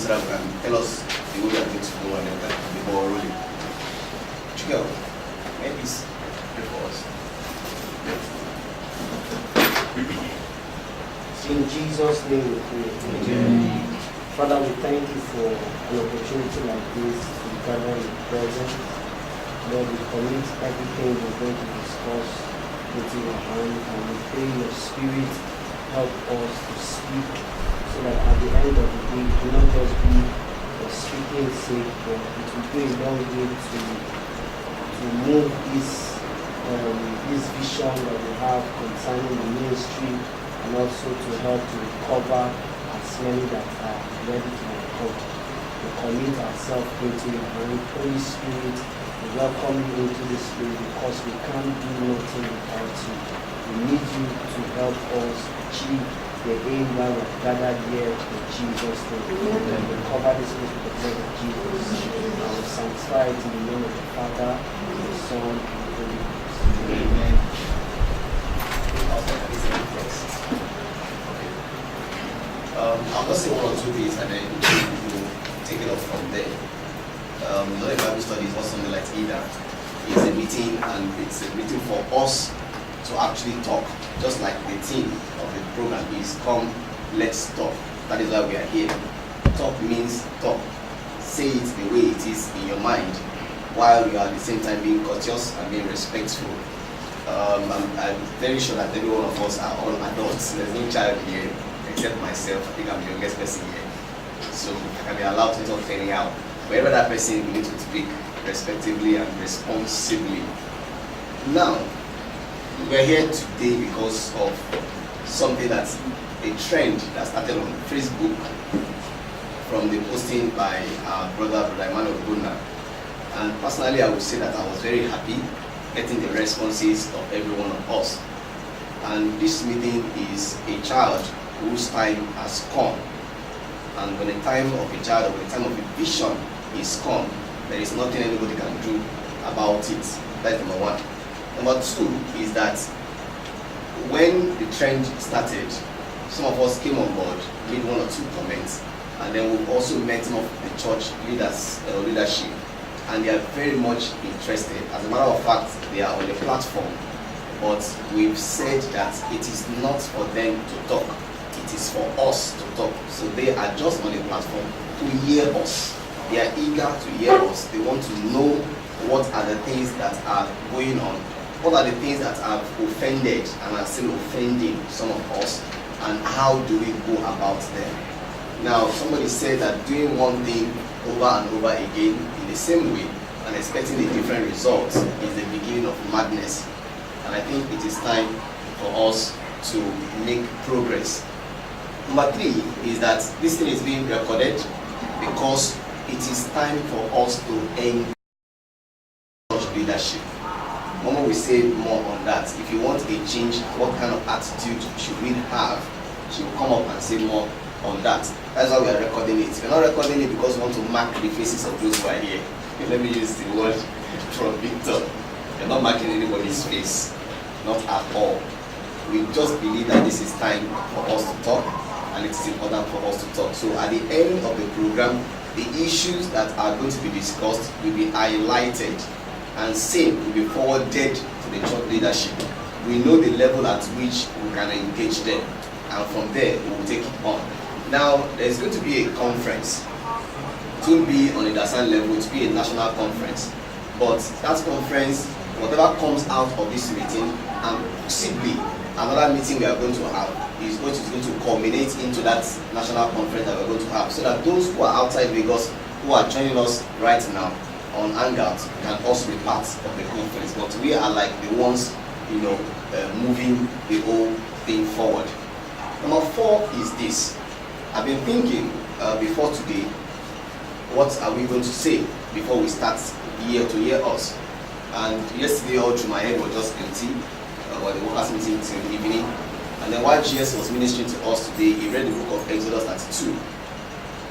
so that we can tell us the way we are going to go and then the ball rolling. Chikel, maybe it's good for us. In Jesus' name we pray. Amen. Father, we thank you for an opportunity like this to gather in your presence. Lord, we commit everything we're going to discuss into your hand, and we pray your spirit help us to speak so that at the end of the day, it will not just be for speaking sake, but it will go a long way to move this vision that we have concerning the ministry, and also to help to recover as many that are ready to recover. We commit ourselves into your hand. Holy Spirit, we welcome you into this place because we can't do nothing without you. We need you to help us achieve the aim that we've gathered here in Jesus' name. We cover this place with the blood of Jesus. And we sanctify it in the name of the Father, the Son, and the Holy Ghost. Amen. I'll just say one or two things and then we'll take it off from there. The Bible study is not something like either. It's a meeting, and it's a meeting for us to actually talk. Just like the theme of the program is "Come, let's talk." That is why we are here. Talk means talk. Say it the way it is in your mind, while you are at the same time being courteous and being respectful. I'm very sure that every one of us are all adults. There's no child here except myself. I think I'm the youngest person here, so I can be allowed to talk anyhow. Wherever that person, we need to speak respectively and responsibly. Now, we're here today because of something that's a trend that started on Facebook from the posting by our brother Emmanuel Buna. And personally, I would say that I was very happy getting the responses of every one of us. And this meeting is a child whose time has come. And when the time of a child, or when the time of a vision is come, there is nothing anybody can do about it. That's number one. Number two is that when the trend started, some of us came on board, made one or two comments, and then we've also met some of the church leadership, and they are very much interested. As a matter of fact, they are on the platform, but we've said that it is not for them to talk, it is for us to talk. So they are just on the platform to hear us. They are eager to hear us. They want to know what are the things that are going on, what are the things that have offended and are still offending some of us, and how do we go about them. Now, somebody said that doing one thing over and over again in the same way and expecting a different result is the beginning of madness. And I think it is time for us to make progress. Number three is that this thing is being recorded because it is time for us to engage church leadership. Mama will say more on that. If you want a change, what kind of attitude should we have? She will come up and say more on that. That's why we are recording it. We're not recording it because we want to mark the faces of those who are here. Let me use the word from Victor. We're not marking anybody's face. Not at all. We just believe that this is time for us to talk, and it is important for us to talk. So at the end of the program, the issues that are going to be discussed will be highlighted, and same will be forwarded to the church leadership. We know the level at which we can engage them, and from there we will take it on. Now, there's going to be a conference. It will be on a Dasan level, it will be a national conference. But that conference, whatever comes out of this meeting, and possibly another meeting we are going to have, is going to culminate into that national conference that we're going to have, so that those who are outside Lagos, who are joining us right now on Hangout, can also be part of the conference. But we are like the ones, moving the whole thing forward. Number four is this. I've been thinking before today, what are we going to say before we start year to year us? And yesterday all through my head was just empty, while the workers meeting till the evening. And then while GS was ministering to us today, he read the book of Exodus 32,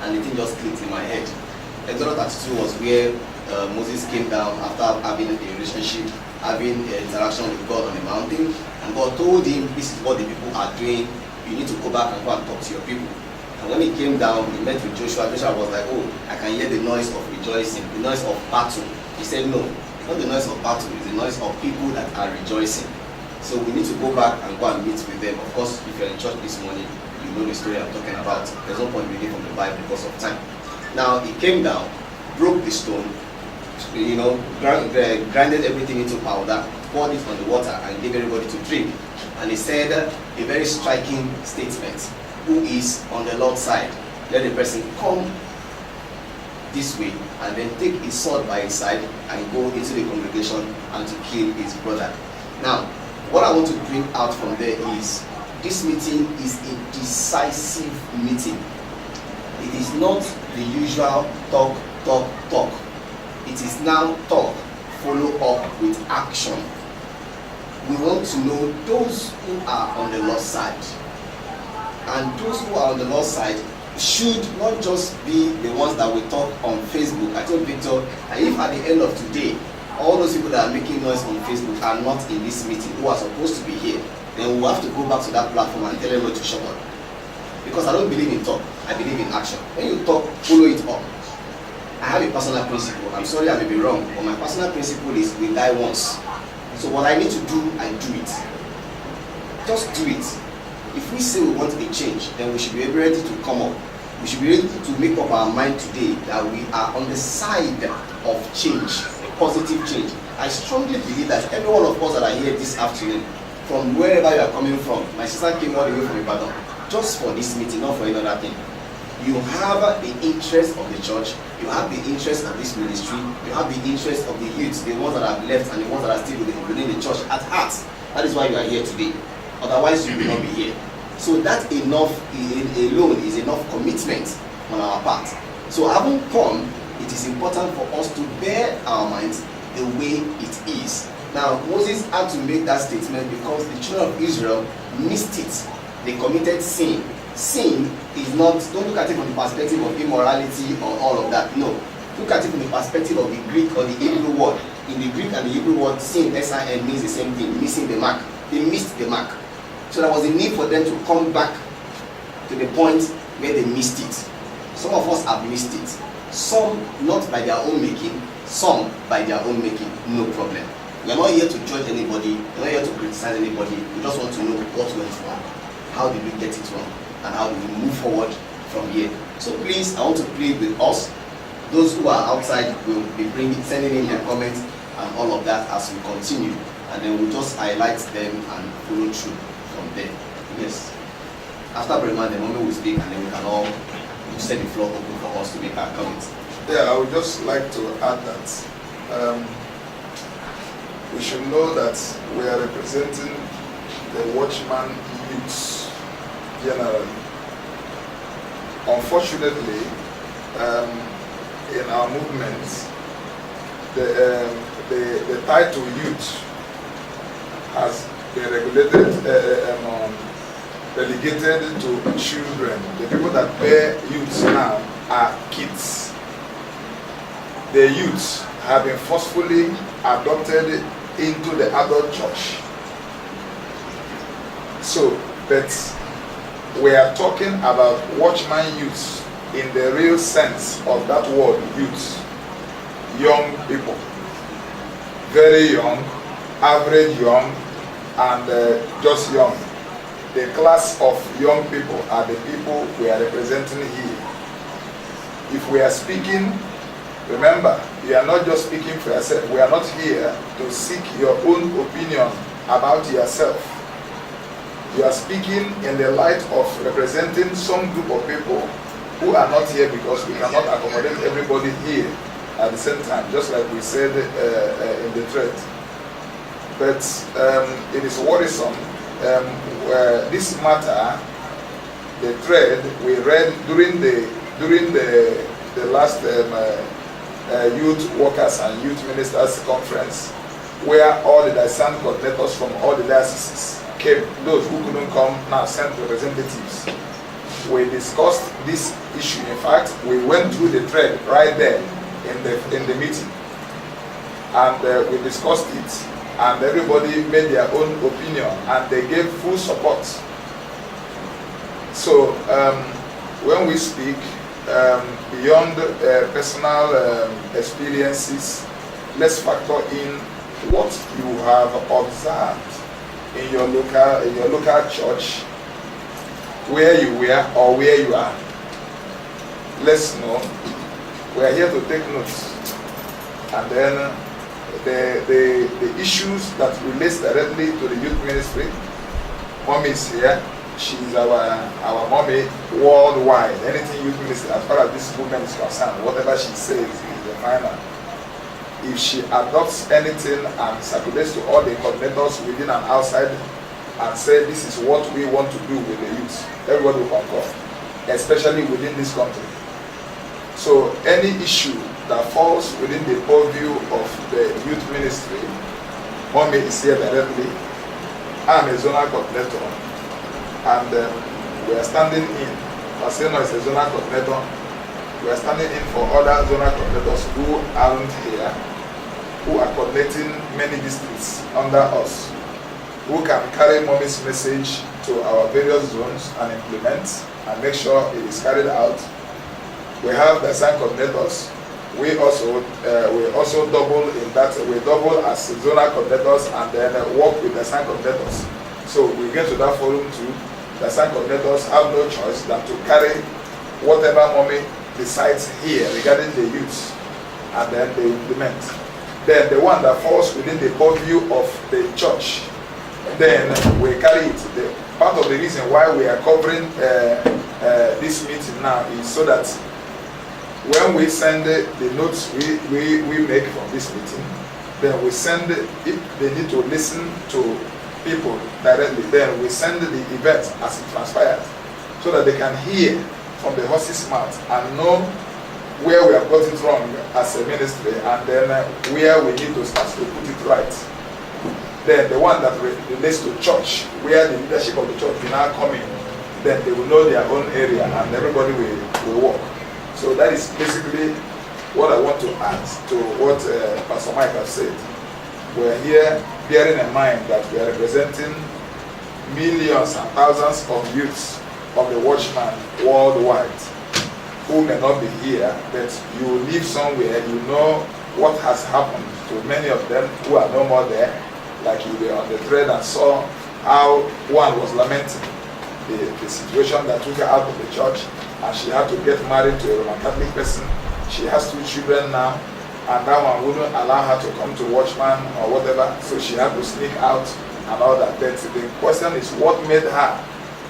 and the thing just clicked in my head. Exodus 32 was where Moses came down after having a relationship, having an interaction with God on the mountain, and God told him, this is what the people are doing, you need to go back and go and talk to your people. And And when he came down, he met with Joshua. Joshua was like, oh, I can hear the noise of rejoicing, the noise of battle. He said, no, it's not the noise of battle, it's the noise of people that are rejoicing. So we need to go back and go and meet with them. Of course, if you're in church this morning, you know the story I'm talking about. There's no point reading from the Bible because of time. Now, he came down, broke the stone, grinded everything into powder, poured it on the water, and gave everybody to drink. And he said a very striking statement: who is on the Lord's side, let the person come this way, and then take his sword by his side and go into the congregation and to kill his brother. Now, what I want to bring out from there is this meeting is a decisive meeting. It is not the usual talk. It is now talk, follow up with action. We want to know those who are on the Lord's side. And those who are on the Lord's side should not just be the ones that we talk on Facebook. I told Victor, and if at the end of today, all those people that are making noise on Facebook are not in this meeting, who are supposed to be here, then we'll have to go back to that platform and tell everyone to shut up. Because I don't believe in talk, I believe in action. When you talk, follow it up. I have a personal principle. I'm sorry I may be wrong, but my personal principle is we die once. So what I need to do, I do it. Just do it. If we say we want a change, then we should be ready to come up. We should be ready to make up our mind today that we are on the side of change, a positive change. I strongly believe that every one of us that are here this afternoon, from wherever you are coming from, my sister came all the way from Ibadan, just for this meeting, not for any other thing. You have the interest of the church, you have the interest of this ministry, you have the interest of the youth, the ones that have left and the ones that are still within the church at heart. That is why you are here today. Otherwise, you will not be here. So that enough alone is enough commitment on our part. So having come, it is important for us to bear our minds the way it is. Now, Moses had to make that statement because the children of Israel missed it. They committed sin. Sin is not, don't look at it from the perspective of immorality or all of that. No. Look at it from the perspective of the Greek or the Hebrew word. In the Greek and the Hebrew word, sin, S-I-N, means the same thing, missing the mark. They missed the mark. So there was a need for them to come back to the point where they missed it. Some of us have missed it. Some not by their own making, some by their own making, no problem. We are not here to judge anybody, we are not here to criticize anybody. We just want to know what went wrong. How did we get it wrong? And how do we move forward from here? So please, I want to plead with us. Those who are outside will be sending in their comments and all of that as we continue. And then we'll just highlight them and follow through from there. Yes. After Bremen, the moment we speak, and then we can all set the floor open for us to make our comments. Yeah, I would just like to add that we should know that we are representing the Watchman youths generally. Unfortunately, in our movement, the title youth has been relegated to children. The people that bear youths now are kids. The youths have been forcefully adopted into the adult church. So, but we are talking about Watchman youths in the real sense of that word, youths. Young people, very young, average young, and just young. The class of young people are the people we are representing here. If we are speaking, remember, you are not just speaking for yourself. We are not here to seek your own opinion about yourself. You are speaking in the light of representing some group of people who are not here because we cannot accommodate everybody here at the same time, just like we said in the thread. But it is worrisome. This matter, the thread we read during the last youth workers and youth ministers conference, where all the diocesan coordinators from all the dioceses came. Those who couldn't come now sent representatives. We discussed this issue. In fact, we went through the thread right there in the meeting, and we discussed it, and everybody made their own opinion, and they gave full support. So when we speak, beyond personal experiences, let's factor in what you have observed in your local church, where you were or where you are. Let's know. We are here to take notes, and then the issues that relates directly to the youth ministry. Mommy is here. She's our mommy worldwide. Anything youth ministry, as far as this movement is concerned, whatever she says is the final. If she adopts anything and circulates to all the coordinators within and outside and say this is what we want to do with the youth, everybody will concur, especially within this country. So any issue that falls within the purview of the youth ministry, mommy is here directly. I'm a zonal coordinator, and we are standing in. Marcelo is a zonal coordinator. We are standing in for other zonal coordinators who aren't here, who are coordinating many districts under us, who can carry mommy's message to our various zones and implement and make sure it is carried out. We have the assigned coordinators. We also double in that. We double as zonal coordinators and then work with the assigned coordinators. So we get to that forum too. The assigned coordinators have no choice than to carry whatever mommy decides here regarding the youth, and then they implement. Then the one that falls within the purview of the church, then we carry it. Part of the reason why we are covering this meeting now is so that when we send the notes we make from this meeting, then we send, if they need to listen to people directly, then we send the event as it transpires, so that they can hear from the horse's mouth and know where we have got it wrong as a ministry, and then where we need to start to put it right. Then the one that relates to church, where the leadership of the church will now come in, then they will know their own area and everybody will work. So that is basically what I want to add to what Pastor Mike has said. We're here bearing in mind that we are representing millions and thousands of youths of the Watchman worldwide who may not be here, but you live somewhere, you know what has happened to many of them who are no more there, like you were on the thread and saw how one was lamenting the situation that took her out of the church, and she had to get married to a Roman Catholic person. She has 2 children now, and that one wouldn't allow her to come to Watchman or whatever, so she had to sneak out and all that. But the question is, what made her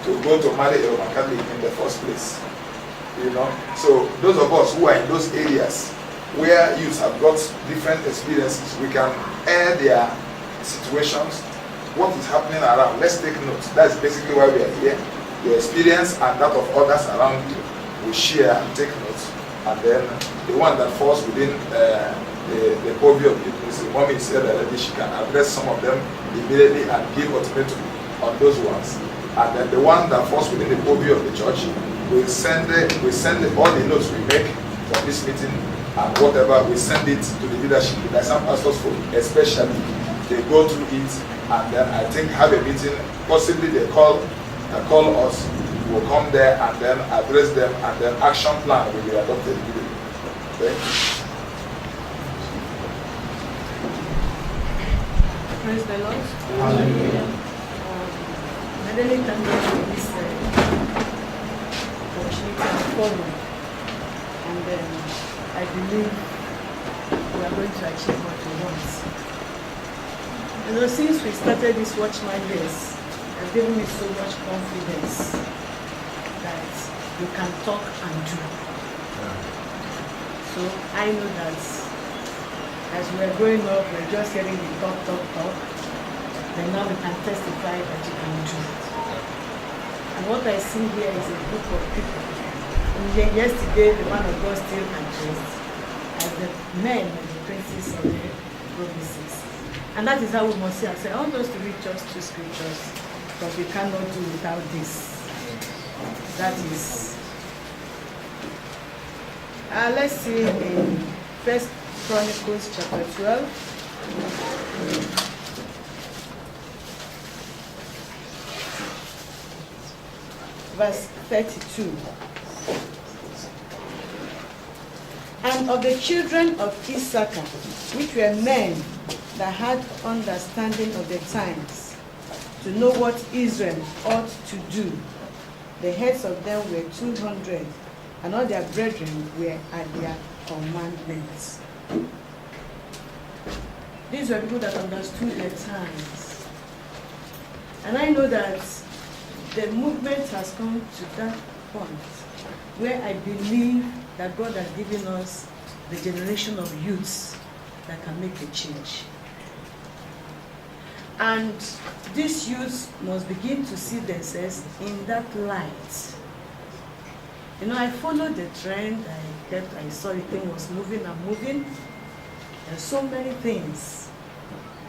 to go to marry a Roman Catholic in the first place? You know, so those of us who are in those areas where youths have got different experiences, we can air their situations, what is happening around. Let's take notes. That's basically why we are here. Your experience and that of others around you, we share and take notes, and then the one that falls within the purview of the ministry, mommy said already she can address some of them immediately and give ultimatum on those ones, and then the one that falls within the purview of the church, we send all the notes we make from this meeting and whatever, we send it to the leadership, like some pastors especially, they go through it, and then I think have a meeting, possibly they call us, we'll come there and then address them, and then action plan will be adopted immediately. Okay? Praise the Lord. Hallelujah. I really thank God for this opportunity and forum, and I believe we are going to achieve what we want. You know, since we started this Watchman years, it's given me so much confidence that we can talk and do. So I know that as we're growing up, we're just getting the talk. Then now we can testify that you can do it. And what I see here is a group of people. And yesterday, the man of God still addressed as the men and the princes of the provinces. And that is how we must see ourselves. I want us to read just 2 scriptures, because we cannot do without this. That is, let's see in 1 Chronicles chapter 12. Verse 32. And of the children of Issachar, which were men that had understanding of the times, to know what Israel ought to do, the heads of them were 200, and all their brethren were at their commandments. These were people that understood the times. And I know that the movement has come to that point where I believe that God has given us the generation of youths that can make a change. And these youths must begin to see themselves in that light. You know, I followed the trend. I saw the thing was moving and moving. There's so many things.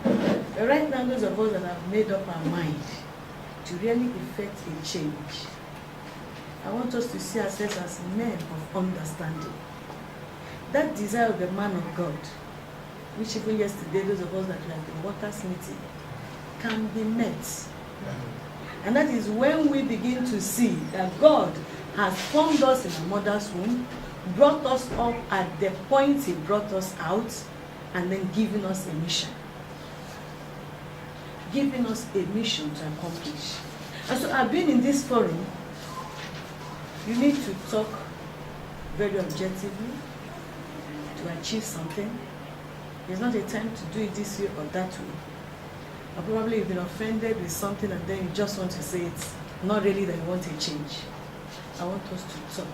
But right now, those of us that have made up our mind to really effect a change, I want us to see ourselves as men of understanding. That desire of the man of God, which even yesterday, those of us that were at the workers' meeting, can be met. And that is when we begin to see that God has formed us in a mother's womb, brought us up at the point He brought us out, and then given us a mission. Giving us a mission to accomplish. And so I've been in this forum. You need to talk very objectively to achieve something. It's not a time to do it this way or that way. Or probably you've been offended with something and then you just want to say it's not really that you want a change. I want us to talk.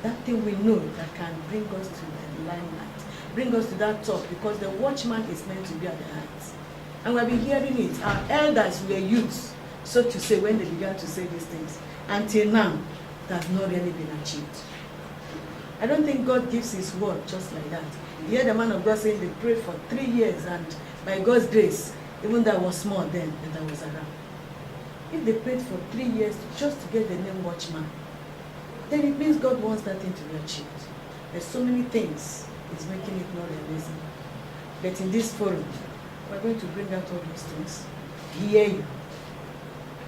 That thing we know that can bring us to the limelight, bring us to that top, because the watchman is meant to be at the heights. And we've been hearing it. Our elders were youths, so to say, when they began to say these things. Until now, that has not really been achieved. I don't think God gives His word just like that. You hear the man of God saying they prayed for 3 years, and by God's grace, even though I was small then, and I was around. If they prayed for 3 years just to get the name watchman, then it means God wants that thing to be achieved. There's so many things it's making it not realistic. But in this forum, we're going to bring out all those things. Hear you.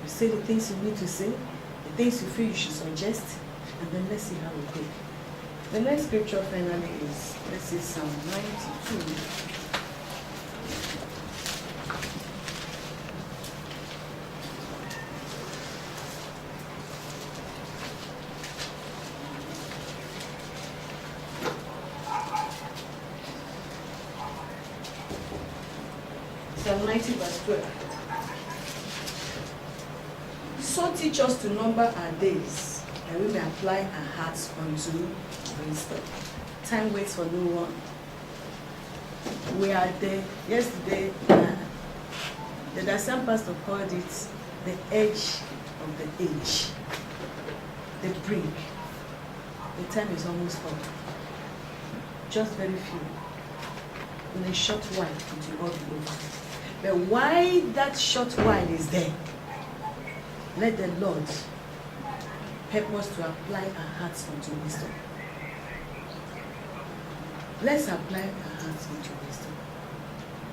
You say the things you need to say, the things you feel you should suggest, and then let's see how we go. The next scripture finally is, let's see, Psalm 92. Psalm 90 verse 12. So teach us to number our days, that we may apply our hearts unto wisdom. Time waits for no one. We are there. Yesterday, the Dacian pastor called it the edge of the age, the brink. The time is almost up. Just very few. In a short while, it will all be over. But why that short while is there, let the Lord help us to apply our hearts unto wisdom. Let's apply our hearts unto wisdom.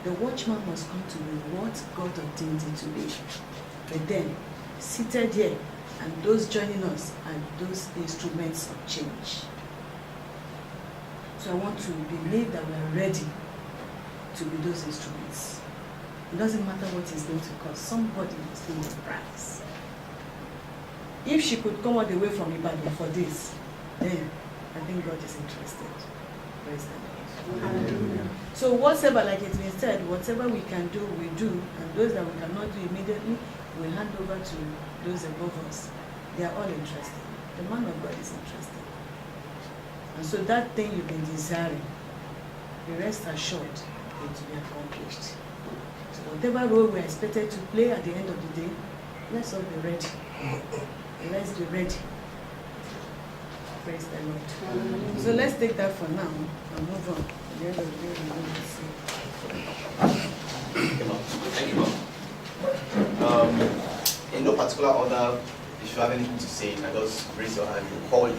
The watchman must come to be what God ordained it to be. But then, seated here, and those joining us are those instruments of change. So I want to believe that we are ready to be those instruments. It doesn't matter what it's going to cost. Somebody must pay the price. If she could come all the way from Ibadan for this, then I think God is interested. Praise the Lord. So whatever, like it's been said, whatever we can do, we do. And those that we cannot do immediately, we'll hand over to those above us. They are all interested. The man of God is interested. And so that thing you've been desiring, be rest assured it will be accomplished. So whatever role we're expected to play at the end of the day, let's all be ready. Let's be ready. Praise the Lord. So let's take that for now and move on. At the end of the day, we're going to see. Thank you, ma'am. In no particular order, if you have anything to say, I just raise your hand, we'll call you.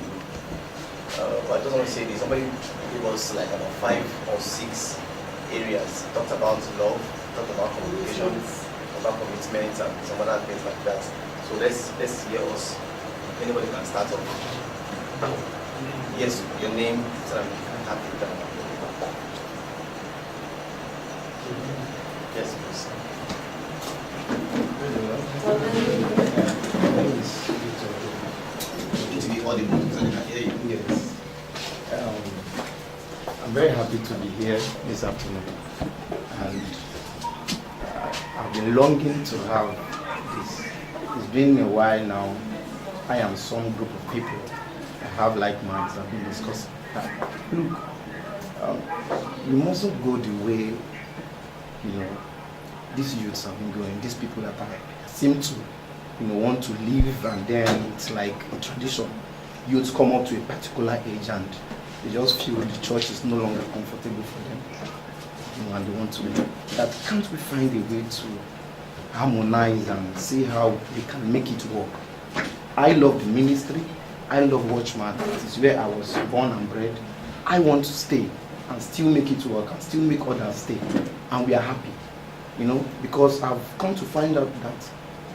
But I just want to say this. Somebody gave us like about 5 or 6 areas. Talked about love, talked about communication, talked about commitment, and some other things like that. So let's hear us. Anybody can start off. Yes, your name, so I can have it down. Yes, please. You need to be audible so they can hear you. Yes. I'm very happy to be here this afternoon, and I've been longing to have this. It's been a while now. I am some group of people I have like minds I've been discussing. Look, we mustn't go the way, these youths have been going. These people that seem to, want to live, and then it's like a tradition. Youths come up to a particular age and they just feel the church is no longer comfortable for them, and they want to leave. That can't we find a way to harmonize and see how we can make it work? I love the ministry. I love Watchman. It is where I was born and bred. I want to stay and still make it work and still make others stay, and we are happy, because I've come to find out that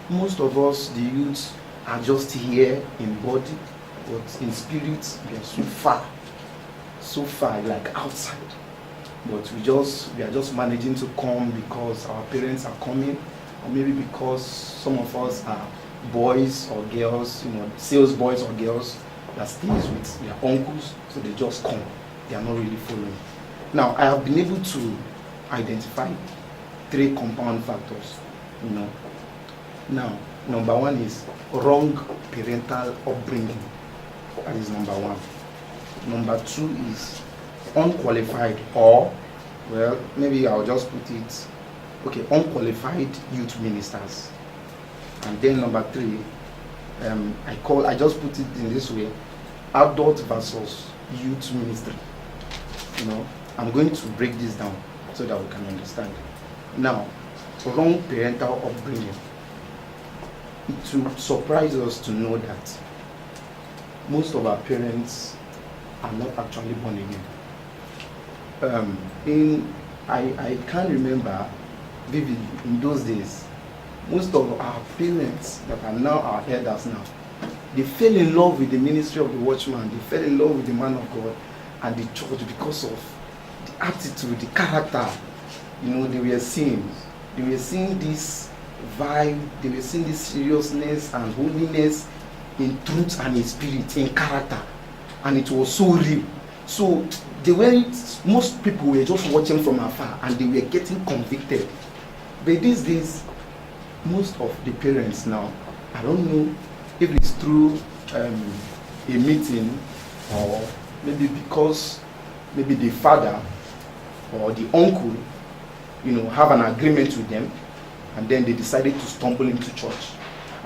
most of us, the youths, are just here in body, but in spirit we are so far, like outside. But we are just managing to come because our parents are coming, or maybe because some of us are boys or girls, sales boys or girls that stays with their uncles, so they just come. They are not really following. Now, I have been able to identify 3 compound factors. Now, number 1 is wrong parental upbringing. That is number 1. Number 2 is unqualified, or, well, maybe I'll just put it, unqualified youth ministers. And then number 3, I just put it in this way: adult versus youth ministry. I'm going to break this down so that we can understand. Now, wrong parental upbringing. It will surprise us to know that most of our parents are not actually born again. I can't remember vividly in those days. Most of our parents that are now our elders now, they fell in love with the ministry of the Watchman. They fell in love with the man of God and the church because of the attitude, the character. They were seeing this vibe. They were seeing this seriousness and holiness in truth and in spirit, in character, and it was so real. So most people were just watching from afar and they were getting convicted. But these days, most of the parents now, I don't know if it's through a meeting, or maybe because maybe the father or the uncle, have an agreement with them, and then they decided to stumble into church.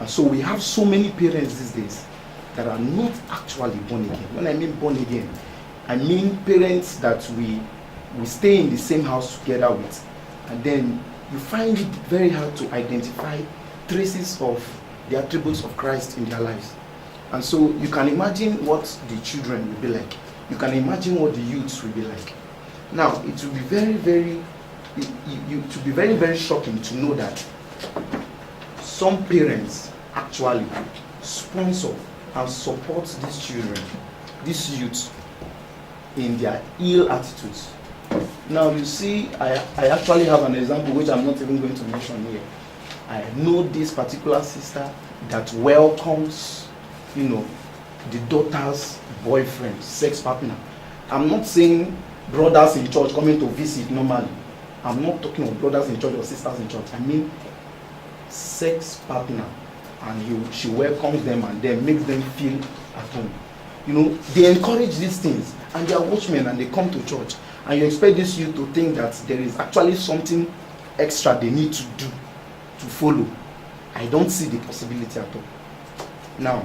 And so we have so many parents these days that are not actually born again. When I mean born again, I mean parents that we stay in the same house together with, and then you find it very hard to identify traces of the attributes of Christ in their lives. And so you can imagine what the children will be like. You can imagine what the youths will be like. Now, it will be very very shocking to know that some parents actually sponsor and support these children, these youths, in their ill attitudes. Now, you see, I actually have an example which I'm not even going to mention here. I know this particular sister that welcomes, the daughter's boyfriend, sex partner. I'm not saying brothers in church coming to visit normally. I'm not talking of brothers in church or sisters in church. I mean sex partner, and she welcomes them and then makes them feel at home. They encourage these things, and they are watchmen and they come to church, and you expect this youth to think that there is actually something extra they need to do to follow. I don't see the possibility at all. Now,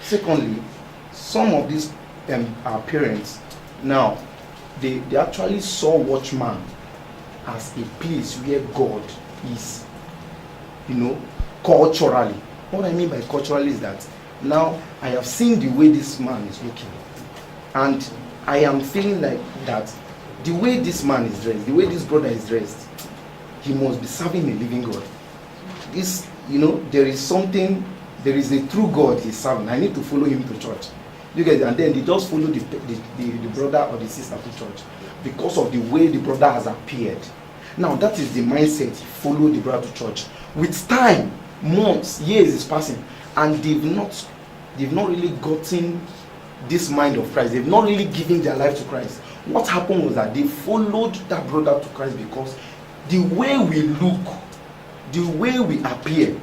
secondly, some of these our parents now, they actually saw Watchman as a place where God is, culturally. What I mean by culturally is that now I have seen the way this man is looking, and I am feeling like that the way this man is dressed, the way this brother is dressed, he must be serving a living God. This, there is something there is a true God he's serving. I need to follow him to church. You get it? And then they just follow the brother or the sister to church because of the way the brother has appeared. Now that is the mindset. Follow the brother to church. With time, months, years is passing, and they've not really gotten this mind of Christ. They've not really given their life to Christ. What happened was that they followed that brother to Christ because the way we look, the way we appear,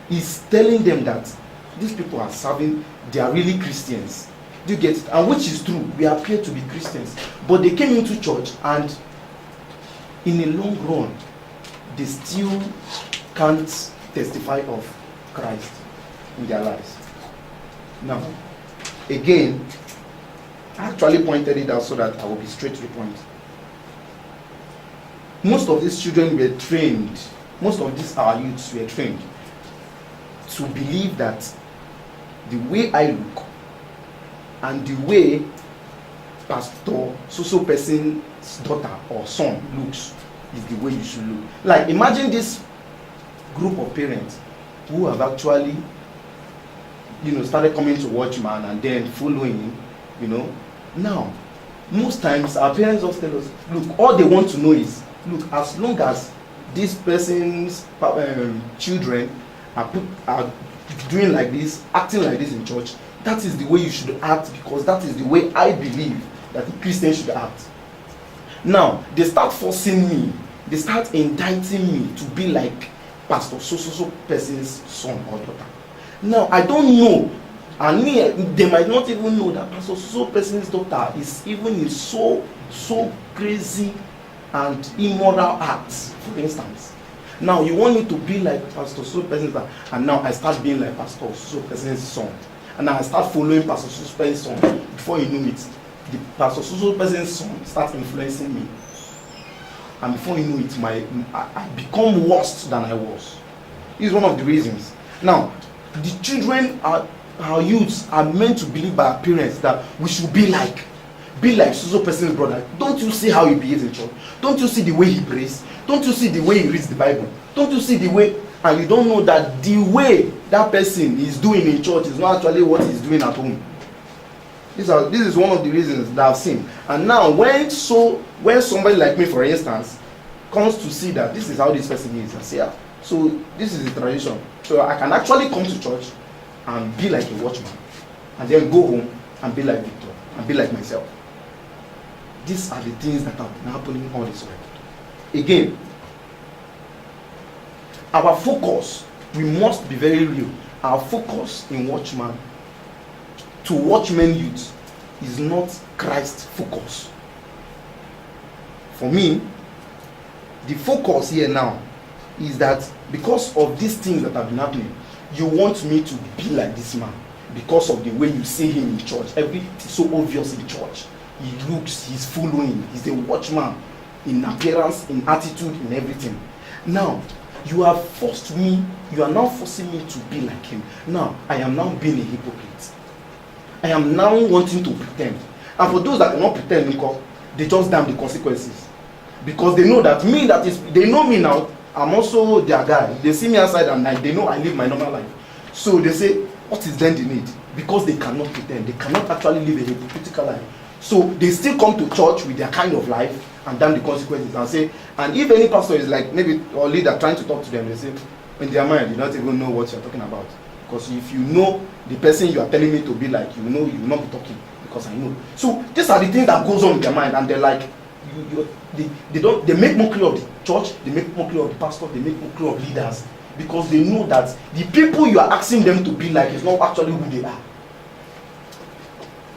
is telling them that these people are serving, they are really Christians. Do you get it? And which is true, we appear to be Christians. But they came into church, and in the long run, they still can't testify of Christ in their lives. Now, again, I actually pointed it out so that I will be straight to the point. Most of these children were trained, most of these our youths were trained to believe that the way I look and the way pastor so person's daughter or son looks is the way you should look. Like, imagine this group of parents who have actually, started coming to Watchman and then following, Now, most times our parents just tell us, look, all they want to know is, look, as long as this person's children are doing like this, acting like this in church, that is the way you should act, because that is the way I believe that Christians should act. Now, they start forcing me, they start indicting me to be like pastor so person's son or daughter. Now, I don't know, and they might not even know that pastor so person's daughter is even in so crazy and immoral acts, for instance. Now, you want me to be like pastor so person's daughter, and now I start being like pastor so person's son, and now I start following pastor so person's son. Before you know it, the pastor so person's son starts influencing me, and before you know it, I become worse than I was. This is one of the reasons. Now, the children, our youths, are meant to believe by our parents that we should be like so person's brother. Don't you see how he behaves in church? Don't you see the way he prays? Don't you see the way he reads the Bible? Don't you see the way, and you don't know that the way that person is doing in church is not actually what he's doing at home. This is one of the reasons that I've seen. And now, when somebody like me, for instance, comes to see that this is how this person is, I say, yeah, so this is the tradition. So I can actually come to church and be like a watchman, and then go home and be like Victor, and be like myself. These are the things that have been happening all this while. Again, our focus, we must be very real. Our focus in Watchman, to Watchman youth, is not Christ focus. For me, the focus here now is that because of these things that have been happening, you want me to be like this man because of the way you see him in church. Everything is so obvious in church. He looks, he's following, he's a watchman in appearance, in attitude, in everything. Now, you have forced me, you are now forcing me to be like him. Now, I am now being a hypocrite. I am now wanting to pretend. And for those that cannot pretend, they just damn the consequences. Because they know that they know me now, I'm also their guy. They see me outside and they know I live my normal life. So they say, what is then the need? Because they cannot pretend. They cannot actually live a hypocritical life. So they still come to church with their kind of life and damn the consequences and say, and if any pastor is like, maybe, or leader trying to talk to them, they say, in their mind, you don't even know what you're talking about. Because if you know the person you are telling me to be like, you know you will not be talking, because I know. So these are the things that goes on in their mind, and they're like, they make mockery of the church, they make mockery of the pastor, they make mockery of leaders, because they know that the people you are asking them to be like is not actually who they are.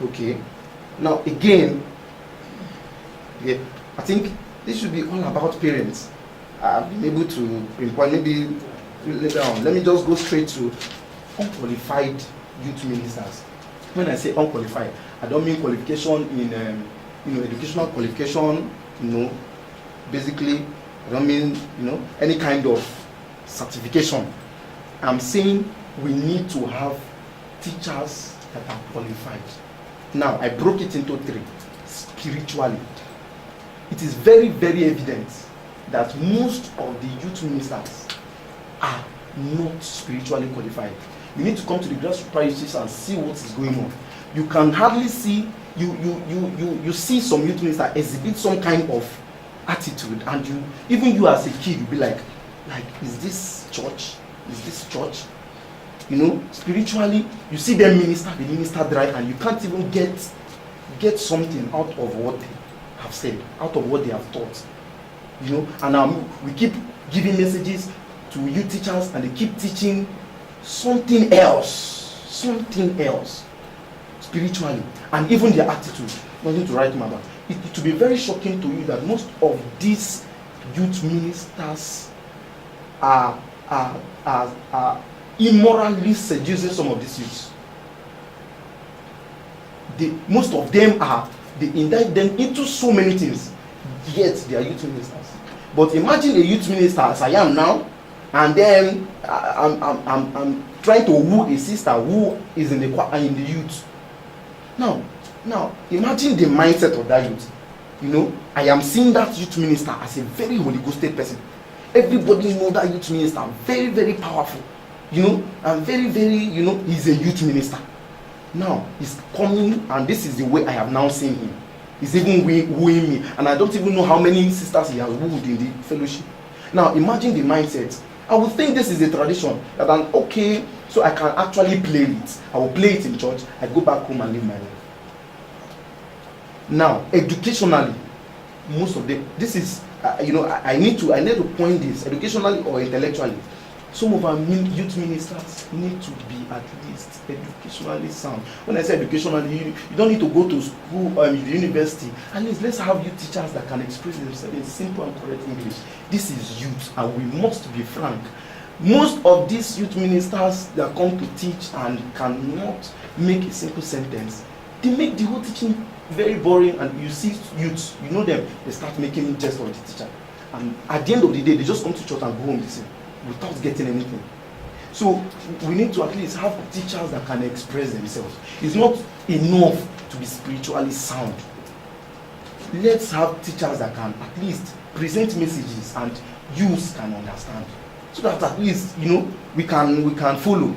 Okay. Now again, yeah, I think this should be all about parents. I've been able to pinpoint, maybe later on. Let me just go straight to unqualified youth ministers. When I say unqualified, I don't mean qualification in educational qualification, basically I don't mean any kind of certification. I'm saying we need to have teachers that are qualified. Now, I broke it into three. Spiritually, it is very, very evident that most of the youth ministers are not spiritually qualified. You need to come to the grassroots parishes and see what is going on. You can hardly see, you see some youth ministers exhibit some kind of attitude, and even you as a kid, you'll be like, is this church? Is this church? Spiritually, you see them minister, they minister dry, and you can't even get something out of what they have said, out of what they have taught. And we keep giving messages to youth teachers, and they keep teaching something else spiritually, and even their attitude, nothing to write about. It will be very shocking to you that most of these youth ministers are immorally seducing some of these youths. Most of them they indict them into so many things, yet they are youth ministers. But imagine a youth minister as I am now, and then I'm trying to woo a sister who is in the youth. Now imagine the mindset of that youth. I am seeing that youth minister as a very Holy Ghosted person. Everybody know that youth minister, very, very powerful, and very, very, he's a youth minister. Now he's coming, and this is the way I have now seen him. He's even wooing me, and I don't even know how many sisters he has wooed in the fellowship. Now imagine the mindset. I would think this is a tradition that okay, so I can actually play it. I will play it in church. I go back home and live my life. Now, educationally, most of them, this is, I need to point this, educationally or intellectually. Some of our youth ministers need to be at least educationally sound. When I say educationally, you don't need to go to school or university. At least let's have youth teachers that can express themselves in simple and correct English. This is youth, and we must be frank. Most of these youth ministers that come to teach and cannot make a simple sentence, they make the whole teaching very boring, and you see youths, them, they start making jest of the teacher. And at the end of the day, they just come to church and go home the same, without getting anything. So we need to at least have teachers that can express themselves. It's not enough to be spiritually sound. Let's have teachers that can at least present messages and youths can understand. So that at least, we can follow.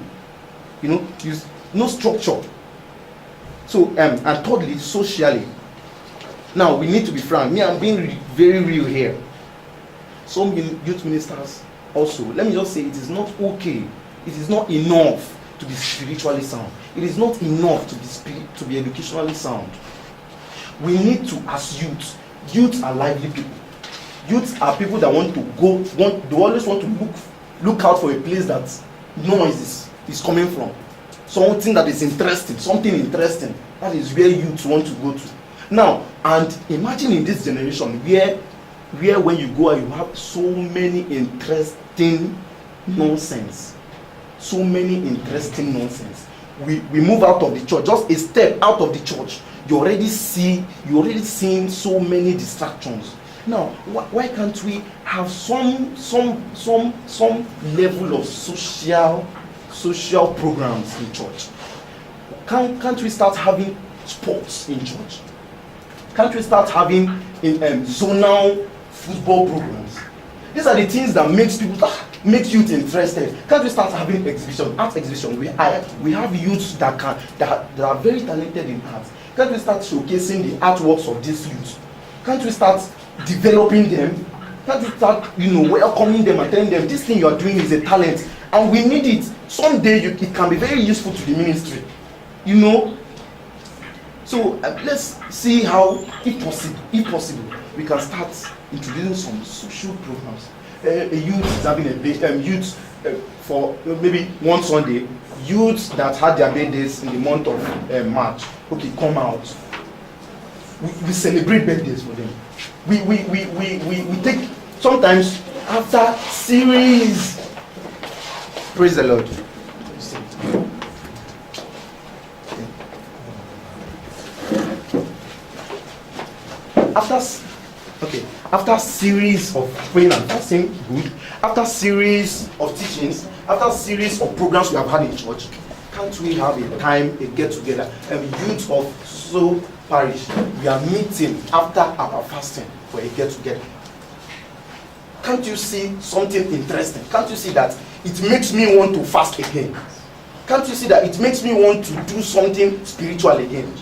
Use no structure. So and thirdly, socially. Now we need to be frank. I'm being very real here. Some youth ministers also, let me just say, it is not okay. It is not enough to be spiritually sound. It is not enough to be educationally sound. We need to, as youths are lively people. Youths are people that they always want to look out for a place that noise is coming from. Something that is interesting, something interesting. That is where youths want to go to. Now, and imagine in this generation where when you go, you have so many interesting nonsense. So many interesting nonsense. We move out of the church, just a step out of the church. You already seeing so many distractions. Now, why can't we have some level of social programs in church? Can't we start having sports in church? Can't we start having zonal football programs? These are the things that makes youth interested. Can't we start having art exhibition? We have youths that are very talented in art. Can't we start showcasing the artworks of these youths? Can't we start developing them? Can't we start welcoming them and telling them this thing you are doing is a talent and we need it? Someday it can be very useful to the ministry. So let's see how, if possible, we can start introducing some social programs. A youth is having a for maybe one Sunday, youths that had their birthdays in the month of March. Okay, come out. We celebrate birthdays for them. We take sometimes after series. Praise the Lord. After series of praying and fasting, good. After series of teachings, after series of programs we have had in church, can't we have a get together? Youth of so parish, we are meeting after our fasting for a get together. Can't you see something interesting? Can't you see that it makes me want to fast again. Can't you see that it makes me want to do something spiritual again?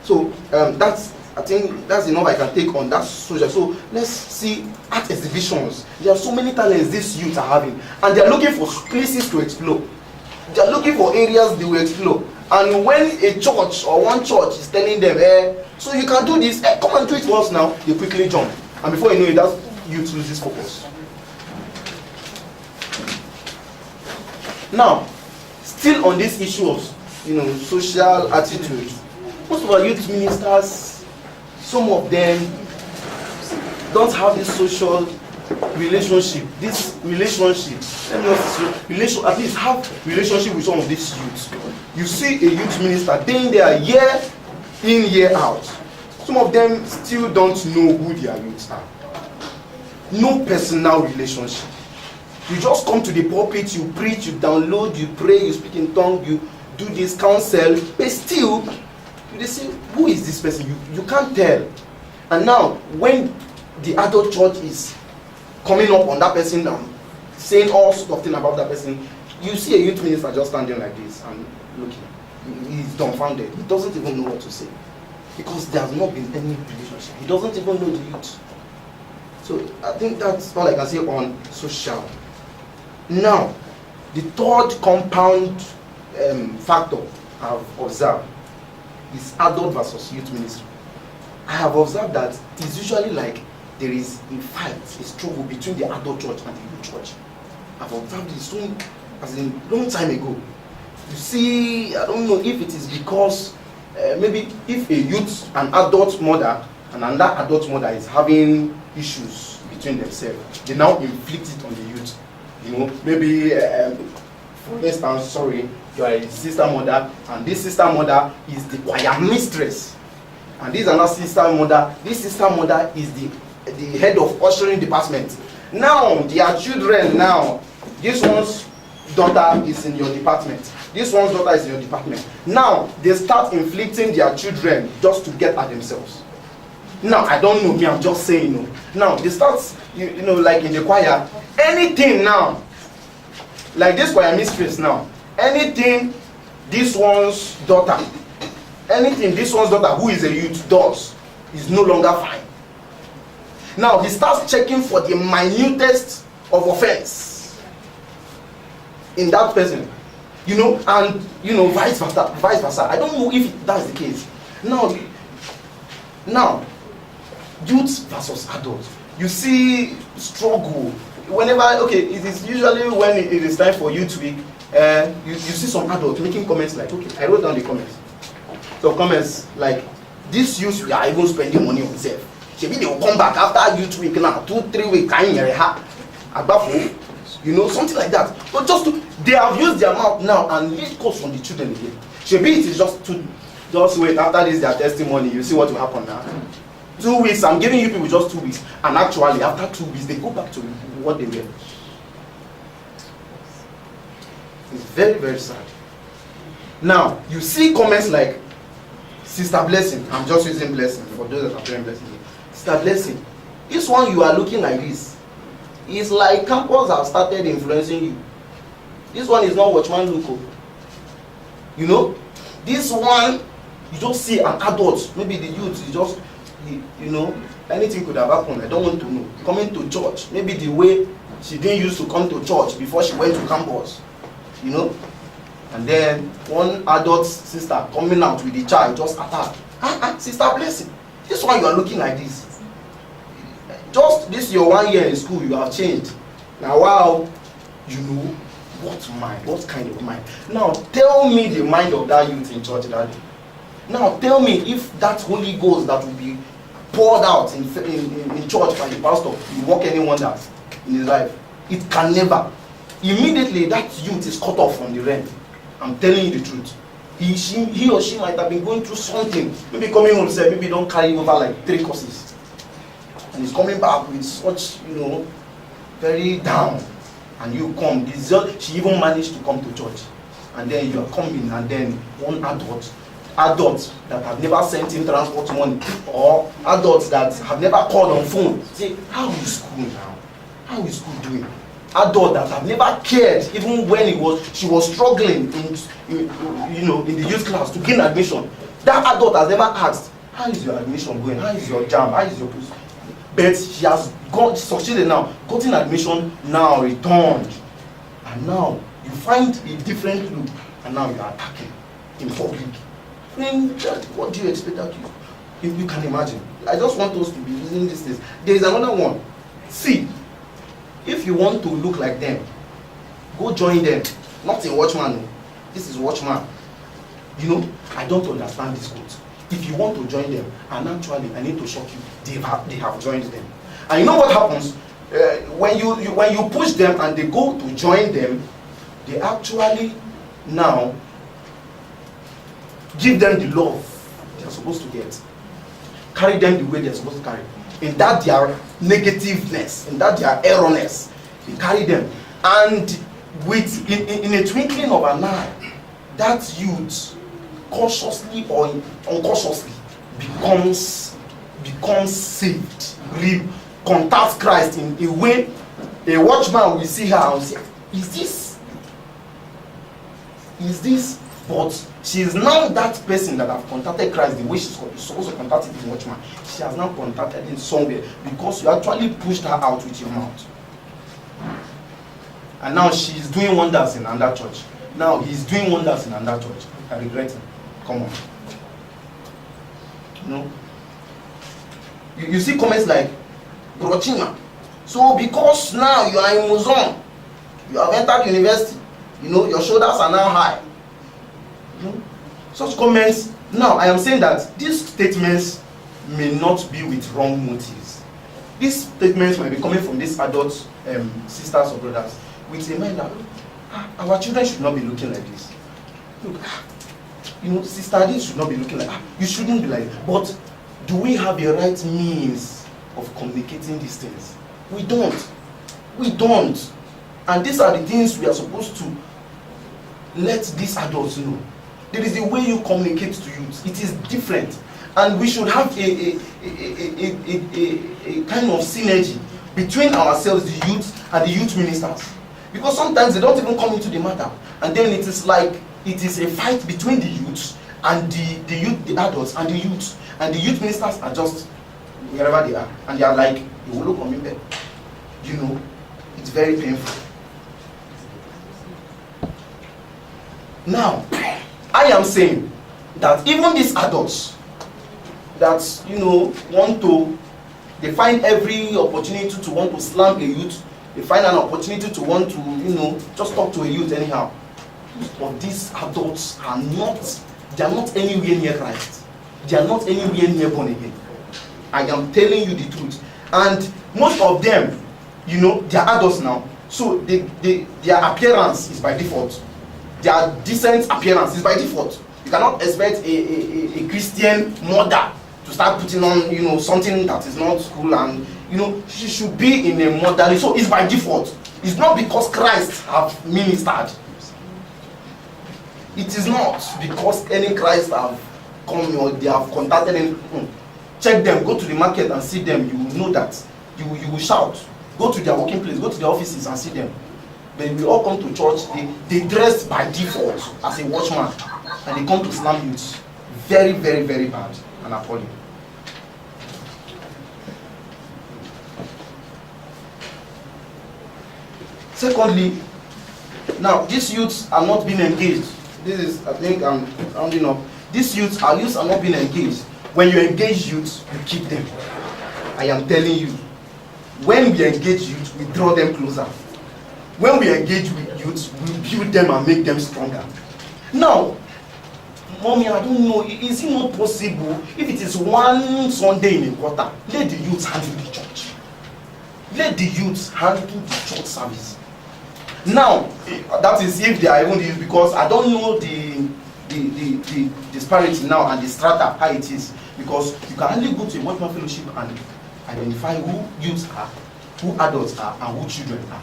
So I think that's enough I can take on that social. So let's see art exhibitions. There are so many talents these youth are having, and they are looking for places to explore. They are looking for areas they will explore. And when a church or one church is telling them, so you can do this, come and do it once now, they quickly jump. And before you know it, that youth loses focus. Now, still on this issue of social attitude, most of our youth ministers, some of them don't have this social relationship. This relationship, at least have relationship with some of these youths. You see a youth minister staying there year in, year out. Some of them still don't know who their youths are. No personal relationship. You just come to the pulpit, you preach, you download, you pray, you speak in tongues, you do this counsel, but still, they say, who is this person? You can't tell. And now, when the adult church is coming up on that person and saying all sorts of things about that person, you see a youth minister just standing like this and looking. He's dumbfounded. He doesn't even know what to say. Because there has not been any relationship. He doesn't even know the youth. So I think that's all I can say on social. Now, the third compound factor I've observed is adult versus youth ministry. I have observed that it's usually like there is a fight, a struggle between the adult church and the youth church. I've observed this soon, as in long time ago. You see, I don't know if it is because maybe if a youth, an adult mother, and another adult mother is having issues between themselves, they now inflict it on the youth. Maybe for instance, you are a sister mother, and this sister mother is the choir mistress, and this another sister mother. This sister mother is the head of ushering department. Now their children, now this one's daughter is in your department, this one's daughter is in your department. Now they start inflicting their children just to get at themselves. Now I don't know, me, I'm just saying. Now they start, like in the choir, anything now, like this choir mistress now, anything this one's daughter who is a youth does is no longer fine. Now he starts checking for the minutest of offense in that person, and vice versa. I don't know if that's the case. Now, youth versus adults. You see struggle whenever, it is usually when it is time for youth week, you see some adults making comments like, I wrote down the comments. So comments like, this youth we are even spending money on self. Maybe they will come back after youth week now, 2-3 weeks, something like that. But they have used their mouth now and lead course from the children again. Maybe it is just wait, after this their testimony, you see what will happen now. 2 weeks, I'm giving you people just 2 weeks, and actually after 2 weeks they go back to what they were. It's very, very sad. Now you see comments like Sister Blessing. I'm just using Blessing for those that are playing Blessing. Sister Blessing, this one you are looking like this. It's like campus have started influencing you. This one is not Watchman Luko. This one you just see an adult, maybe the youth, you just anything could have happened. I don't want to know. Coming to church, maybe the way she didn't used to come to church before she went to campus, and then one adult sister coming out with the child just attack. Sister Blessing, this one you are looking like this. Just this your 1 year in school, you have changed. Now wow, what kind of mind? Now tell me the mind of that youth in church that day. Now tell me if that Holy Ghost that will be poured out in church by the pastor will work any wonders in his life. It can never. Immediately that youth is cut off from the realm. I'm telling you the truth. He or she might have been going through something. Maybe coming home, say maybe don't carry over like 3 courses, and he's coming back with such very down. And you come. She even managed to come to church, and then you are coming, and then one adults that have never sent in transport money, or adults that have never called on phone, say, how is school now? How is school doing? adult that have never cared, even when she was struggling in the youth class to gain admission. That adult has never asked, how is your admission going? How is your jam? How is your post? But she has succeeded now, gotten admission, now returned. And now you find a different look, and now you are attacking in public. What do you expect that you? If you can imagine. I just want us to be using these things. There is another one. See, if you want to look like them, go join them. Not a watchman. This is watchman. I don't understand this quote. If you want to join them, and actually, I need to shock you, they have joined them. And you know what happens? When you push them and they go to join them, they actually now give them the love they are supposed to get. Carry them the way they are supposed to carry. In that their negativeness, in that their errorness, they carry them. And in a twinkling of an eye, that youth consciously or unconsciously becomes saved, contacts Christ in a way. A watchman will see her and say, is this? But she is now that person that have contacted Christ the way she's supposed to contact the watchman. She has now contacted him somewhere because you actually pushed her out with your mouth. And now she is doing wonders in another church. Now he is doing wonders in another church. I regret him. Come on. You see comments like, Brochima, so because now you are in Muzon, you have entered university, your shoulders are now high. Such comments. Now I am saying that these statements may not be with wrong motives. These statements might be coming from these adult sisters or brothers with a mind that our children should not be looking like this. Look, sister, this should not be looking like you shouldn't be like this. But do we have a right means of communicating these things? We don't. And these are the things we are supposed to let these adults know. There is a way you communicate to youth. It is different. And we should have a kind of synergy between ourselves, the youth, and the youth ministers. Because sometimes they don't even come into the matter. And then it is like it is a fight between the youths and the adults and the youths. And the youth ministers are just wherever they are. And they are like, you will look on me. It's very painful. Now, I am saying that even these adults that they find every opportunity to want to slam a youth, they find an opportunity to want to just talk to a youth anyhow. But these adults are not anywhere near Christ. They are not anywhere near born again. I am telling you the truth. And most of them, they are adults now, so their appearance is by default. Their decent appearance is by default. You cannot expect a Christian mother to start putting on something that is not cool, and she should be in a motherly. So it's by default. It's not because Christ have ministered. It is not because any Christ have come or they have contacted him. Check them, go to the market and see them. You will know that. You will shout. Go to their working place, go to their offices and see them. When we all come to church, they dress by default as a watchman, and they come to slam youths. Very, very, very bad and appalling. Secondly, now these youths are not being engaged. This is, I think I'm rounding up. These youths are not being engaged. When you engage youths, you keep them. I am telling you, when we engage youth, we draw them closer. When we engage with youth, we build them and make them stronger. Now, mommy, I don't know, is it not possible if it is one Sunday in a quarter, let the youth handle the church. Let the youth handle the church service. Now, that is if they are even used, because I don't know the disparity now and the strata, how it is. Because you can only go to a watchman fellowship and identify who youths are, who adults are, and who children are.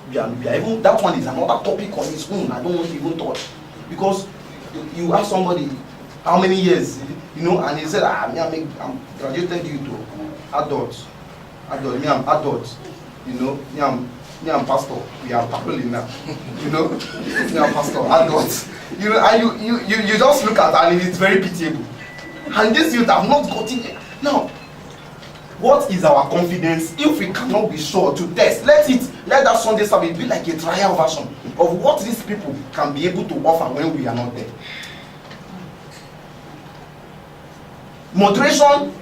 We are even, that one is another topic on its own. I don't want to even touch. Because you ask somebody how many years, and he said, I'm graduated due to adults. I'm adult. me and pastor, we are patrolling now. You know, me and pastor, adults. You know, and you just look at it and it's very pitiable. And this youth have not gotten it. Now, what is our confidence if we cannot be sure to test? Let that Sunday service be like a trial version of what these people can be able to offer when we are not there. Moderation,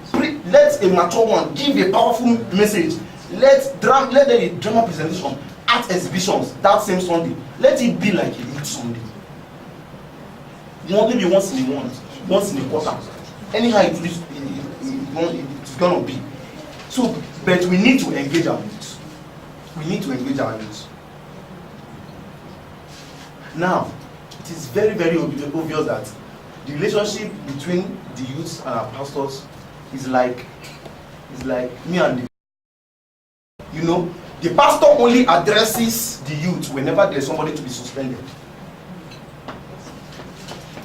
let a mature one give a powerful message. Let there be drama presentation, art exhibitions that same Sunday. Let it be like a youth Sunday. Maybe once in a month, once in a quarter. Anyhow it's gonna be. So, but we need to engage our youth. We need to engage our youth. Now, it is very, very obvious that the relationship between the youth and our pastors is like me and the, you know, the pastor only addresses the youth whenever there's somebody to be suspended.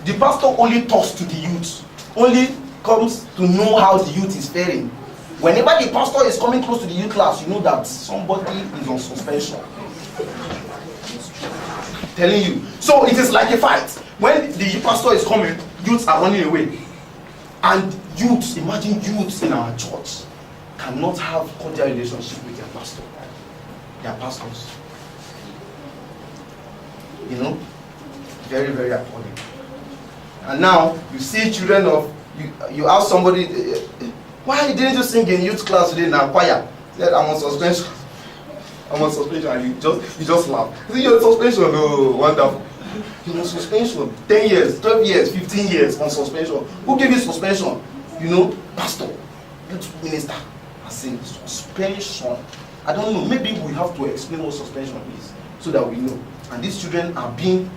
The pastor only talks to the youth, only comes to know how the youth is faring. Whenever the pastor is coming close to the youth class, you know that somebody is on suspension. Telling you. So it is like a fight. When the pastor is coming, youths are running away. And youths, imagine youths in our church cannot have cordial relationship with their pastor. Their pastors. You know? Very, very appalling. And now you see children of you ask somebody, why didn't you sing in youth class today in our choir? Said, I'm on suspension. I'm on suspension, and you just laugh. See, you're on suspension. Oh, wonderful. You're on suspension. 10 years, 12 years, 15 years on suspension. Who gave you suspension? You know, pastor, youth minister. I say suspension. I don't know. Maybe we have to explain what suspension is so that we know. And these children are being.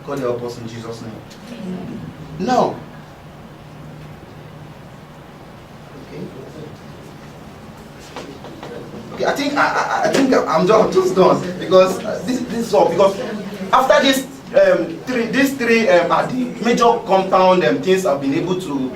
God help us in Jesus' name. Now. Okay, I think I'm just done because this is all because after these three are the major compound things I've been able to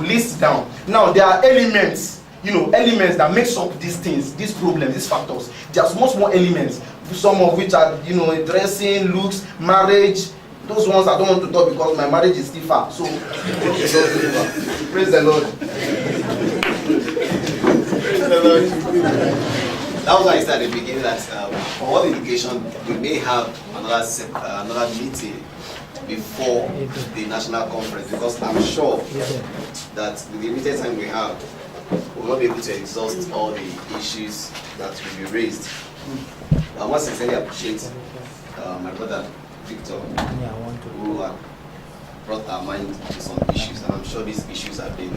list down. Now there are elements, elements that makes up these things, these problems, these factors. There's much more elements, some of which are dressing, looks, marriage. Those ones I don't want to talk because my marriage is still far. So praise the Lord. That was why I said at the beginning that for all indication we may have another meeting before the national conference, because I'm sure that with the limited time we have, we'll not be able to exhaust all the issues that will be raised. I must sincerely appreciate my brother Victor, who brought our mind to some issues, and I'm sure these issues have been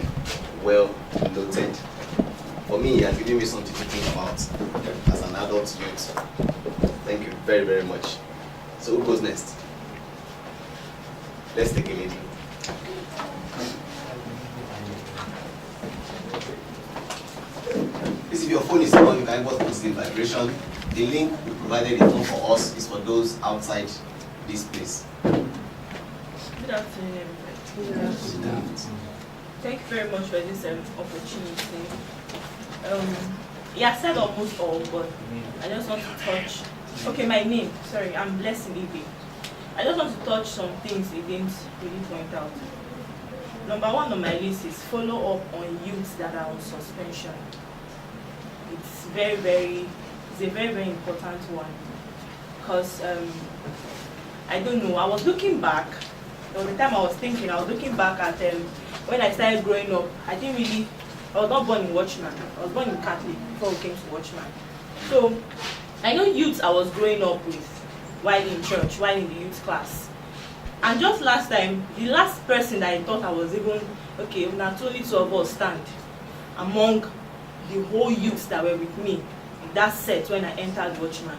well noted. For me, it has given me something to think about as an adult youth. Thank you very, very much. So who goes next? Let's take a meeting. Please, if your phone is on, you can help us in vibration. The link we provided is not for us, it's for those outside this place. Good afternoon, everybody. Good afternoon. Thank you very much for this opportunity. Yeah, I said almost all, but I just want to touch. Okay, my name. Sorry, I'm Blessing Ibe. I just want to touch some things he didn't really point out. Number one on my list is follow up on youths that are on suspension. It's a very, very important one. Because I don't know. I was looking back. All the time I was looking back at when I started growing up. I was not born in Watchman. I was born in Catholic before we came to Watchman. So I know youths I was growing up with while in church, while in the youth class. And just last time, the last person that I thought I was even, okay, not only two of us stand among the whole youths that were with me in that set when I entered Watchman.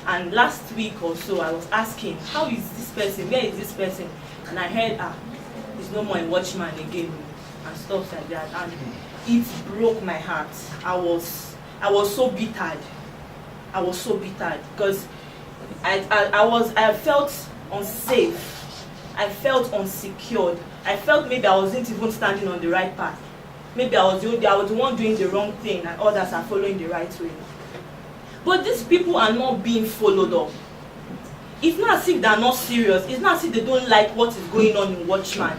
And last week or so, I was asking, how is this person? Where is this person? And I heard, he's no more in Watchman again, and stuff like that. And it broke my heart. I was so bittered. I was so bittered because I felt unsafe. I felt unsecured. I felt maybe I wasn't even standing on the right path. maybe I was the one doing the wrong thing and others are following the right way. But these people are not being followed up. It's not as if they are not serious. It's not as if they don't like what is going on in Watchman.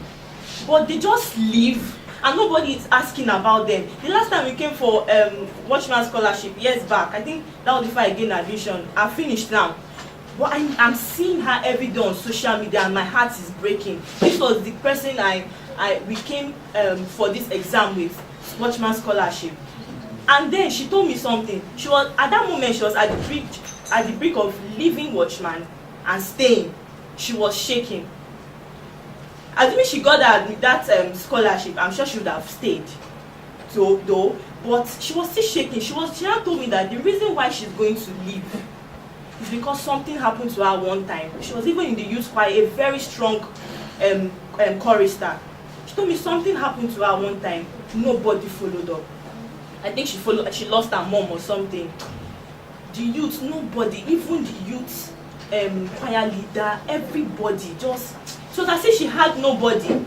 But they just leave and nobody is asking about them. The last time we came for Watchman scholarship years back, I think that was before I gained admission. I finished now. But I'm seeing her every day on social media and my heart is breaking. This was the person we came for this exam with, Watchman scholarship. And then she told me something. She was, at that moment, she was at the brink of leaving Watchman and staying. She was shaking. Assuming she got that scholarship, I'm sure she would have stayed. So though, but she was still shaking. She now told me that the reason why she's going to leave is because something happened to her one time. She was even in the youth choir, a very strong chorister. She told me something happened to her one time. Nobody followed up. I think she lost her mom or something. The youth, nobody, even the youth choir leader, everybody just, so that said she had nobody.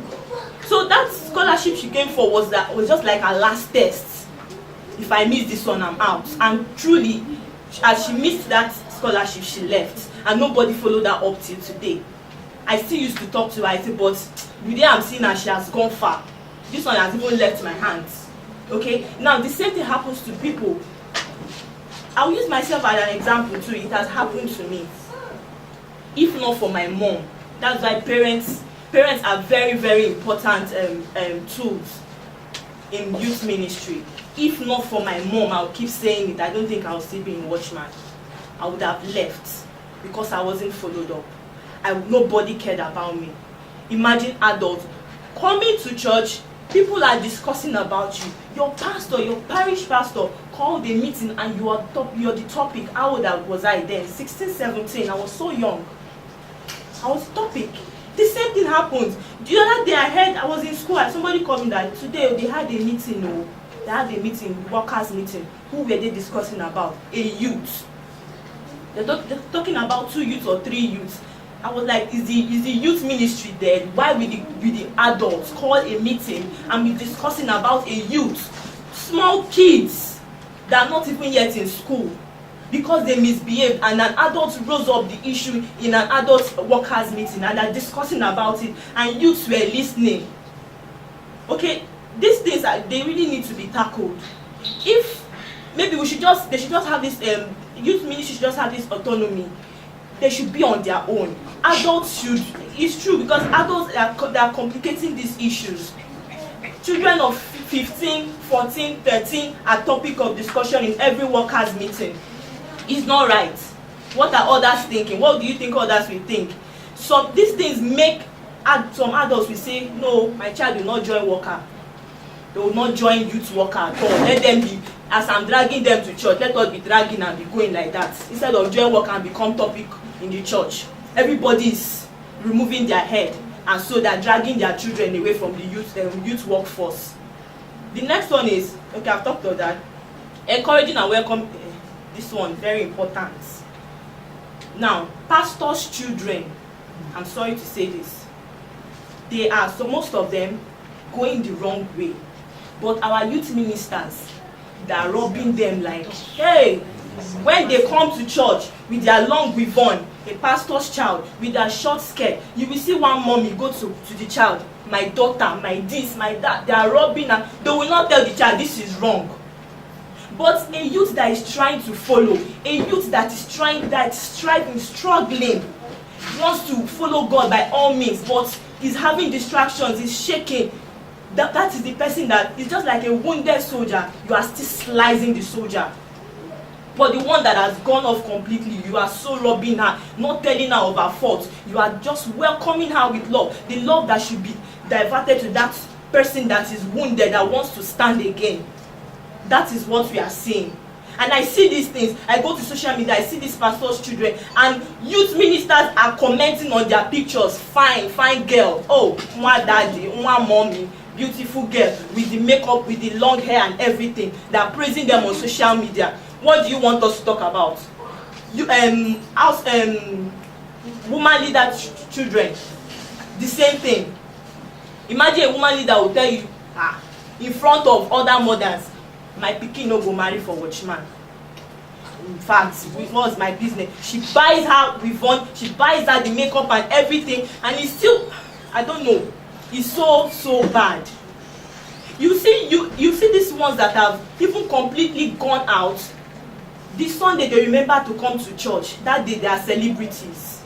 So that scholarship she came for was just like her last test. If I miss this one, I'm out. And truly, as she missed that scholarship, she left, and nobody followed her up till today. I still used to talk to her. I say, but the day I'm seeing her, she has gone far. This one has even left my hands. Okay, now the same thing happens to people. I'll use myself as an example too. It has happened to me. If not for my mom, that's why parents are very, very important tools in youth ministry. If not for my mom, I'll keep saying it, I don't think I'll still be in Watchman. I would have left because I wasn't followed up. Nobody cared about me. Imagine adults coming to church. People are discussing about you. Your pastor, your parish pastor called a meeting and you're the topic. How old was I then? 16, 17. I was so young. I was the topic. The same thing happened. The other day I was in school and somebody called me that today they had a meeting. They had a meeting, workers meeting. Who were they discussing about? A youth. They're talking about 2 youths or 3 youths. I was like, is the youth ministry dead? Why will the adults call a meeting and be discussing about a youth? Small kids that are not even yet in school because they misbehaved, and an adult rose up the issue in an adult workers meeting and they're discussing about it and youths were listening. Okay, these things they really need to be tackled. If maybe they should just have this youth ministry should just have this autonomy. They should be on their own. Adults should, it's true, because adults they are complicating these issues. Children of 15, 14, 13 are topic of discussion in every workers meeting. It's not right. What are others thinking? What do you think others will think? So these things make some adults will say, no, my child will not join worker. They will not join youth worker at all. Let them be, as I'm dragging them to church, let us be dragging and be going like that. Instead of join worker and become topic in the church. Everybody is removing their head, and so they're dragging their children away from the youth workforce. The next one is, okay, I've talked about that. Encouraging and welcome, this one, very important. Now, pastors' children, I'm sorry to say this, they are, so most of them, going the wrong way. But our youth ministers, they are robbing them like, hey, when they come to church with their long weave-on, a pastor's child with their short skirt, you will see one mommy go to the child, my daughter, my this, my that. They are robbing and they will not tell the child this is wrong. But a youth that is trying to follow, a youth that is striving, struggling, wants to follow God by all means, but is having distractions, is shaking. That is the person that is just like a wounded soldier. You are still slicing the soldier. But the one that has gone off completely, you are so robbing her, not telling her of her fault. You are just welcoming her with love. The love that should be diverted to that person that is wounded, that wants to stand again. That is what we are seeing. And I see these things. I go to social media, I see these pastors' children, and youth ministers are commenting on their pictures. Fine, fine girl. Oh, my daddy, my mommy. Beautiful girl with the makeup, with the long hair and everything. They are praising them on social media. What do you want us to talk about? Woman leader children, the same thing. Imagine a woman leader will tell you, in front of other mothers, my pikin no go marry for watchman. In fact, it was my business. She buys her Revon, she buys her the makeup and everything, and it's still, I don't know, it's so bad. You see these ones that have even completely gone out. This Sunday they remember to come to church. That day they are celebrities.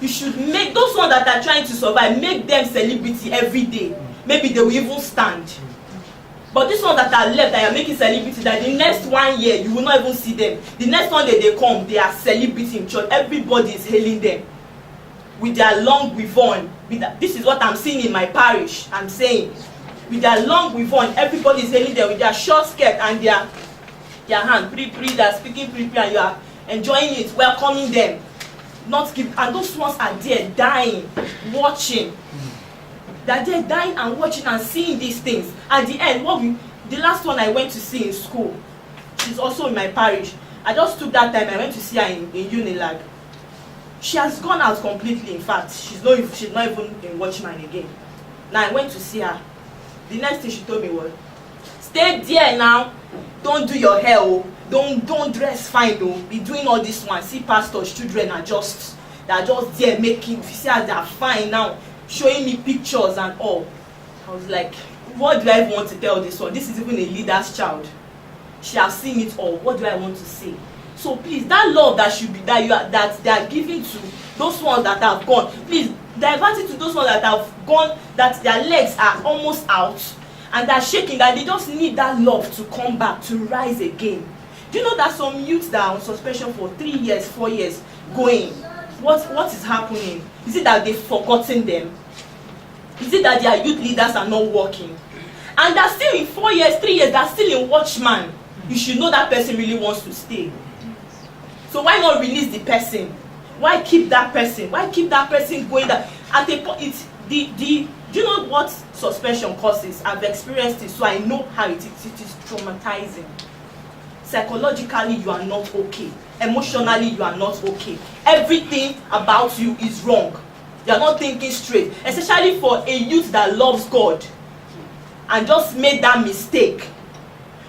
You should make those ones that are trying to survive, make them celebrity every day. Maybe they will even stand. But these ones that are left that are making celebrity, that the next 1 year you will not even see them. The next Sunday they come, they are celebrity in church. Everybody is hailing them with their long Revon. This is what I'm seeing in my parish. I'm saying, with their long Revon, everybody is hailing them with their short skirt and their hand, they're speaking and you are enjoying it, welcoming them. And those ones are there dying, watching. They're there dying and watching and seeing these things. At the end, the last one I went to see in school, she's also in my parish. I just took that time, I went to see her in Unilag. She has gone out completely, in fact. She's not even in Watchman again. Now I went to see her. The next thing she told me was, stay there now. Don't do your hair, oh. Don't dress fine, oh. Be doing all this one. See pastors, children they're just there making, see how they're fine now, showing me pictures and all. I was like, what do I even want to tell this one? This is even a leader's child. She has seen it all. What do I want to say? So please, that love that should be that they are giving to those ones that have gone, please divert it to those ones that have gone, that their legs are almost out and they're shaking, that they just need that love to come back, to rise again. Do you know that some youths that are on suspension for 3 years, 4 years going? What is happening? Is it that they've forgotten them? Is it that their youth leaders are not working? And they're still in 4 years, 3 years, they're still in Watchman. You should know that person really wants to stay. So why not release the person? Why keep that person? Why keep that person going there? At a point, do you know what suspension causes? I've experienced it, so I know how it is. It is traumatizing. Psychologically, you are not okay. Emotionally, you are not okay. Everything about you is wrong. You are not thinking straight. Especially for a youth that loves God and just made that mistake,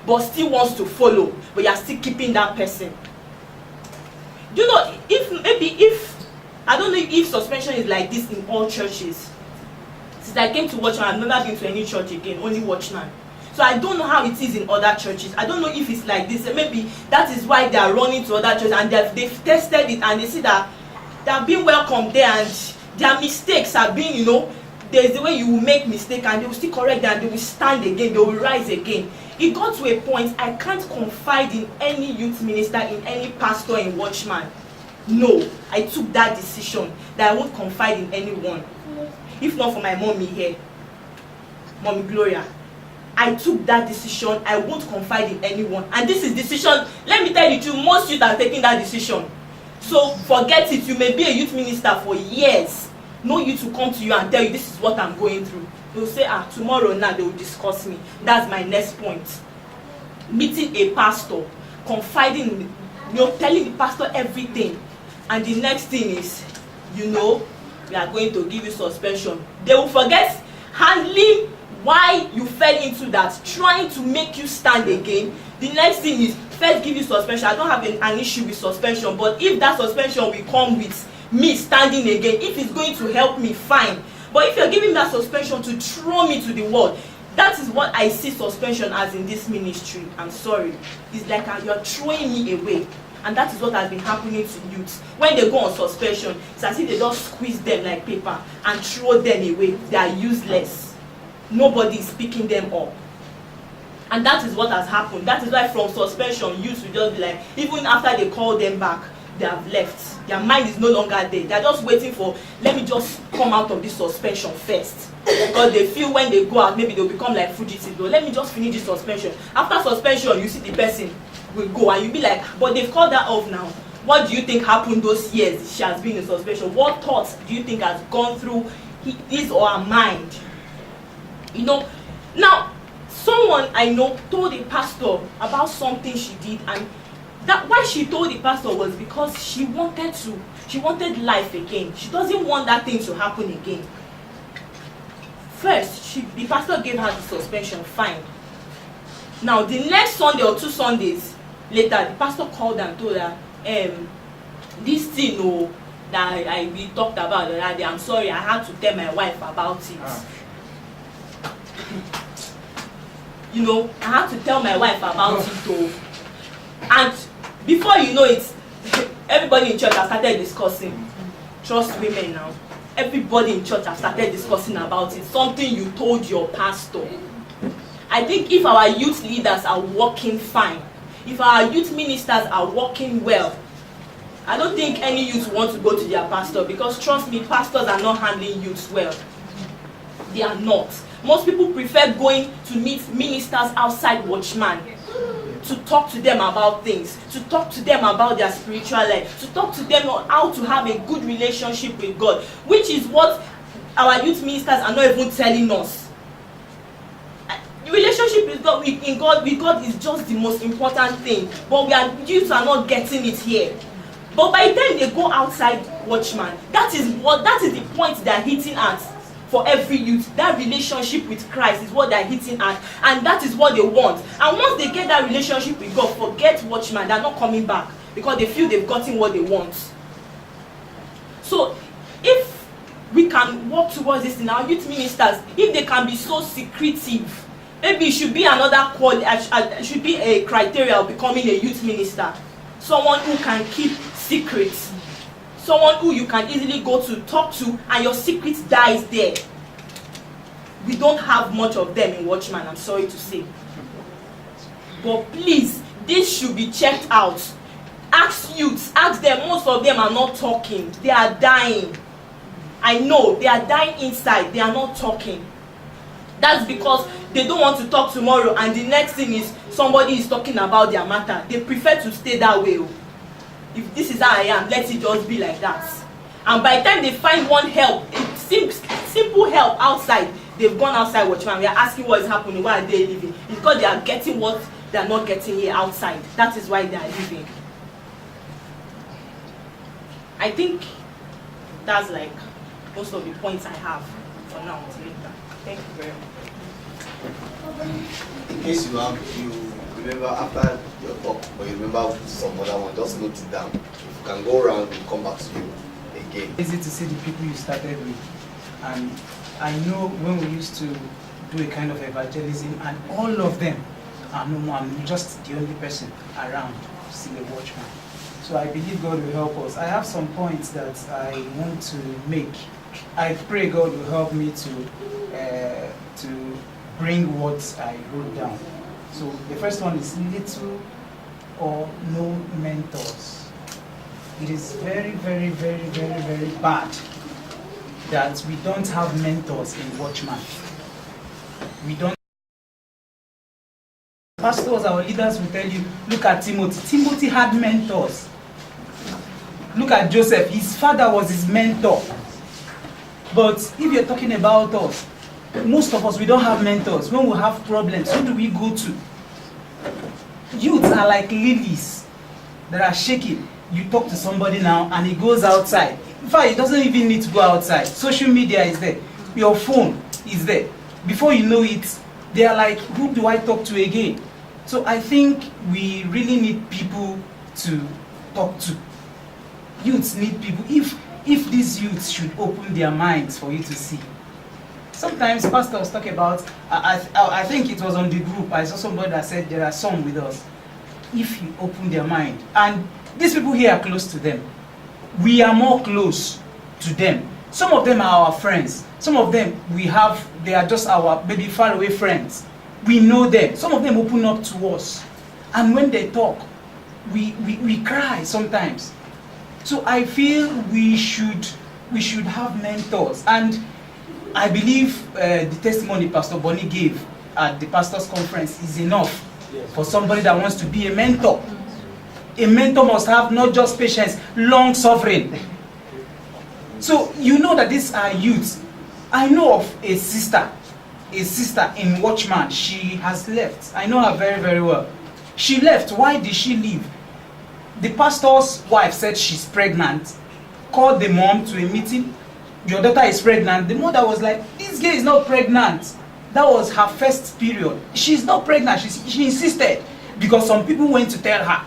but still wants to follow, but you are still keeping that person. Do you know, if I don't know if suspension is like this in all churches. Since I came to Watchman, I've never been to any church again, only Watchman. So I don't know how it is in other churches. I don't know if it's like this. Maybe that is why they are running to other churches and they've tested it and they see that they are being welcomed there and their mistakes are being, there's the way you will make mistake and they will still correct them and they will stand again, they will rise again. It got to a point I can't confide in any youth minister, in any pastor in Watchman. No, I took that decision that I won't confide in anyone. If not for my mommy here, Mommy Gloria. I took that decision, I won't confide in anyone. And this is decision, let me tell you too, most youth are taking that decision. So forget it, you may be a youth minister for years. No youth will come to you and tell you this is what I'm going through. They will say, tomorrow now they will discuss me. That's my next point. Meeting a pastor, confiding, telling the pastor everything. And the next thing is, we are going to give you suspension. They will forget handling why you fell into that, trying to make you stand again. The next thing is, first give you suspension. I don't have an issue with suspension, but if that suspension will come with me standing again, if it's going to help me, fine. But if you're giving that suspension to throw me to the wall, that is what I see suspension as in this ministry. I'm sorry. It's like you're throwing me away. And that is what has been happening to youths. When they go on suspension, it's as if they just squeeze them like paper and throw them away. They are useless. Nobody is picking them up. And that is what has happened. That is why from suspension, youths will just be like, even after they call them back, they have left. Their mind is no longer there. They are just waiting for, let me just come out of this suspension first. Because they feel when they go out, maybe they'll become like fugitives. Let me just finish this suspension. After suspension, you see the person will go and you'll be like, but they've called her off now. What do you think happened those years she has been in suspension? What thoughts do you think has gone through his or her mind? Now, someone I know told a pastor about something she did, and that why she told the pastor was because she wanted life again. She doesn't want that thing to happen again. First, the pastor gave her the suspension, fine. Now, the next Sunday or 2 Sundays later, the pastor called and told her, this thing that we talked about the other day, I'm sorry, I had to tell my wife about it. You know, I had to tell my wife about it. And before you know it, everybody in church has started discussing. Trust women now. Everybody in church has started discussing about it. Something you told your pastor. I think if our youth leaders are working fine, if our youth ministers are working well, I don't think any youth want to go to their pastor, because trust me, pastors are not handling youths well. They are not. Most people prefer going to meet ministers outside Watchman to talk to them about things, to talk to them about their spiritual life, to talk to them on how to have a good relationship with God, which is what our youth ministers are not even telling us. The relationship with God is just the most important thing, but youths are not getting it here. But by the time they go outside Watchman, that is the point they are hitting at. For every youth, that relationship with Christ is what they're hitting at, and that is what they want. And once they get that relationship with God, forget Watchman, they're not coming back, because they feel they've gotten what they want. So if we can work towards this in our youth ministers, if they can be so secretive, maybe it should be should be a criteria of becoming a youth minister. Someone who can keep secrets. Someone who you can easily go to, talk to, and your secret dies there. We don't have much of them in Watchman, I'm sorry to say. But please, this should be checked out. Ask youths, ask them, most of them are not talking. They are dying. I know, they are dying inside, they are not talking. That's because they don't want to talk tomorrow, and the next thing is somebody is talking about their matter. They prefer to stay that way. If this is how I am, let it just be like that. And by the time they find one help, simple help outside, they've gone outside Watchman. We are asking what is happening, why are they leaving? It's because they are getting what they are not getting here outside. That is why they are leaving. I think that's like most of the points I have for now until later. Thank you very much. In case you remember after your talk, but you remember some other one, just note it down. If you can go around, we'll come back to you again. Easy to see the people you started with, and I know when we used to do a kind of evangelism, and all of them are no more. I'm just the only person around still a Watchman. So I believe God will help us. I have some points that I want to make. I pray God will help me to bring what I wrote down. So the first one is little or no mentors. It is very, very, very, very, very bad that we don't have mentors in Watchman. We don't. Pastors, our leaders will tell you, look at Timothy. Timothy had mentors. Look at Joseph. His father was his mentor. But if you're talking about us, most of us, we don't have mentors. When we have problems, who do we go to? Youths are like lilies that are shaking. You talk to somebody now and he goes outside. In fact, he doesn't even need to go outside. Social media is there. Your phone is there. Before you know it, they are like, who do I talk to again? So I think we really need people to talk to. Youths need people. If these youths should open their minds for you to see. Sometimes pastors talk about, I think it was on the group, I saw somebody that said there are some with us. If you open their mind, and these people here are close to them, we are more close to them. Some of them are our friends. Some of them they are just our maybe far away friends. We know them. Some of them open up to us. And when they talk, we cry sometimes. So I feel we should have mentors. And I believe the testimony Pastor Bonnie gave at the pastors' conference is enough for somebody that wants to be a mentor. A mentor must have not just patience, long suffering. So you know that these are youths. I know of a sister in Watchman. She has left. I know her very, very well. She left. Why did she leave? The pastor's wife said she's pregnant, called the mom to a meeting. Your daughter is pregnant. The mother was like, this this girl is not pregnant. That was her first period. She's not pregnant. She insisted because some people went to tell her.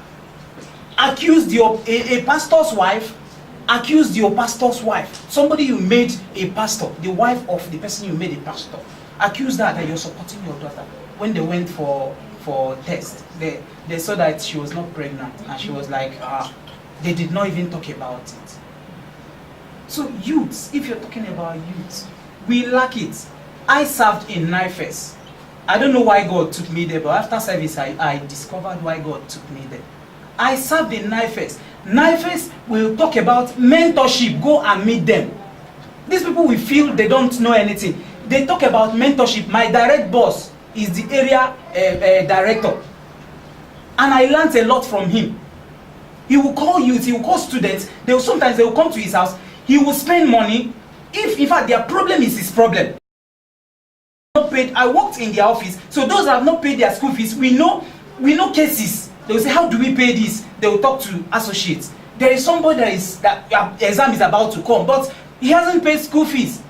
Accused a pastor's wife. Accused your pastor's wife. Somebody you made a pastor, the wife of the person you made a pastor. Accused her that you're supporting your daughter. When they went for test, they saw that she was not pregnant, and she was like, they did not even talk about it. So youths, if you're talking about youths, we lack it. I served in NIFES. I don't know why God took me there, but after service, I discovered why God took me there. I served in NIFES. NIFES will talk about mentorship. Go and meet them. These people will feel they don't know anything. They talk about mentorship. My direct boss is the area director. And I learned a lot from him. He will call youth, he will call students. Sometimes they will come to his house. He will spend money. If in fact their problem is his problem. Not paid. I worked in their office. So those that have not paid their school fees, we know cases. They will say, how do we pay this? They will talk to associates. There is somebody that exam is about to come, but he hasn't paid school fees.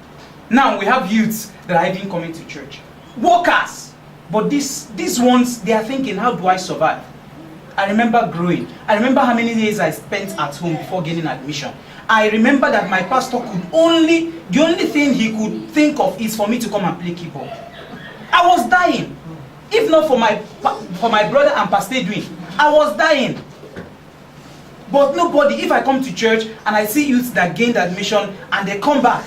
Now we have youths that are even coming to church. Workers. But these ones, they are thinking, how do I survive? I remember growing. I remember how many days I spent at home before getting admission. I remember that my pastor the only thing he could think of is for me to come and play keyboard. I was dying. If not for my brother and Pastor Edwin, I was dying. But nobody, if I come to church and I see youths that gained admission and they come back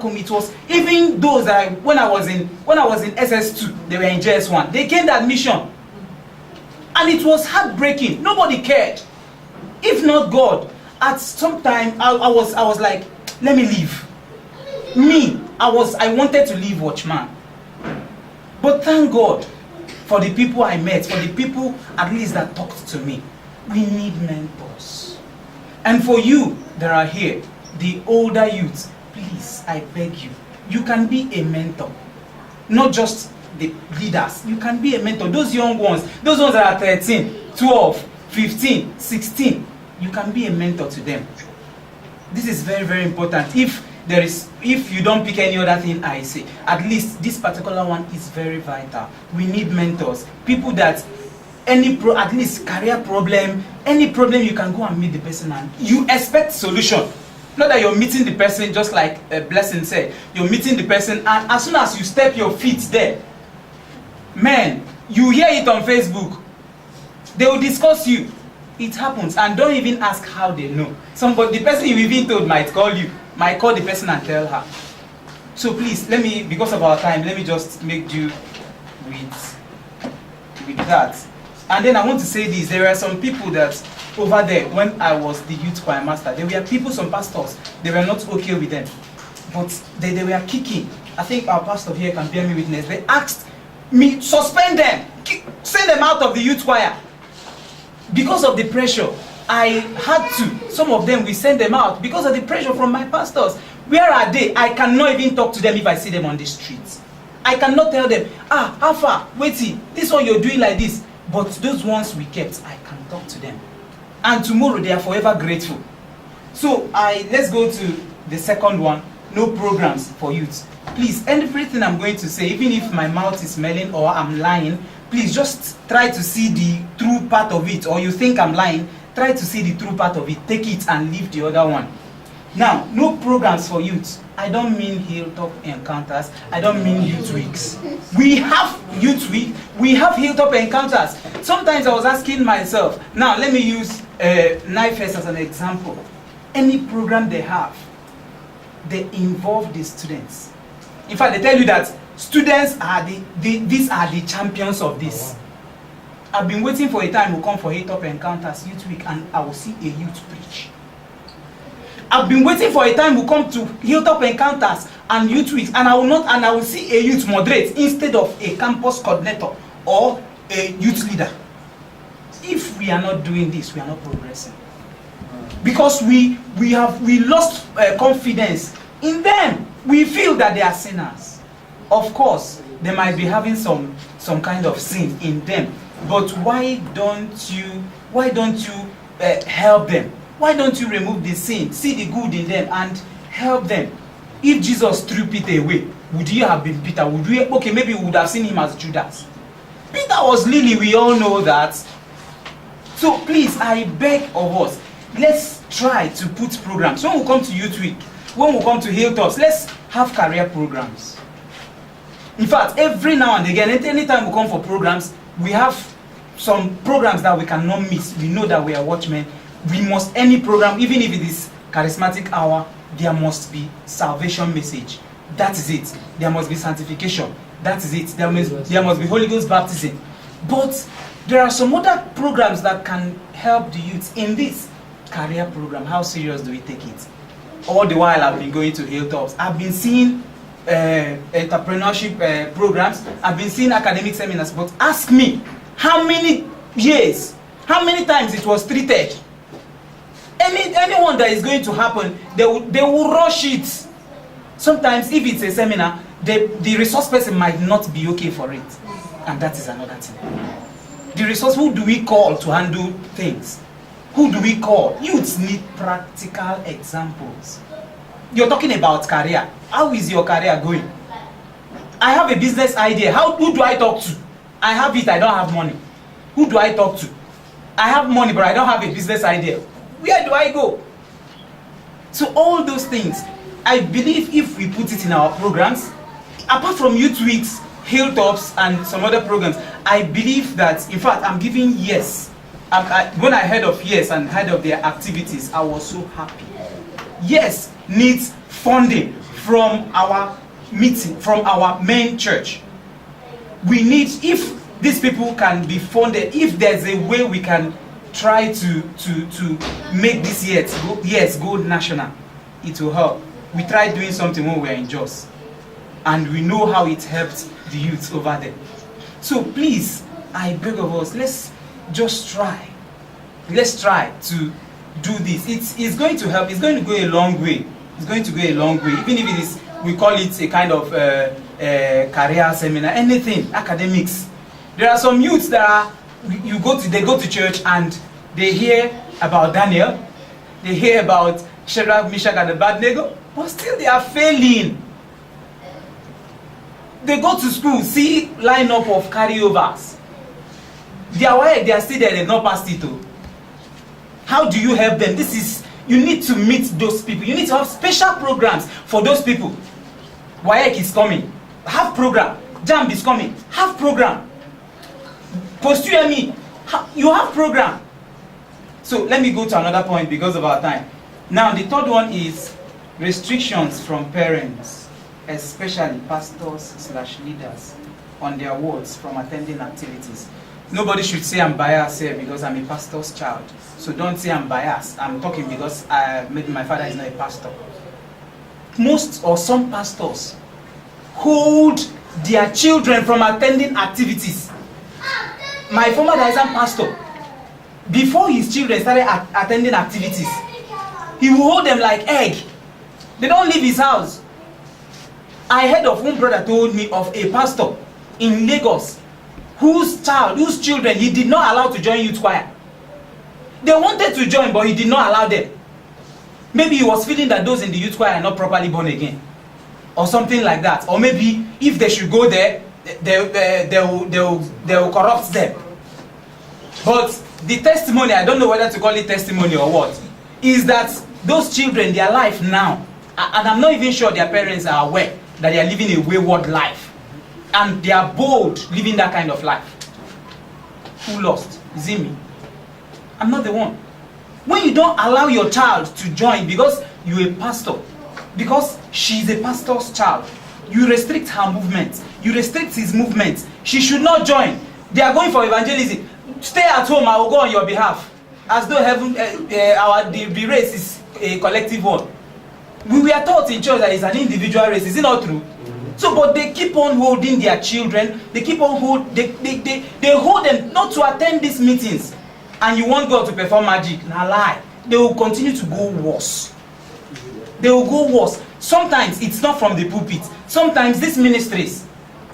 home, it was even those that when I was in SS2, they were in JS1, they gained admission. And it was heartbreaking. Nobody cared. If not God, at some time I was like, let me leave. I wanted to leave Watchman. But thank God for the people I met, for the people at least that talked to me. We need mentors. And for you that are here, the older youths, please, I beg you, you can be a mentor. Not just the leaders, you can be a mentor. Those young ones, those ones that are 13, 12, 15, 16, you can be a mentor to them. This is very, very important. If you don't pick any other thing I say, at least this particular one is very vital. We need mentors. People that at least career problem, any problem, you can go and meet the person and you expect solution. Not that you're meeting the person just like a Blessing said. You're meeting the person and as soon as you step your feet there, man, you hear it on Facebook. They will discuss you. It happens, and don't even ask how they know. The person you even told might call the person and tell her. So please, because of our time, let me just make do with that. And then I want to say this, there are some people that over there, when I was the youth choir master, there were people, some pastors, they were not okay with them. But they were kicking. I think our pastor here can bear me witness. They asked me, suspend them, send them out of the youth choir. Because of the pressure, I had to. Some of them, we send them out because of the pressure from my pastors. Where are they? I cannot even talk to them if I see them on the streets. I cannot tell them, how far? Wait, this one you're doing like this. But those ones we kept, I can talk to them. And tomorrow they are forever grateful. So let's go to the second one. No programs for youth. Please, everything I'm going to say, even if my mouth is smelling or I'm lying, please just try to see the true part of it. Or you think I'm lying, try to see the true part of it. Take it and leave the other one. Now, no programs for youth. I don't mean Hilltop Encounters. I don't mean Youth Weeks. We have Youth Week. We have Hilltop Encounters. Sometimes I was asking myself, now let me use NIFES as an example. Any program they have, they involve the students. In fact, they tell you that students are these are the champions of this. I've been waiting for a time to come for Hilltop Encounters Youth Week and I will see a youth preach. I've been waiting for a time to come to Hilltop Encounters and Youth Weeks and I will see a youth moderate instead of a campus coordinator or a youth leader. If we are not doing this, we are not progressing. Because we lost confidence in them. We feel that they are sinners. Of course, they might be having some kind of sin in them. But why don't you help them? Why don't you remove the sin, see the good in them and help them? If Jesus threw Peter away, would he have been Peter? Would we, okay, maybe we would have seen him as Judas. Peter was Lily, we all know that. So please, I beg of us, let's try to put programs. When we come to Youth Week, when we come to Hilltops, let's have career programs. In fact, every now and again, anytime we come for programs, we have some programs that we cannot miss. We know that we are watchmen. We must, any program, even if it is charismatic hour, there must be salvation message. That is it. There must be sanctification. That is it. There must be Holy Ghost baptism. But there are some other programs that can help the youth in this career program. How serious do we take it? All the while I've been going to Hilltops, I've been seeing entrepreneurship programs, I've been seeing academic seminars, but ask me, how many years, how many times it was treated? Anyone that is going to happen, they will rush it. Sometimes if it's a seminar, the resource person might not be okay for it. And that is another thing. The resource, who do we call to handle things? Who do we call? Youths need practical examples. You're talking about career. How is your career going? I have a business idea. Who do I talk to? I have it, I don't have money. Who do I talk to? I have money, but I don't have a business idea. Where do I go? So all those things, I believe if we put it in our programs, apart from Youth Weeks, Hilltops, and some other programs, I believe that, in fact, I'm giving yes. When I heard of yes and heard of their activities, I was so happy. Yes needs funding from our meeting, from our main church. We need, if these people can be funded, if there's a way we can try to make this yes go national, it will help. We tried doing something when we were in Jos, and we know how it helped the youth over there. So please, I beg of us, let's just try. Let's try to do this. It's going to help. It's going to go a long way. It's going to go a long way. Even if it is, we call it a kind of career seminar, anything, academics. There are some youths that are, they go to church and they hear about Daniel, they hear about Shadrach, Meshach, and Abednego, but still they are failing. They go to school, see lineup of carryovers. They are still there, they've not passed it too. How do you help them? You need to meet those people. You need to have special programs for those people. WAEC is coming. Have program. JAMB is coming. Have program. Post-UME. You have program. So let me go to another point because of our time. Now the third one is restrictions from parents, especially pastors/leaders, on their wards from attending activities. Nobody should say I'm biased here because I'm a pastor's child. So don't say I'm biased. I'm talking because maybe my father is not a pastor. Most or some pastors hold their children from attending activities. My former Daizan pastor, before his children started attending activities, he will hold them like egg. They don't leave his house. I heard of one brother told me of a pastor in Lagos whose children he did not allow to join youth choir. They wanted to join, but he did not allow them. Maybe he was feeling that those in the youth choir are not properly born again, or something like that. Or maybe if they should go there, they will corrupt them. But the testimony, I don't know whether to call it testimony or what, is that those children, their life now, and I'm not even sure their parents are aware that they are living a wayward life, and they are bold living that kind of life. Who lost? Is it me? I'm not the one. When you don't allow your child to join because you're a pastor, because she's a pastor's child, you restrict her movement, you restrict his movement, she should not join. They are going for evangelism. Stay at home, I will go on your behalf. As though heaven, the race is a collective one. We were taught in church that it's an individual race. Is it not true? So, but they keep on holding their children. They keep on they hold them not to attend these meetings. And you want God to perform magic? Nah, lie. They will continue to go worse. They will go worse. Sometimes it's not from the pulpit. Sometimes these ministries,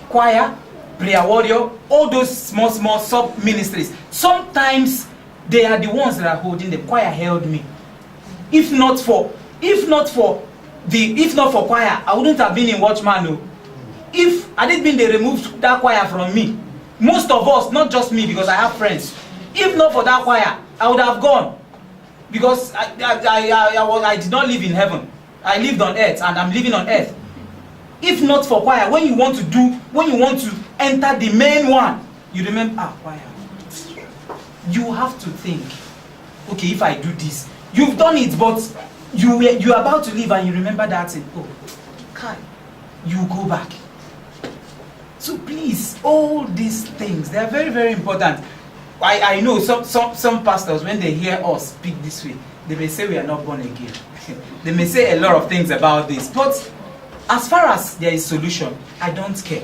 choir, prayer warrior, all those small sub ministries, sometimes they are the ones that are holding them. Choir held me. If not for choir, I wouldn't have been in Watchman. No. If had it been they removed that choir from me, most of us, not just me because I have friends, if not for that choir, I would have gone. Because I did not live in heaven. I lived on earth and I'm living on earth. If not for choir, when you want to enter the main one, you remember, choir. You have to think, okay, if I do this, you've done it, but you're about to leave and you remember that thing. Oh, Kai, you go back. So please, all these things, they are very, very important. I know some pastors, when they hear us speak this way, they may say we are not born again. They may say a lot of things about this. But as far as there is solution, I don't care.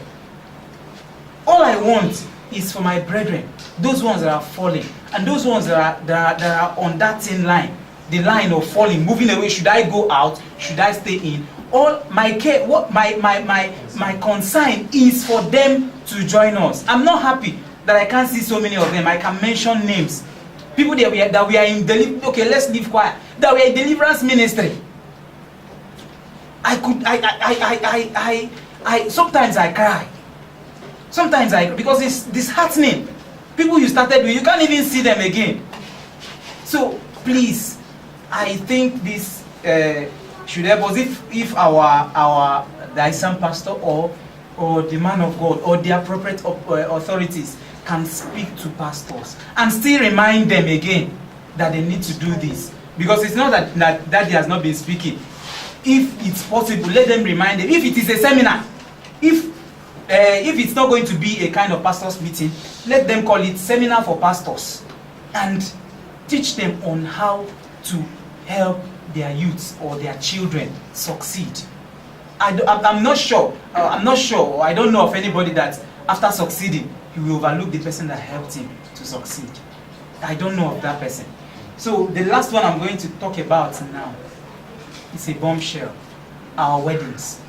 All I want is for my brethren, those ones that are falling, and those ones that are on that thin line, the line of falling, moving away. Should I go out? Should I stay in? All my care, what my concern is for them to join us. I'm not happy that I can't see so many of them. I can mention names. People that we are in okay, let's leave choir. That we are in deliverance ministry. I sometimes I cry. Sometimes because it's disheartening. People you started with, you can't even see them again. So please, I think this should help us if our some pastor or the man of God or the appropriate authorities can speak to pastors and still remind them again that they need to do this. Because it's not that Daddy has not been speaking. If it's possible, let them remind them. If it is a seminar, if it's not going to be a kind of pastors meeting, let them call it seminar for pastors and teach them on how to help their youths or their children succeed. I'm not sure. I don't know of anybody that after succeeding, he will overlook the person that helped him to succeed. I don't know of that person. So the last one I'm going to talk about now is a bombshell: our weddings.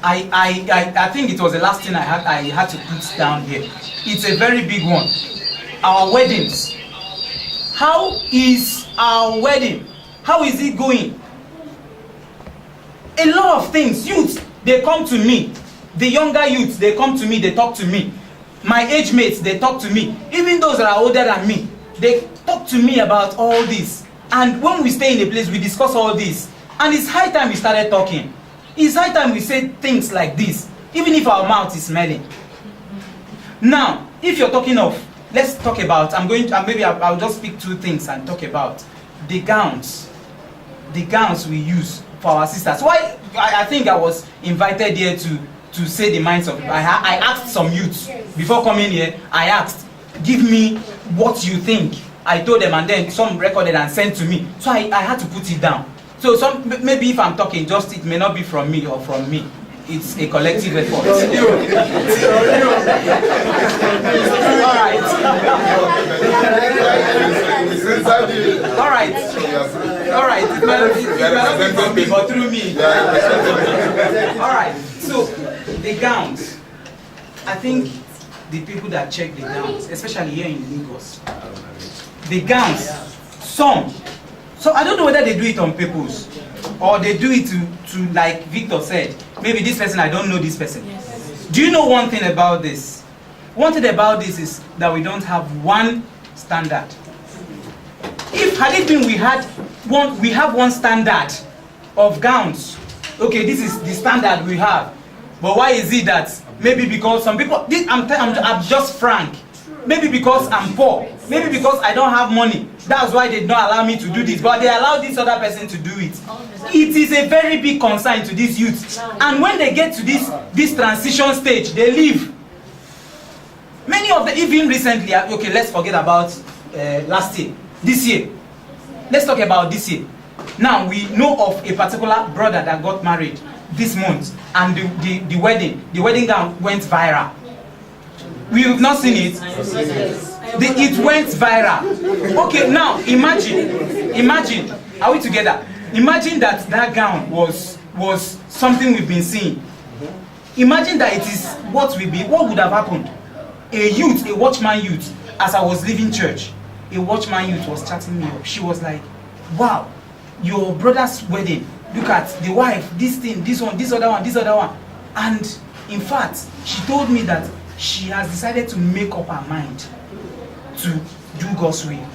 I think it was the last thing I had to put down here. It's a very big one. Our weddings. How is our wedding? How is it going? A lot of things. Youths, they come to me. The younger youths, they come to me, they talk to me. My age mates, they talk to me. Even those that are older than me, they talk to me about all this. And when we stay in a place, we discuss all this. And it's high time we started talking. It's high time we say things like this, even if our mouth is smelling. Now, if you're talking of, let's talk about, I'll just pick two things and talk about the gowns. The gowns we use for our sisters. Why? I think I was invited here to say the minds of people. I asked some youths before coming here. I asked, give me what you think. I told them, and then some recorded and sent to me. So I had to put it down. So maybe if I'm talking, just it may not be from me or from me. It's a collective effort. All right. All right. All right. It may not be from me, but through me. All right. So the gowns. I think the people that check the gowns, especially here in Lagos, the gowns, some. So I don't know whether they do it on purpose or they do it to like Victor said, maybe this person, I don't know this person. Yes. Do you know one thing about this? One thing about this is that we don't have one standard. If had it been we have one standard of gowns. Okay, this is the standard we have. But why is it that maybe because some people, I'm just frank. Maybe because I'm poor. Maybe because I don't have money. That's why they don't allow me to do this. But they allow this other person to do it. It is a very big concern to these youths. And when they get to this transition stage, they leave. Many of them, even recently, okay, let's forget about last year. This year. Let's talk about this year. Now, we know of a particular brother that got married this month. And the wedding gown went viral. We have not seen it. It went viral. Okay, now imagine, are we together? Imagine that gown was something we've been seeing. Imagine that it is what would have happened. A watchman youth, as I was leaving church, a watchman youth was chatting me up. She was like, wow, your brother's wedding, look at the wife, this thing, this one, this other one. And in fact, she told me that she has decided to make up her mind to do God's will.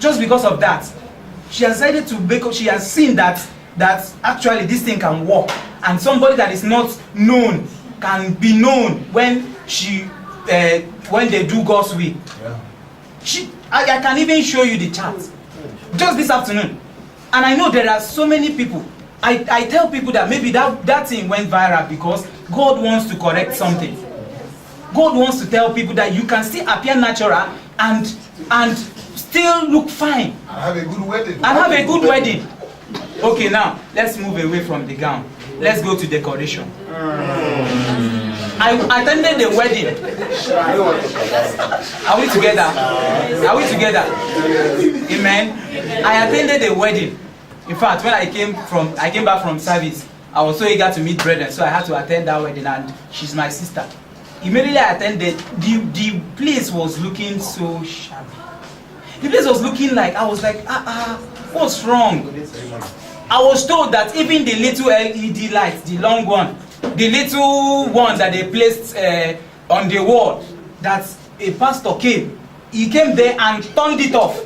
Just because of that, she has decided to make up, she has seen that actually this thing can work, and somebody that is not known can be known when when they do God's will. I can even show you the chart just this afternoon, and I know there are so many people. I tell people that maybe that thing went viral because God wants to correct something. God wants to tell people that you can still appear natural and still look fine. And have a good wedding. And have a good wedding. Okay, now let's move away from the gown. Let's go to decoration. I attended the wedding. Are we together? Are we together? Amen. I attended the wedding. In fact, when I came back from service, I was so eager to meet brethren, so I had to attend that wedding, and she's my sister. Immediately I attended, the place was looking so shabby. The place was looking like, I was like, what's wrong? I was told that even the little LED lights, the long one, the little one that they placed on the wall, that a pastor came, he came there and turned it off.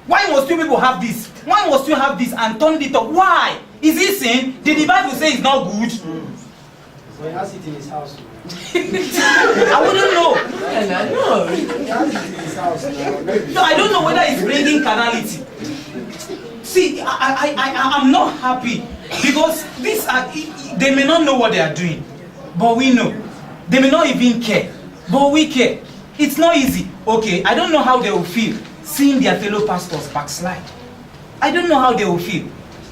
Why must you people have this? Why must you have this and turned it off? Why? Is it sin? Did the Bible say it's not good? So he has it in his house. I wouldn't know. He has it in his house now. No, I don't know whether it's bringing carnality. See, I'm not happy because they may not know what they are doing, but we know. They may not even care, but we care. It's not easy. Okay, I don't know how they will feel seeing their fellow pastors backslide. I don't know how they will feel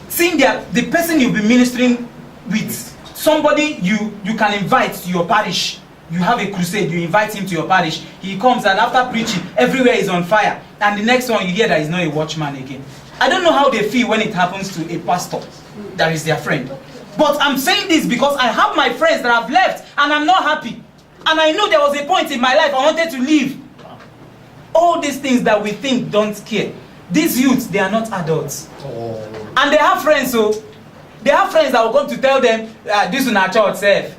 seeing the person you'll be ministering with. Somebody you can invite to your parish. You have a crusade, you invite him to your parish. He comes, and after preaching, everywhere is on fire. And the next one you hear that he's not a watchman again. I don't know how they feel when it happens to a pastor that is their friend. But I'm saying this because I have my friends that have left and I'm not happy. And I know there was a point in my life I wanted to leave. All these things that we think don't care. These youths, they are not adults. And they have friends, so they have friends that will come to tell them, this is not church self.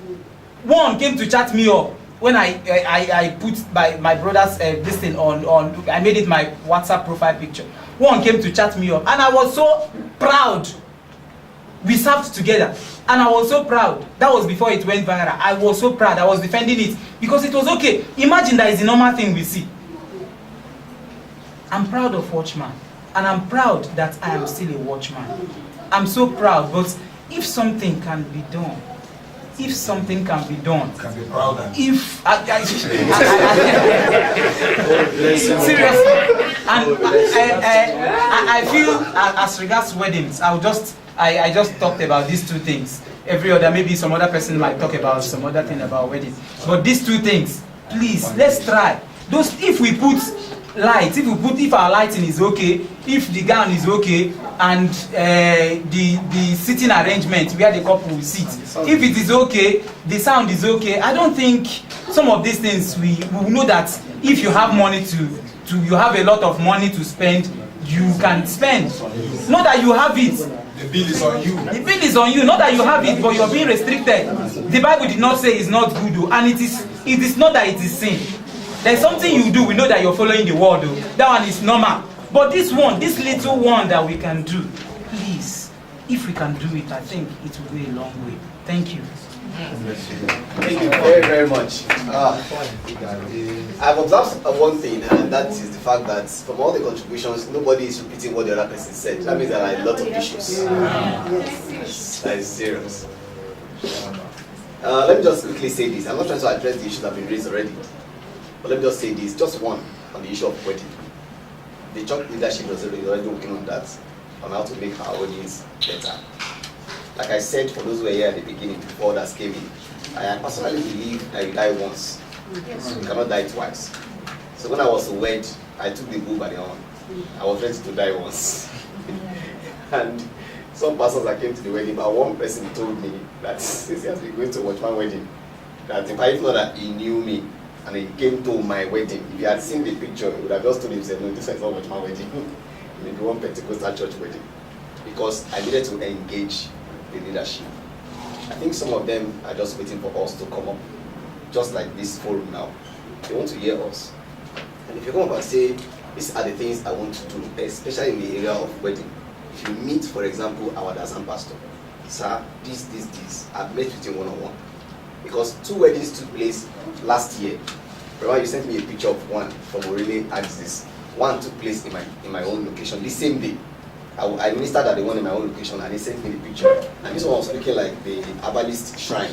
One came to chat me up when I put my brother's this thing on, I made it my WhatsApp profile picture. One came to chat me up, and I was so proud. We served together, and I was so proud. That was before it went viral. I was so proud. I was defending it because it was okay. Imagine that is the normal thing we see. I'm proud of Watchman, and I'm proud that I am still a watchman. I'm so proud, but if something can be done, seriously, and I feel as regards weddings, I just talked about these two things. Every other, maybe some other person might talk about some other thing about wedding, but these two things, please, let's try. Those, if we put lights, if our lighting is okay, if the gown is okay, and the sitting arrangement where the couple will sit, if it is okay, the sound is okay, I don't think some of these things we know that if you have money you have a lot of money to spend, you can spend. Not that you have it. The bill is on you. The bill is on you. Not that you have it, but you're being restricted. The Bible did not say it's not good, though, and it is not that it is sin. There's something you do, we know that you're following the word, though. That one is normal. But this little one that we can do, please, if we can do it, I think it will go a long way. Thank you. Thank you very, very much. I've observed one thing, and that is the fact that from all the contributions, nobody is repeating what the other person said. That means there are a lot of issues. That is serious. Let me just quickly say this. I'm not trying to address the issues that have been raised already. But let me just say this, just one on the issue of wedding. The church leadership was already working on that, on how to make our weddings better. Like I said, for those who were here at the beginning, before others came in, I personally believe that you die once. So you cannot die twice. So when I was wed, I took the bull by the horn. I was ready to die once. And some pastors that came to the wedding, but one person told me that since he has been going to watch my wedding, that if I didn't know that he knew me, and he came to my wedding, if he had seen the picture, he would have just told himself, no, this is not watch my wedding. It may be one Pentecostal church wedding. Because I needed to engage the leadership. I think some of them are just waiting for us to come up, just like this forum now. They want to hear us. And if you come up and say, these are the things I want to do, especially in the area of wedding. If you meet, for example, our Dazan pastor, sir, this, I've met with him one-on-one. Because 2 weddings took place last year. Remember, you sent me a picture of one from Orele Axis. One took place in my own location the same day. I ministered at the one in my own location, and they sent me the picture. And this one was looking like the herbalist shrine,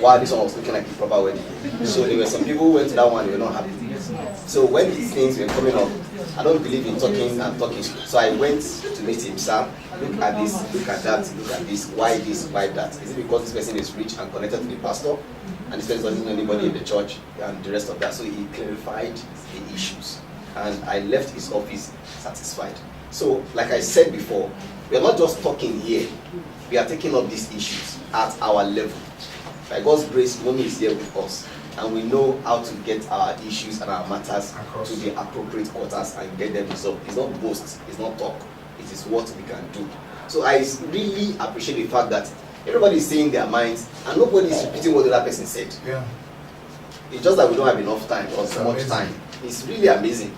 while this one was looking like the proper wedding. So there were some people who went to that one, they were not happy. So when these things were coming up, I don't believe in talking and talking. So I went to meet him, sir, look at this, look at that, look at this, why that? Is it because this person is rich and connected to the pastor, and this person doesn't know anybody in the church, and the rest of that? So he clarified the issues, and I left his office satisfied. So, like I said before, we are not just talking here, we are taking up these issues at our level. By God's grace, Mommy is here with us, and we know how to get our issues and our matters to the appropriate quarters and get them resolved. It's not boast, it's not talk, it is what we can do. So I really appreciate the fact that everybody is saying their minds and nobody is repeating what the other person said. Yeah. It's just that we don't have enough time or so much time. It's really amazing.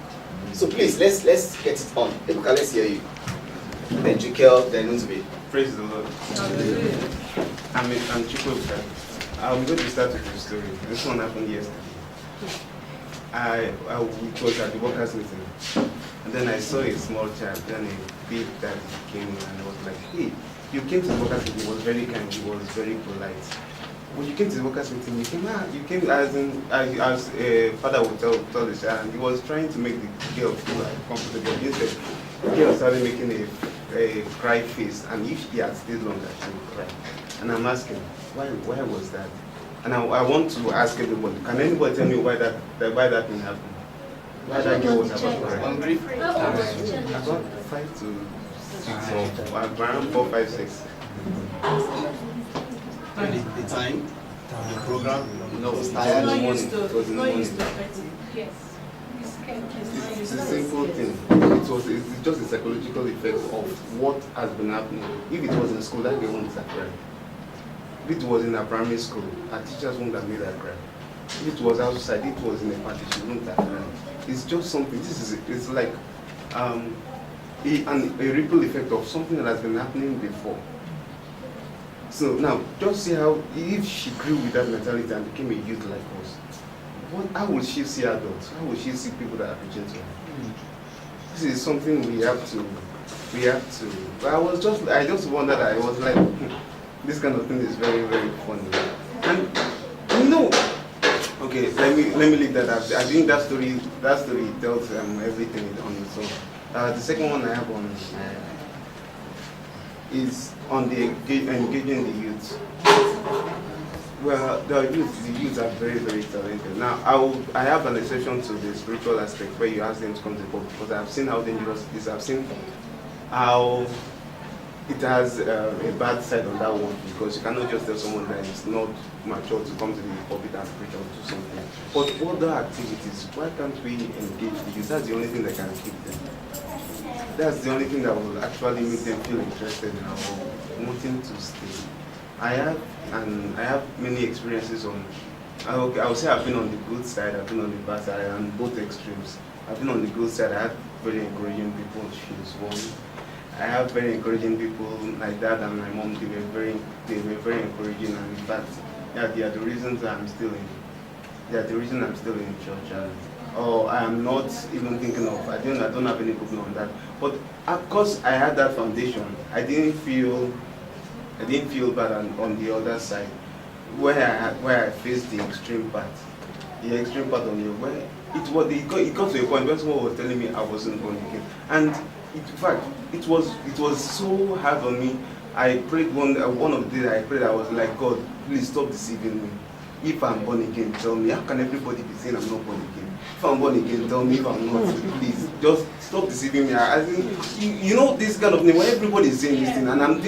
So please, let's get it on. Ebuka, let's hear you. Then Jukel, then Nuzbe. Praise the Lord. I'm Chukwuka. I'm going to start with the story. This one happened yesterday. It was at the workers' meeting, and then I saw a small child, then a big dad came in, and I was like, hey, you came to the workers' meeting. He was very kind, he was very polite. When you came to the workers' meeting, you came as a father would tell the child, and he was trying to make the girl feel comfortable. Instead, the girl started making a cry face, and if he had stayed longer, she would cry. And I'm asking, why was that? And I want to ask everybody, can anybody tell me why that thing happened? Why that girl was about to cry? Hungry? About 5 to 6, or around 4, 5, 6. The time, the program, No, was it tired. was in the morning. It was in the morning. Yes. It's a simple thing. It's just a psychological effect of what has been happening. If it was in school, that girl wouldn't have cried. If it was in a primary school, her teachers wouldn't have made her cry. If it was outside, it was in a party, she wouldn't have cried. It's just something. It's like a ripple effect of something that has been happening before. So now, just see how, if she grew with that mentality and became a youth like us, how will she see adults? How will she see people that are preaching to her? This is something we have to. But I just wondered. I was like, this kind of thing is very, very funny. And okay, let me leave that up. I think that story tells everything on its own. The second one I have on is on the engaging the youth. Well, the youth are very, very talented. Now, I have an exception to the spiritual aspect where you ask them to come to the pulpit, because I've seen how dangerous it is. I've seen how it has a bad side on that one, because you cannot just tell someone that is not mature to come to the pulpit and preach or do something. But other activities, why can't we engage the youth? That's the only thing that can keep them. That's the only thing that will actually make them feel interested in or wanting to stay. I have many experiences on. I would say I've been on the good side, I've been on the bad side, and both extremes. I've been on the good side. I had very encouraging people. She's one. I have very encouraging people. My dad and my mom, they were very encouraging, and in fact, they are the reasons I'm still in. They are the reason I'm still in church, and I am not even thinking of. I don't have any problem on that. But of course, I had that foundation. I didn't feel bad on the other side, where I faced the extreme part. The extreme part on you, where it got to a point where someone was telling me I wasn't born again, and in fact, it was so hard on me. I prayed one of the days I prayed. I was like, God, please stop deceiving me. If I'm born again, tell me. How can everybody be saying I'm not born again? If I'm born again, tell me. If I'm not, please just stop deceiving me. I think you know this kind of thing where everybody is saying this thing, and I'm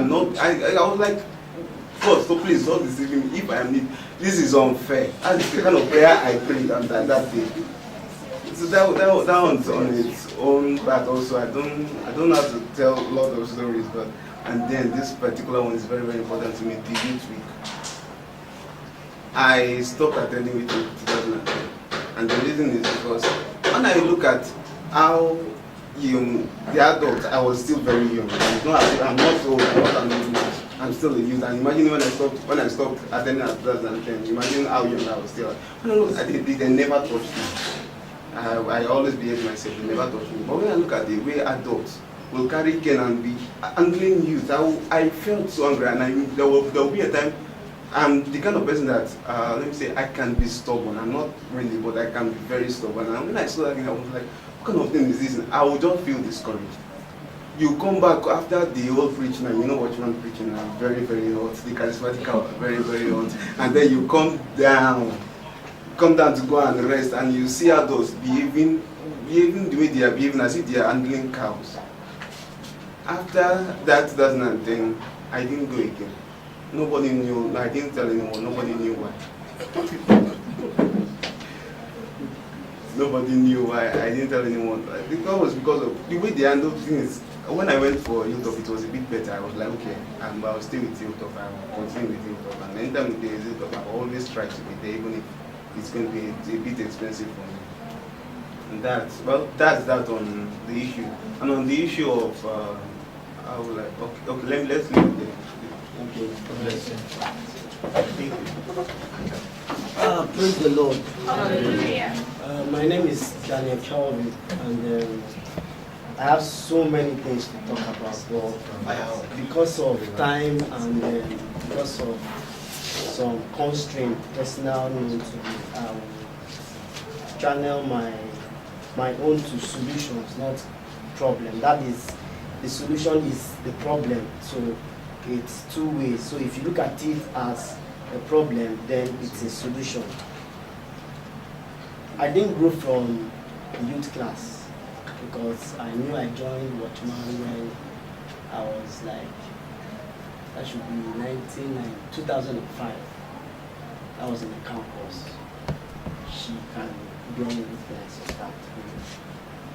not. I was like, God, so please stop deceiving me. If I am need, this is unfair. That's the kind of prayer I prayed on that day. So that one's on its own part also. I don't have to tell a lot of stories, but And then this particular one is very, very important to me, the Youth Week. I stopped attending it in 2010. And the reason is because when I look at how the adult, I was still very young. I'm not old, I'm not an old man. I'm still a youth. And imagine when I stopped attending at 2010, imagine how young I was still. When I look at it, they never touched me. I always behave myself, they never touched me. But when I look at the way adults will carry cane and be handling youth, I felt so angry, and there will be a time, I'm the kind of person that, let me say, I can be stubborn. I'm not really, but I can be very stubborn. And when I saw that thing, I was like, what kind of thing is this? I would just feel discouraged. You come back after the whole preaching, and you know watchman preaching are very, very hot. The charismatic are very, very hot. And then you come down to go and rest, and you see adults behaving the way they are behaving as if they are handling cows. After that 2010, I didn't go again. Nobody knew, I didn't tell anyone, nobody knew why. Nobody knew why, I didn't tell anyone. It was because of the way they handled things. When I went for Hilltop, it was a bit better. I was like, okay, I'll stay with Hilltop, I'll continue with Hilltop. And anytime there is Hilltop, I'll always try to be there, even if it's going to be a bit expensive for me. And that's that on the issue. And on the issue of, I was like, okay, let's leave it there. Okay, bless you. Praise the Lord. My name is Daniel Calvin, and I have so many things to talk about, but because of time and because of some constraint, personal needs, I will channel my own to solutions, not problem. That is, the solution is the problem. So it's two ways. So if you look at it as a problem, then it's a solution. I didn't grow from a youth class because I knew I joined Watchman when I was like, that should be 2005. I was in the campus. She can be on the witness of that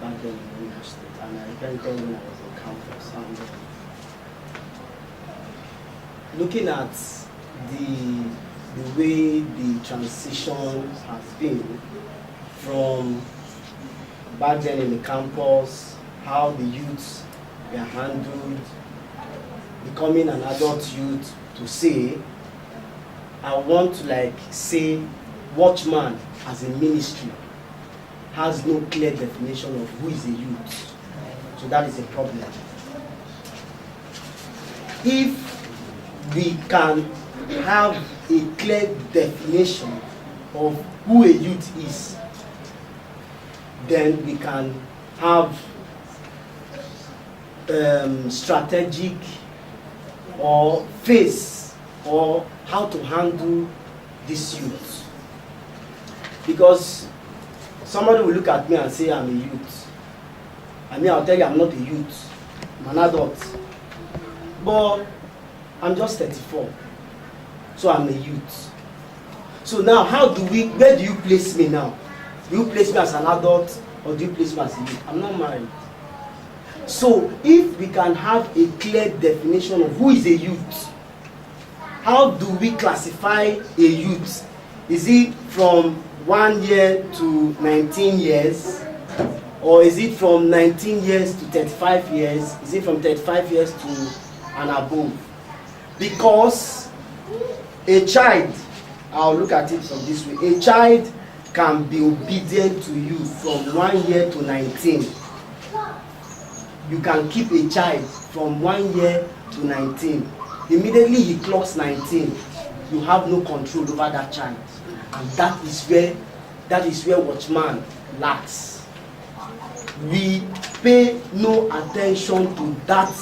back then in Oyo State, and I repented when I was in campus. And looking at the way the transition has been from back then in the campus, how the youths were handled, becoming an adult youth, to say, I want to say Watchman as a ministry has no clear definition of who is a youth. So that is a problem. If we can have a clear definition of who a youth is, then we can have strategic or face or how to handle this youth. Because somebody will look at me and say I'm a youth. I mean, I'll tell you I'm not a youth, I'm an adult. But I'm just 34, so I'm a youth. So now where do you place me now? Do you place me as an adult or do you place me as a youth? I'm not married. So if we can have a clear definition of who is a youth, how do we classify a youth? Is it from 1 year to 19 years? Or is it from 19 years to 35 years? Is it from 35 years to and above? Because a child, I'll look at it from this way, a child can be obedient to you from 1 year to 19. You can keep a child from 1 year to 19. Immediately he clocks 19, you have no control over that child. And that is where Watchman lacks. We pay no attention to that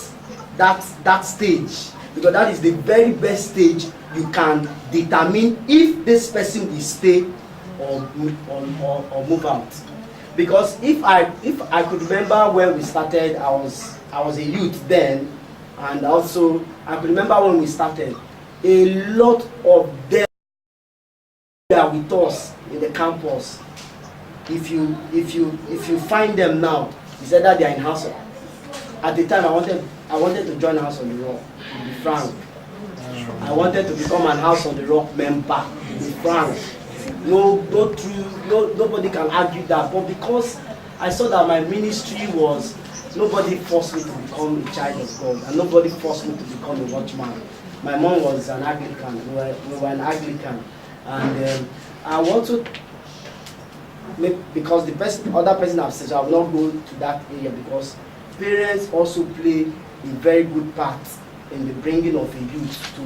stage, because that is the very best stage you can determine if this person will stay or move out. Because if I could remember when we started, I was a youth then, and also I could remember when we started, a lot of them are with us in the campus. If you find them now, it's either they are in house. At the time I I wanted to join House on the Rock, to be frank. I wanted to become an House on the Rock member, to be frank. Nobody can argue that. But because I saw that my ministry was, nobody forced me to become a child of God, and nobody forced me to become a watchman. My mom was an Anglican, we were an Anglican, and I want to, because the other person I've said, I will not go to that area, because parents also play a very good part in the bringing of a youth to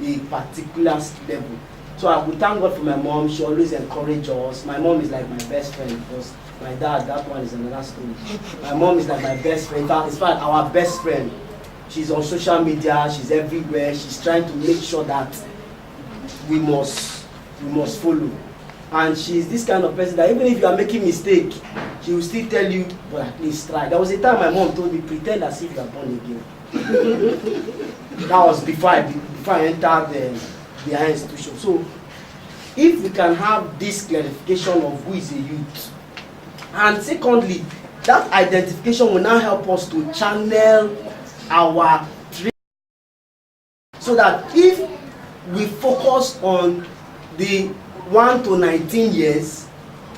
a particular level. So I would thank God for my mom. She always encouraged us. My mom is like my best friend, because my dad, that one is another story. My mom is like my best friend. In fact, our best friend. She's on social media, she's everywhere. She's trying to make sure that we must follow. And she's this kind of person that even if you are making mistake, she will still tell you, but at least try. There was a time my mom told me, pretend as if you are born again. That was before I entered the higher institution. So if we can have this clarification of who is a youth, and secondly, that identification will now help us to channel our training, so that if we focus on the 1 to 19 years,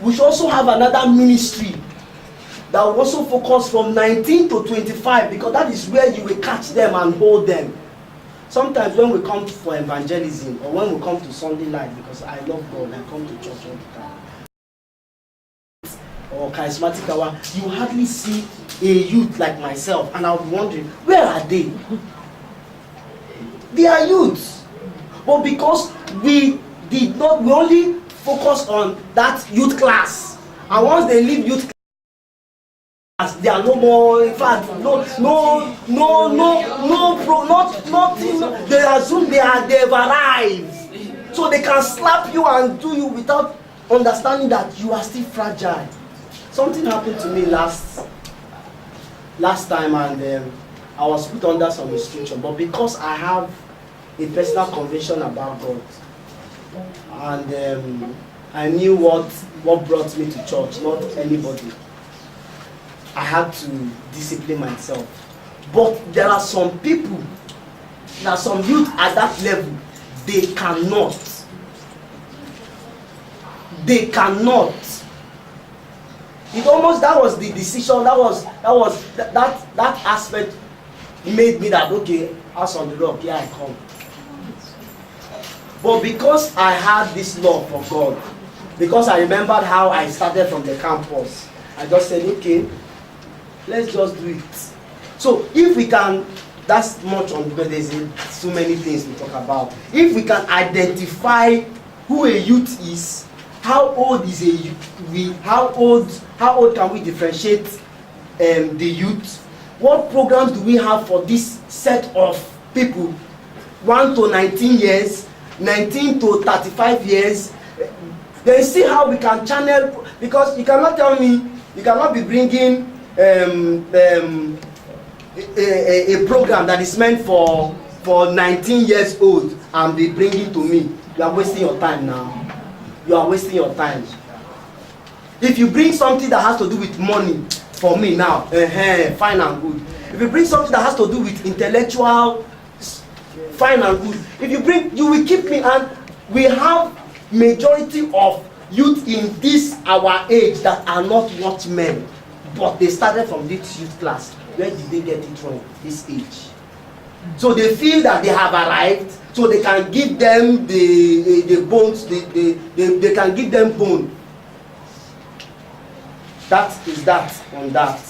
we should also have another ministry that will also focus from 19 to 25, because that is where you will catch them and hold them. Sometimes when we come for evangelism, or when we come to Sunday night, because I love God, I come to church all the time, or charismatic hour, you hardly see a youth like myself, and I'll be wondering, where are they? They are youths, but because we only focus on that youth class, and once they leave youth class, they are no more. In fact, nothing. They assume they've arrived, so they can slap you and do you without understanding that you are still fragile. Something happened to me last time, and I was put under some restriction, but because I have a personal conviction about God, and I knew what brought me to church, not anybody, I had to discipline myself. But there are some people, there are some youth at that level, they cannot. It almost, that was the decision, that aspect made me that, okay, House on the Rock, here I come. But because I had this love for God, because I remembered how I started from the campus, I just said, okay, let's just do it. So if we can, that's much on, because there's so many things to talk about. If we can identify who a youth is, how old is a youth? How old can we differentiate the youth? What programs do we have for this set of people? 1 to 19 years, 19 to 35 years. Then see how we can channel, because you cannot tell me, you cannot be bringing a program that is meant for 19 years old and be bringing to me. You are wasting your time now. You are wasting your time. If you bring something that has to do with money for me now, fine and good. If you bring something that has to do with intellectual, fine and good. If you bring, you will keep me. And we have majority of youth in this our age that are not watchmen, but they started from this youth class. Where did they get it from? This age. So they feel that they have arrived, so they can give them the bones, they can give them bone. That is that on that.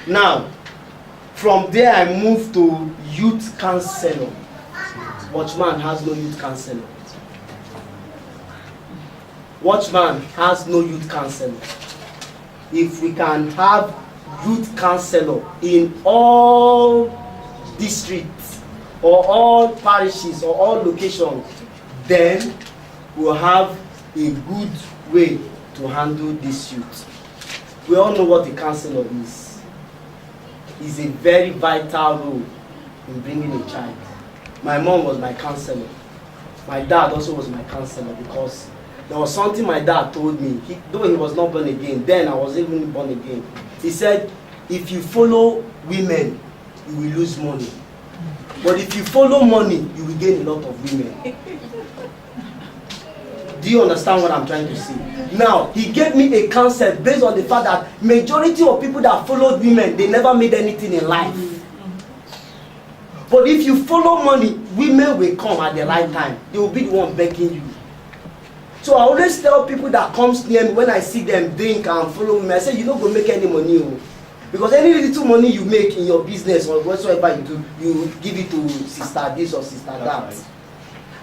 Now, from there I move to youth counselor. Watchman has no youth counselor. Watchman has no youth counselor. If we can have youth counselor in all districts or all parishes or all locations, then we'll have a good way to handle this youth. We all know what a counselor is. It's a very vital role in bringing a child. My mom was my counselor. My dad also was my counselor, because there was something my dad told me. Though he was not born again, then I was even born again. He said, if you follow women, you will lose money. But if you follow money, you will gain a lot of women. Do you understand what I'm trying to say? Now, he gave me a concept based on the fact that majority of people that followed women, they never made anything in life. But if you follow money, women will come at the right time. They will be the one begging you. So I always tell people that comes near me when I see them drink and follow me, I say, you don't go make any money. Because any little money you make in your business or whatsoever you do, you give it to sister this or sister that.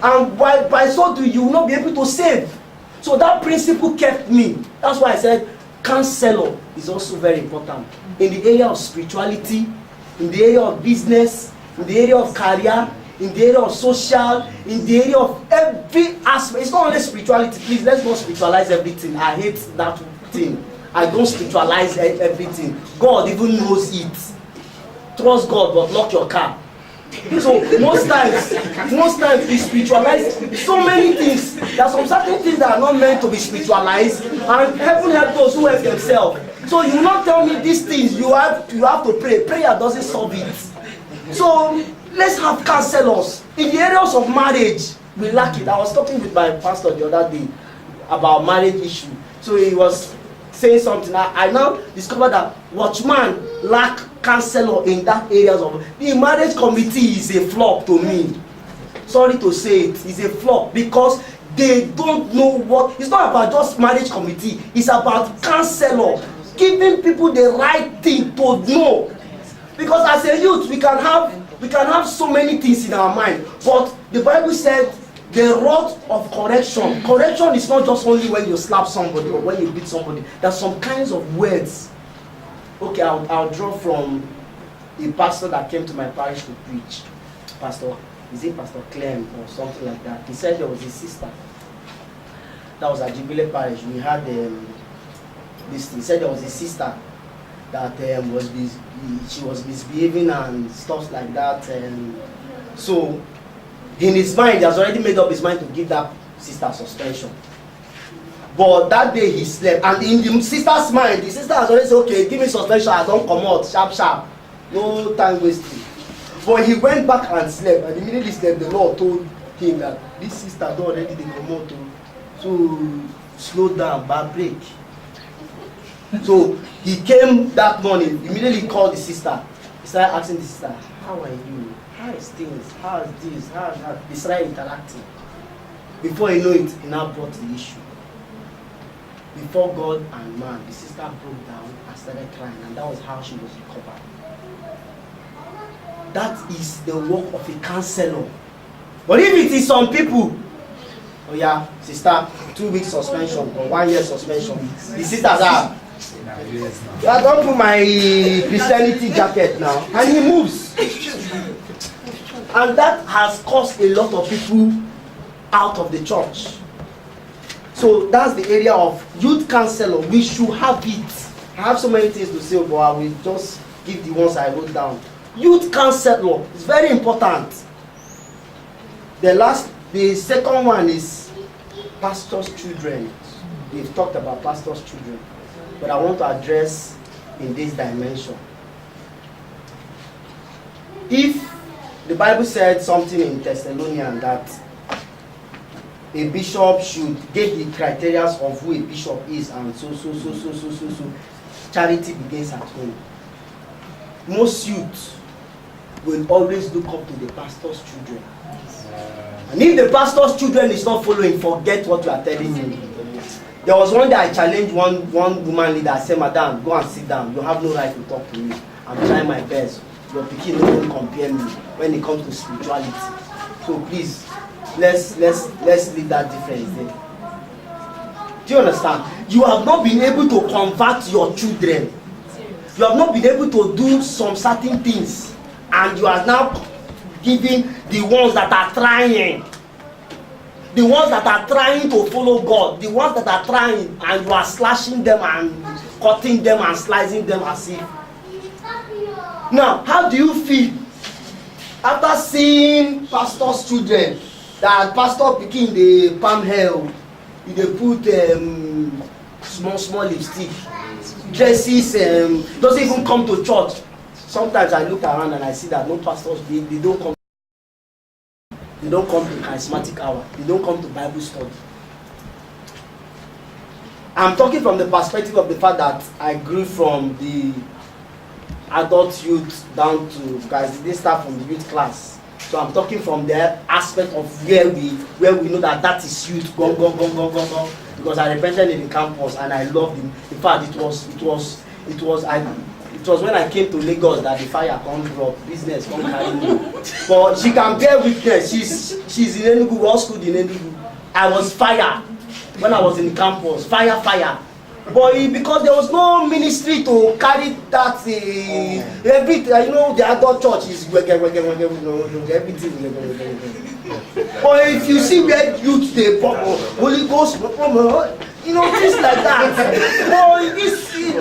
And by so do you will not be able to save. So that principle kept me. That's why I said counselor is also very important in the area of spirituality, in the area of business, in the area of career, in the area of social, in the area of every aspect. It's not only spirituality. Please, let's not spiritualize everything. I hate that thing. I don't spiritualize everything. God even knows it. Trust God, but lock your car. So most times we spiritualize so many things. There are some certain things that are not meant to be spiritualized, and heaven help those who help themselves. So you will not tell me these things. You have to pray. Prayer doesn't solve it. So let's have counselors in the areas of marriage. We lack it. I was talking with my pastor the other day about marriage issue. So he was saying something. I now discovered that watchman lack counselor in that areas of the marriage committee is a flop to me. Sorry to say it's a flop because they don't know what. It's not about just marriage committee. It's about counselor giving people the right thing to know. Because as a youth we can have so many things in our mind, but the Bible said the rod of correction. Correction is not just only when you slap somebody or when you beat somebody. There's some kinds of words. Okay, I'll draw from a pastor that came to my parish to preach. Pastor Clem or something like that. He said there was a sister that was at Jubilee Parish. We had this. He said there was a sister that she was misbehaving and stuff like that. And so in his mind, he has already made up his mind to give that sister suspension. But that day he slept, and in the sister's mind, the sister has already said, okay, give me suspension, I don't come out, sharp. No time wasting. But he went back and slept, and immediately slept, the Lord told him that this sister don't already come out. So slow down, bad break. So he came that morning, immediately called the sister. He started asking the sister, how are you? How is things? How is this? How is that? They started interacting. Before you know it, he now brought the issue. Before God and man, the sister broke down and started crying, and that was how she was recovered. That is the work of a counselor. But if it is some people, oh yeah, sister, 2 weeks suspension or 1 year suspension, the sisters are, I don't put my Christianity jacket now, and he moves. And that has caused a lot of people out of the church. So that's the area of youth counselor. We should have it. I have so many things to say, but I will just give the ones I wrote down. Youth counselor is very important. The second one is pastors' children. We've talked about pastors' children, but I want to address in this dimension. If the Bible said something in Thessalonians that a bishop should get the criteria of who a bishop is, and so. Charity begins at home. Most youth will always look up to the pastor's children. And if the pastor's children is not following, forget what you are telling me. There was one day I challenged one woman leader. I said, Madam, go and sit down. You have no right to talk to me. I'm trying my best. Your pikin don't compare me when it comes to spirituality. So please, let's leave that difference there. Do you understand? You have not been able to convert your children. You have not been able to do some certain things, and you are now giving the ones that are trying, the ones that are trying to follow God, the ones that are trying, and you are slashing them and cutting them and slicing them as if. Now, how do you feel after seeing pastor's children that pastor pikin the palm hair, they put small lipstick, dresses, doesn't even come to church, sometimes I look around and I see that no pastors, they don't come. They don't come to charismatic hour. They don't come to Bible study. I'm talking from the perspective of the fact that I grew from the adult youth down to, guys, they start from the youth class. So I'm talking from the aspect of where we know that is youth, go. Because I represented in the campus and I loved him. In fact, it was when I came to Lagos that the fire come drop, business come carry me. But she can bear witness. She's in Enugu, all school in Enugu. I was fire when I was in the campus, fire. But because there was no ministry to carry that, everything, you know, the adult church is everything. But if you see where youth they pop, Holy Ghost, you know, things like that.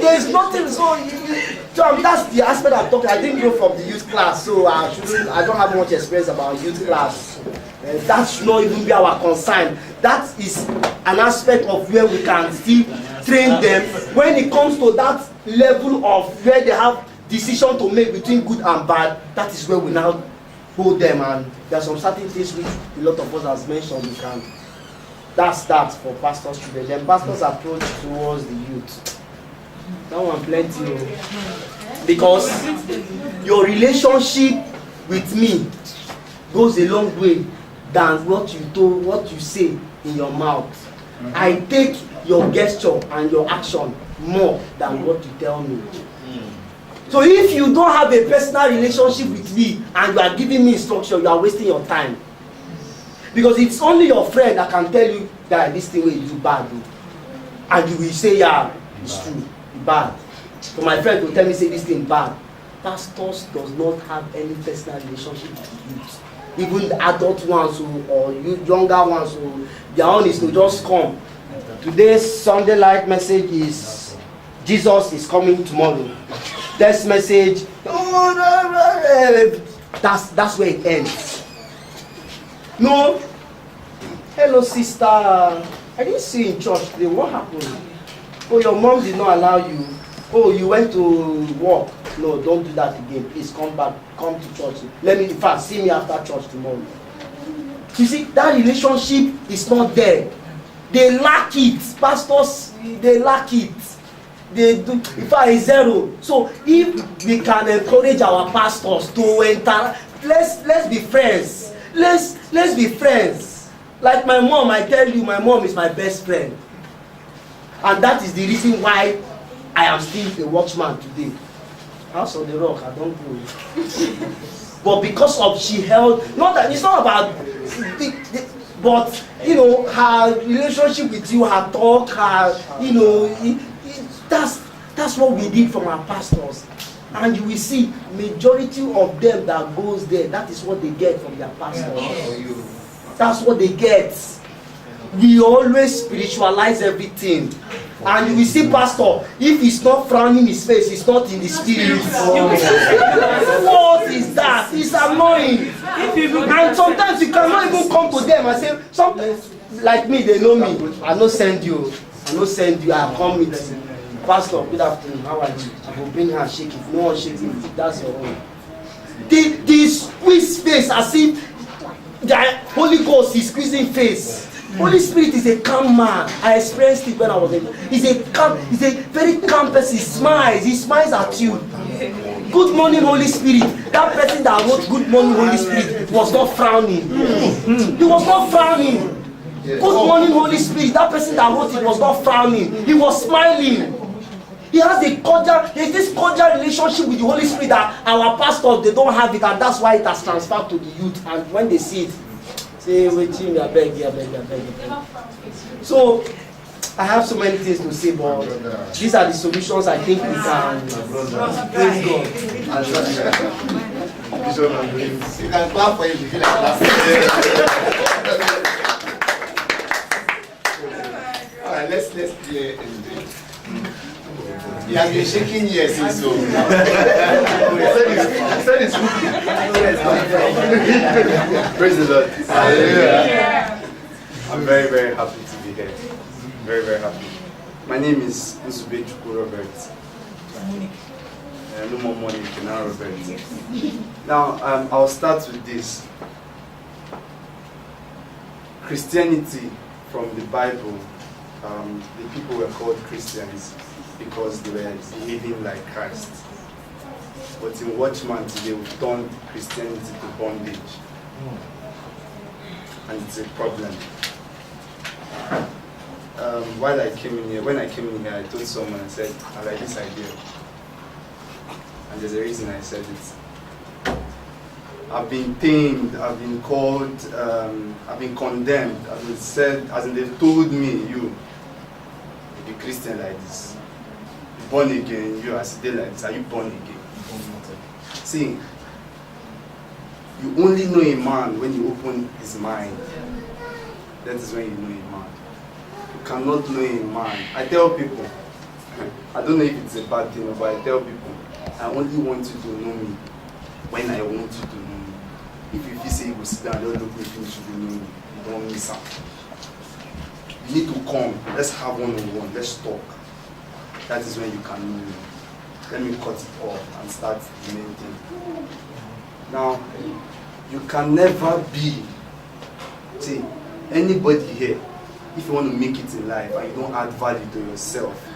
There's nothing. So that's the aspect I'm talking. I didn't go from the youth class, so I don't have much experience about youth class. That should not even be our concern. That is an aspect of where we can still train them when it comes to that level of where they have decision to make between good and bad. That is where we now hold them, and there are some certain things which a lot of us has mentioned we can. That's that for pastors today. Then pastors' approach towards the youth. That one plenty, because your relationship with me goes a long way than what you say in your mouth. I take your gesture and your action more than what you tell me. So if you don't have a personal relationship with me and you are giving me instruction, you are wasting your time. Because it's only your friend that can tell you that this thing will do bad. And you will say, yeah, it's true, bad. So my friend will tell me, say this thing bad. Pastors does not have any personal relationship with youth. Even the adult ones or younger ones, their own is to just come. Today's Sunday Light message is Jesus is coming tomorrow. This message, that's where it ends. No, hello sister, I didn't see you in church today. What happened? Oh, your mom did not allow you. Oh, you went to work. No, don't do that again. Please come back, come to church. Let me, in fact, see me after church tomorrow. You see, that relationship is not there. They lack it. Pastors, they lack it. They do, in fact, it's zero. So if we can encourage our pastors to enter, let's be friends. Let's be friends. Like my mom, I tell you, my mom is my best friend. And that is the reason why I am still a watchman today. House on the Rock, I don't go. But because of she held, not that it's not about, but you know, her relationship with you, her talk, her, you know, that's what we did from our pastors. And you will see majority of them that goes there, that is what they get from their pastors. That's what they get. We always spiritualize everything. And you will see pastor, if he's not frowning his face, he's not in the spirit. What is that? It's annoying. And sometimes you cannot even come to them and say, sometimes, like me, they know me. I no send you. I come with you. Pastor, good afternoon, how are you? I will bring her and shake it. No one shakes it, that's your own. They squeeze face as if the Holy Ghost is squeezing face. Holy Spirit is a calm man. I experienced it when I was in. He's a very calm person. He smiles at you. Good morning, Holy Spirit. That person that wrote Good morning, Holy Spirit was not frowning. He was not frowning. Good morning, Holy Spirit. That person that wrote it was not frowning. He was smiling. He has there's this cordial relationship with the Holy Spirit that our pastors, they don't have it, and that's why it has transferred to the youth. And when they see it, say, wait, I beg you. So, I have so many things to say, but these are the solutions I think we can. Praise God. You can clap for him if you feel like that. Alright, let's clear it. He has been shaking years since so. Praise the Lord. Hallelujah. I'm very, very happy to be here. Very, very happy. My name is Nsube Chukwu Robert. no more money, now Robert. Now, I'll start with this. Christianity from the Bible, the people were called Christians because they were behaving like Christ. But in Watchman today, we've turned Christianity to bondage. And it's a problem. When I came in here, I told someone, I said, I like this idea. And there's a reason I said it. I've been tamed, I've been called, I've been condemned, I've been said, as in they've told me, you be Christian like this, be born again, you are still like this, are you born again? See, you only know a man when you open his mind. That is when you know a man. You cannot know a man. I tell people, I don't know if it's a bad thing, but I tell people, I only want you to know me when I want you to know me. If you feel say you go sit down, don't look me finish, you know me, you don't miss out. You need to come, let's have one-on-one, let's talk. That is when you can know me. Let me cut it off and start the main thing. Now, you can never be, see, anybody here, if you want to make it in life and you don't add value to yourself,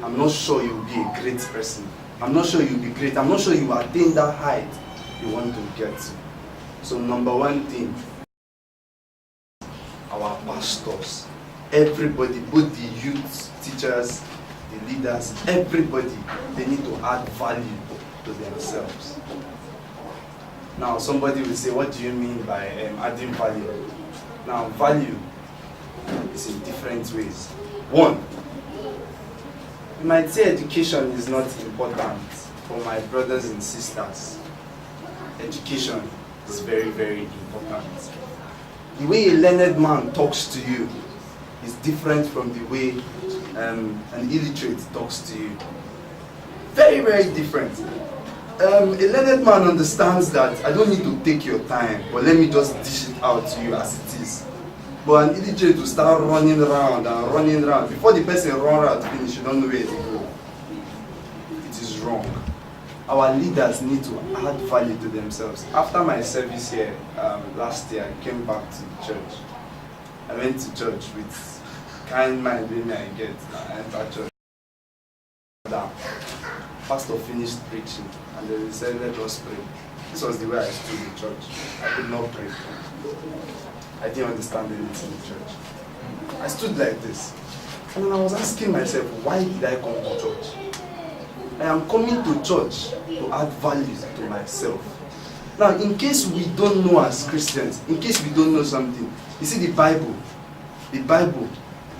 I'm not sure you'll be a great person. I'm not sure you'll be great. I'm not sure you will attain that height you want to get to. So number one thing, our pastors, everybody, both the youth, teachers, the leaders, everybody, they need to add value to themselves. Now somebody will say, what do you mean by adding value? Now value is in different ways. One, you might say education is not important for my brothers and sisters. Education is very, very important. The way a learned man talks to you is different from the way an illiterate talks to you. Very, very different. A learned man understands that I don't need to take your time, but let me just dish it out to you as it is. But an illiterate will start running around and running around. Before the person runs out finish, you don't know where to go. It is wrong. Our leaders need to add value to themselves. After my service here last year, I came back to the church. I went to church with kind mind when I get. I entered church. Pastor finished preaching and then he said, let us pray. This was the way I stood in church. I could not pray. I didn't understand anything in church. I stood like this. And then I was asking myself, why did I come to church? I am coming to church to add value to myself. Now, in case we don't know as Christians, in case we don't know something, you see the Bible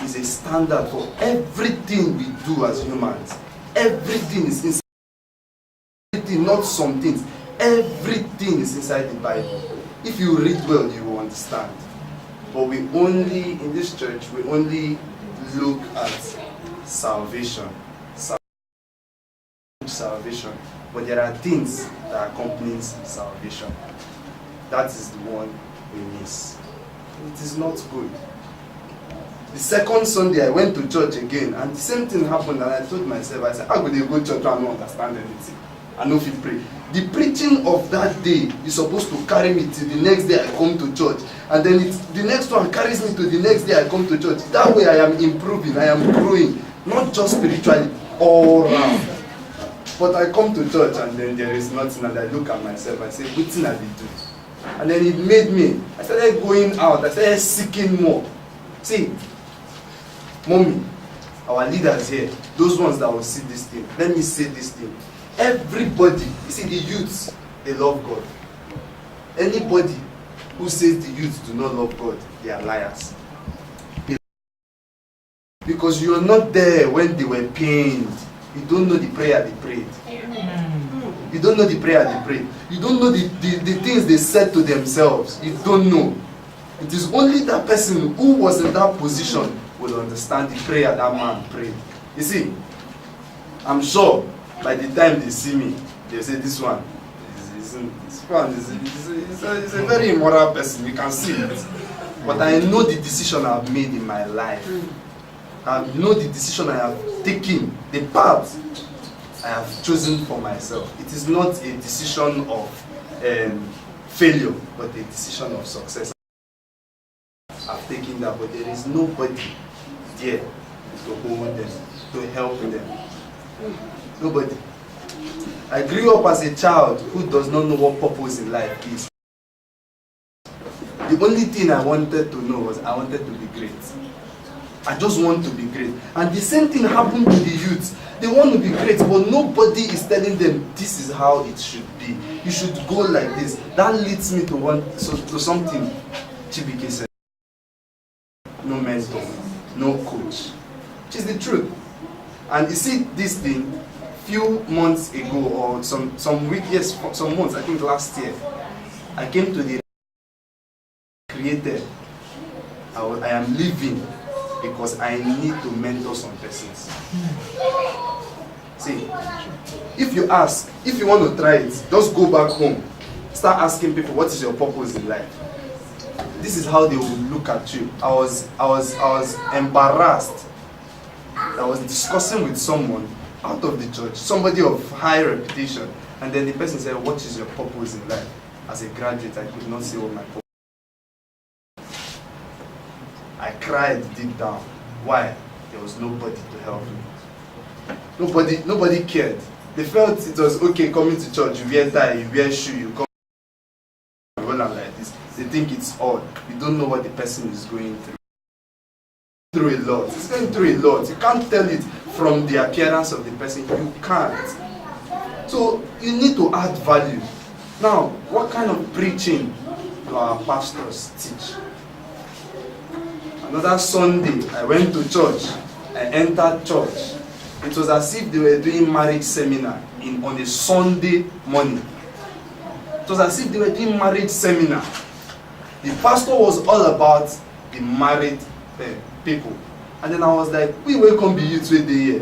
is a standard for everything we do as humans. Everything is inside. Everything, not some things. Everything is inside the Bible. If you read well, you will understand. But we only, in this church, we only look at salvation. Salvation. But there are things that accompany salvation. That is the one we miss. It is not good. The second Sunday I went to church again and the same thing happened and I told myself, I said, how could they go to church and I don't understand anything? I know if you pray. The preaching of that day is supposed to carry me till the next day I come to church. And then the next one carries me to the next day I come to church. That way I am improving, I am growing. Not just spiritually, all around. But I come to church and then there is nothing and I look at myself and say, what thing I did do? And then it made me, I started going out, I started seeking more. See, mommy, our leaders here, those ones that will see this thing, let me say this thing. Everybody, you see the youths, they love God. Anybody who says the youths do not love God, they are liars. Because you are not there when they were pained. You don't know the prayer they prayed. You don't know the prayer they prayed. You don't know the things they said to themselves. You don't know. It is only that person who was in that position will understand the prayer that man prayed. You see, I'm sure by the time they see me, they say this one is a very immoral person. You can see it. But I know the decision I've made in my life. I know the decision I have taken, the path I have chosen for myself. It is not a decision of failure, but a decision of success. I've taken that, but there is nobody there to hold them, to help them. Nobody. I grew up as a child who does not know what purpose in life is. The only thing I wanted to know was I wanted to be great. I just want to be great. And the same thing happened to the youth. They want to be great, but nobody is telling them this is how it should be. You should go like this. That leads me to something Chibike said. No mentor, no coach. Which is the truth. And you see this thing, few months ago or some months, I think last year, I came to the created. I am living because I need to mentor some persons. See, if you want to try it, just go back home. Start asking people, what is your purpose in life? This is how they will look at you. I was embarrassed. I was discussing with someone out of the church, somebody of high reputation, and then the person said, what is your purpose in life? As a graduate, I could not say what my purpose. I cried deep down. Why? There was nobody to help me. Nobody cared. They felt it was okay coming to church. You wear tie, you wear shoe, you come like this. They think it's odd. You don't know what the person is going through. A lot. It's going through a lot. You can't tell it from the appearance of the person. You can't. So you need to add value. Now, what kind of preaching do our pastors teach? Another Sunday, I went to church. I entered church. It was as if they were doing marriage seminar on a Sunday morning. It was as if they were doing marriage seminar. The pastor was all about the married people. And then I was like, we welcome be you today here.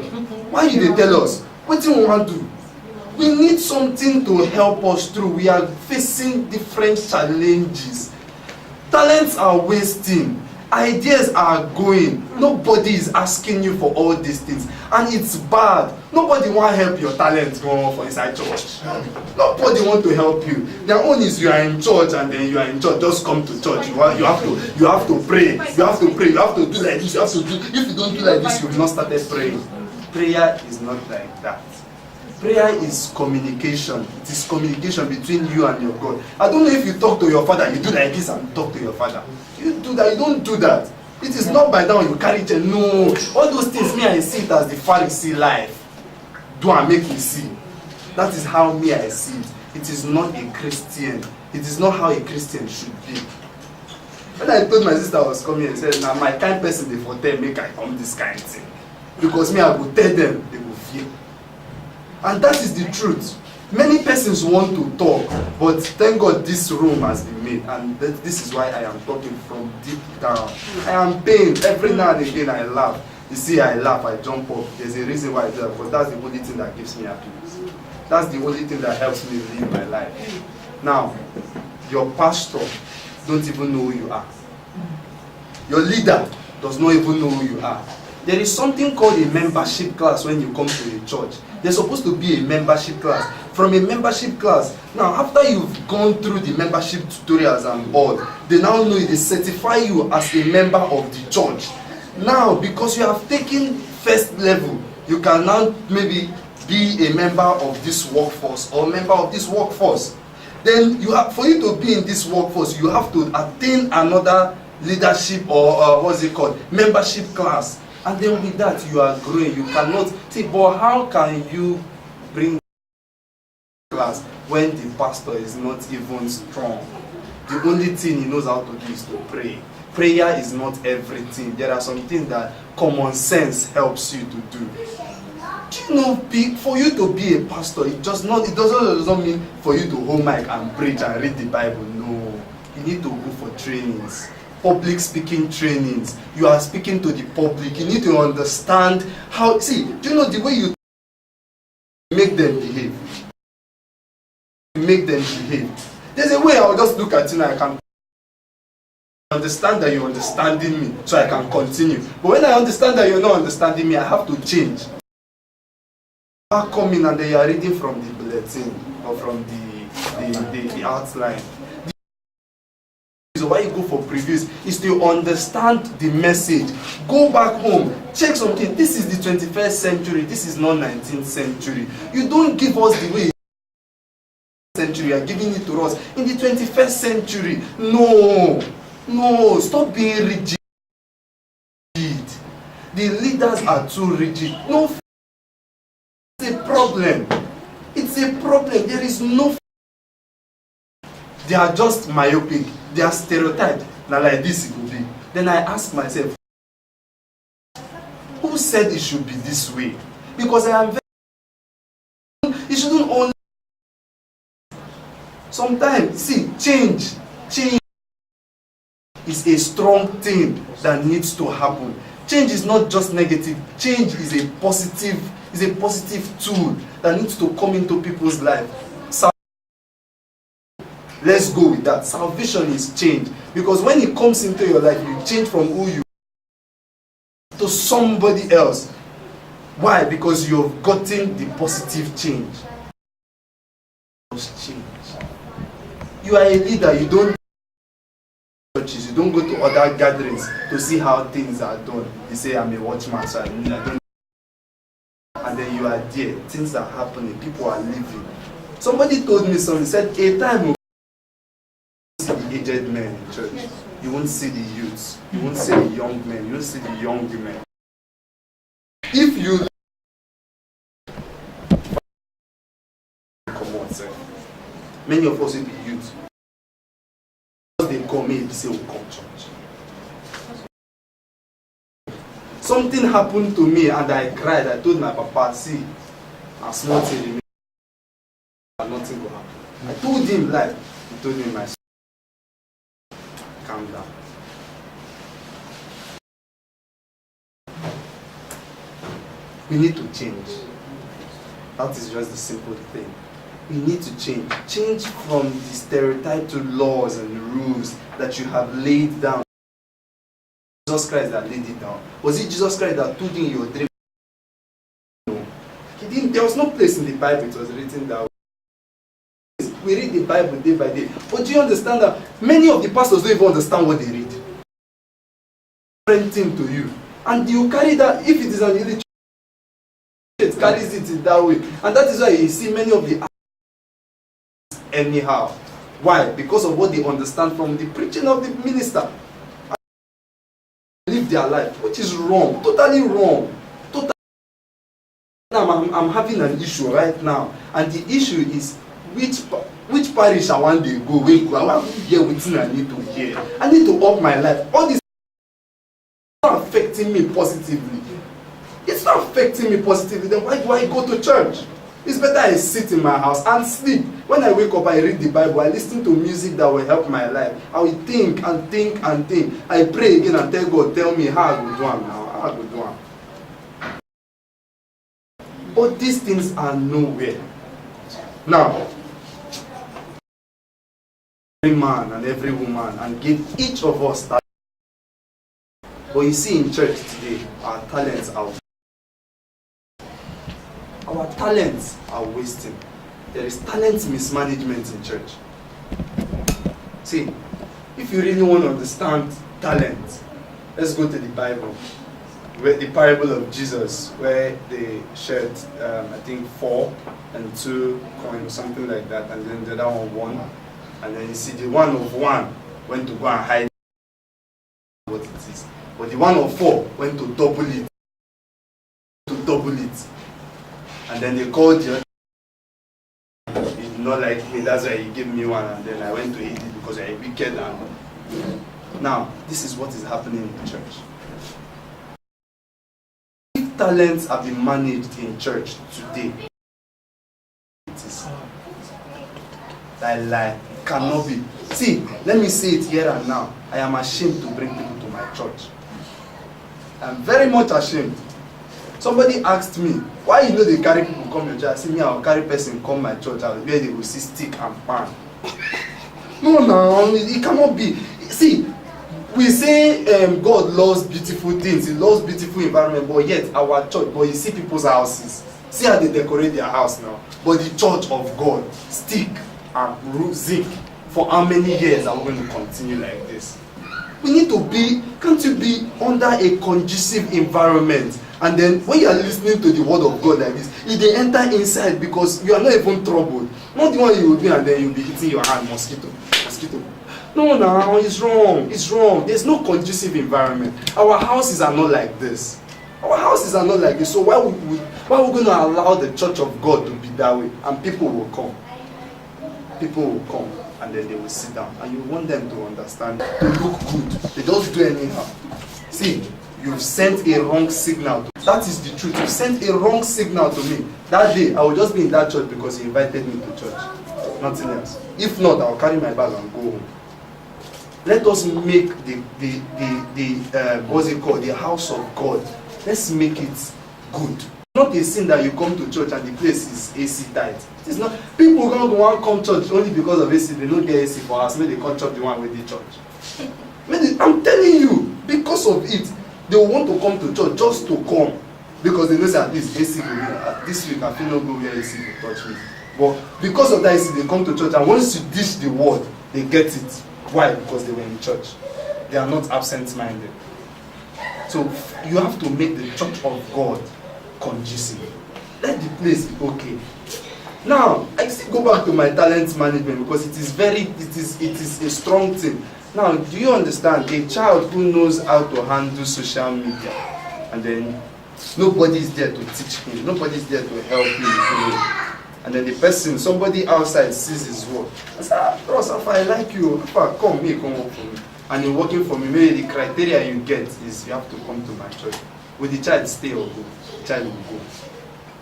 Why you they tell us? What do you want to do? We need something to help us through. We are facing different challenges. Talents are wasting. Ideas are going. Nobody is asking you for all these things. And it's bad. Nobody want to help your talent go on for inside church. Nobody want to help you. Their own is you are in church and then you are in church. Just come to church. You have to pray. You have to pray. You have to do like this. You have to do. If you don't do like this, you will not start praying. Prayer is not like that. Prayer is communication. It is communication between you and your God. I don't know if you talk to your father, you do like this and talk to your father. You do that, you don't do that. It is not by down you carry it. No. All those things, me I see it as the Pharisee life. Do and make me see. That is how me I see it. It is not a Christian. It is not how a Christian should be. When I told my sister I was coming and said, now my kind person they for them make I come this kind of thing. Because me I will tell them, they will fear. And that is the truth. Many persons want to talk, but thank God this room has been made, and this is why I am talking from deep down. I am pained. Every now and again I laugh. You see, I laugh, I jump up. There's a reason why I do that, because that's the only thing that gives me happiness. That's the only thing that helps me live my life. Now, your pastor don't even know who you are. Your leader does not even know who you are. There is something called a membership class when you come to a church. There's supposed to be a membership class. From a membership class, now after you've gone through the membership tutorials and all, they now know they certify you as a member of the church. Now, because you have taken first level, you can now maybe be a member of this workforce or member of this workforce. Then for you to be in this workforce, you have to attain another leadership or what's it called, membership class. And then with that, you are growing. You cannot see, but how can you bring class when the pastor is not even strong? The only thing he knows how to do is to pray. Prayer is not everything. There are some things that common sense helps you to do. Do you know, for you to be a pastor, it does not mean for you to hold mic and preach and read the Bible. No, you need to go for trainings. Public speaking trainings. You are speaking to the public. You need to understand how. See, do you know the way you make them behave? Make them behave. There's a way I will just look at you and I can understand that you're understanding me, so I can continue. But when I understand that you're not understanding me, I have to change. are coming and they are reading from the bulletin or from the outline. So why you go for previews is to understand the message. Go back home, check something. This is the 21st century. This is not 19th century. You don't give us the way century. You are giving it to us in the 21st century. No, stop being rigid. The leaders are too rigid. No, it's a problem. It's a problem. There is no. They are just myopic. They are stereotyped. Now like this it will be. Then I ask myself, who said it should be this way? Because I am very. It shouldn't only. Sometimes, see, change is a strong thing that needs to happen. Change is not just negative. Change is a positive tool that needs to come into people's life. Let's go with that. Salvation is change. Because when it comes into your life, you change from who you are to somebody else. Why? Because you have gotten the positive change. Change. You are a leader. You don't churches. You don't go to other gatherings to see how things are done. You say, I'm a watchman, so I don't. And then you are there. Things are happening. People are living. Somebody told me something. He said, a time see the aged men in church. You won't see the youths. You won't see the young men. You won't see the young women. If you come on, sir. Many of us will be youth. They come in, they say, we'll come church. Something happened to me and I cried. I told my papa, see, I'm small thing, nothing will happen. I told him like, he told me, my son, calm down. We need to change. That is just the simple thing. We need to change. Change from the stereotype to laws and rules that you have laid down. Jesus Christ that laid it down. Was it Jesus Christ that told you in your dream? No. He didn't. There was no place in the Bible it was written that way. We read the Bible day by day. But do you understand that many of the pastors don't even understand what they read? Different thing to you. And you carry that, if it is an illiterate, it carries it in that way. And that is why you see many of the anyhow. Why? Because of what they understand from the preaching of the minister. Live their life, which is wrong, totally wrong. Totally. I'm having an issue right now, and the issue is which parish I want to go. I want to hear what I need to hear. I need to up my life. All this is not affecting me positively. It's not affecting me positively. Then why do I go to church? It's better I sit in my house and sleep. When I wake up, I read the Bible. I listen to music that will help my life. I will think and think and think. I pray again and tell God, tell me how I will do it now. How I will do it. But these things are nowhere. Now, every man and every woman and give each of us that. But you see in church today, our talents are Our talents are wasting. There is talent mismanagement in church. See, if you really want to understand talent, let's go to the Bible. Where the parable of Jesus, where they shared, I think 4 and 2 coins, something like that, and then the other one 1. And then you see the one of 1 went to go and hide what it is. But the one of 4 went to double it. And then they called you. He did not like me, that's why he gave me one, and then I went to eat it because I wicked. And now, this is what is happening in the church. If talents have been managed in church today, it is lie. It cannot be. See, let me say it here and now. I am ashamed to bring people to my church. I'm very much ashamed. Somebody asked me, why you know they carry people come your church? I said, me, I'll carry person come my church where they will see stick and pan. No, it cannot be. See, we say God loves beautiful things, He loves beautiful environment, but yet our church, but you see people's houses. See how they decorate their house now. But the church of God, stick and zinc. For how many years are we going to continue like this? We need to be, can't you be under a conducive environment? And then when you are listening to the word of God like this, if they enter inside because you are not even troubled, not the one you will be and then you'll be hitting your hand, mosquito. No, it's wrong. There's no conducive environment. Our houses are not like this. So why are we going to allow the church of God to be that way? And people will come. And then they will sit down. And you want them to understand, to look good. They don't do anyhow. See, you've sent a wrong signal. That is the truth. You sent a wrong signal to me. That day, I will just be in that church because he invited me to church. Nothing else. If not, I'll carry my bag and go home. Let us make the house of God. Let's make it good. Not a sin that you come to church and the place is AC tight. It's not. People don't want to come church only because of AC. They don't get AC for us. Maybe they come church the one with the church. I'm telling you, because of it, they want to come to church just to come. Because they know that at least AC will be. This week I feel not go where AC will touch me. But because of that AC, they come to church, and once you dish the word, they get it. Why? Because they were in church. They are not absent-minded. So you have to make the church of God conducive. Let the place be okay. Now, I still go back to my talent management because it is a strong thing. Now, do you understand? A child who knows how to handle social media, and then nobody is there to teach him, nobody is there to help him. And then the person, somebody outside sees his work. I say, Ross, if I like you, come work for me. And you're working for me, maybe the criteria you get is you have to come to my church. Will the child stay or go? The child will go.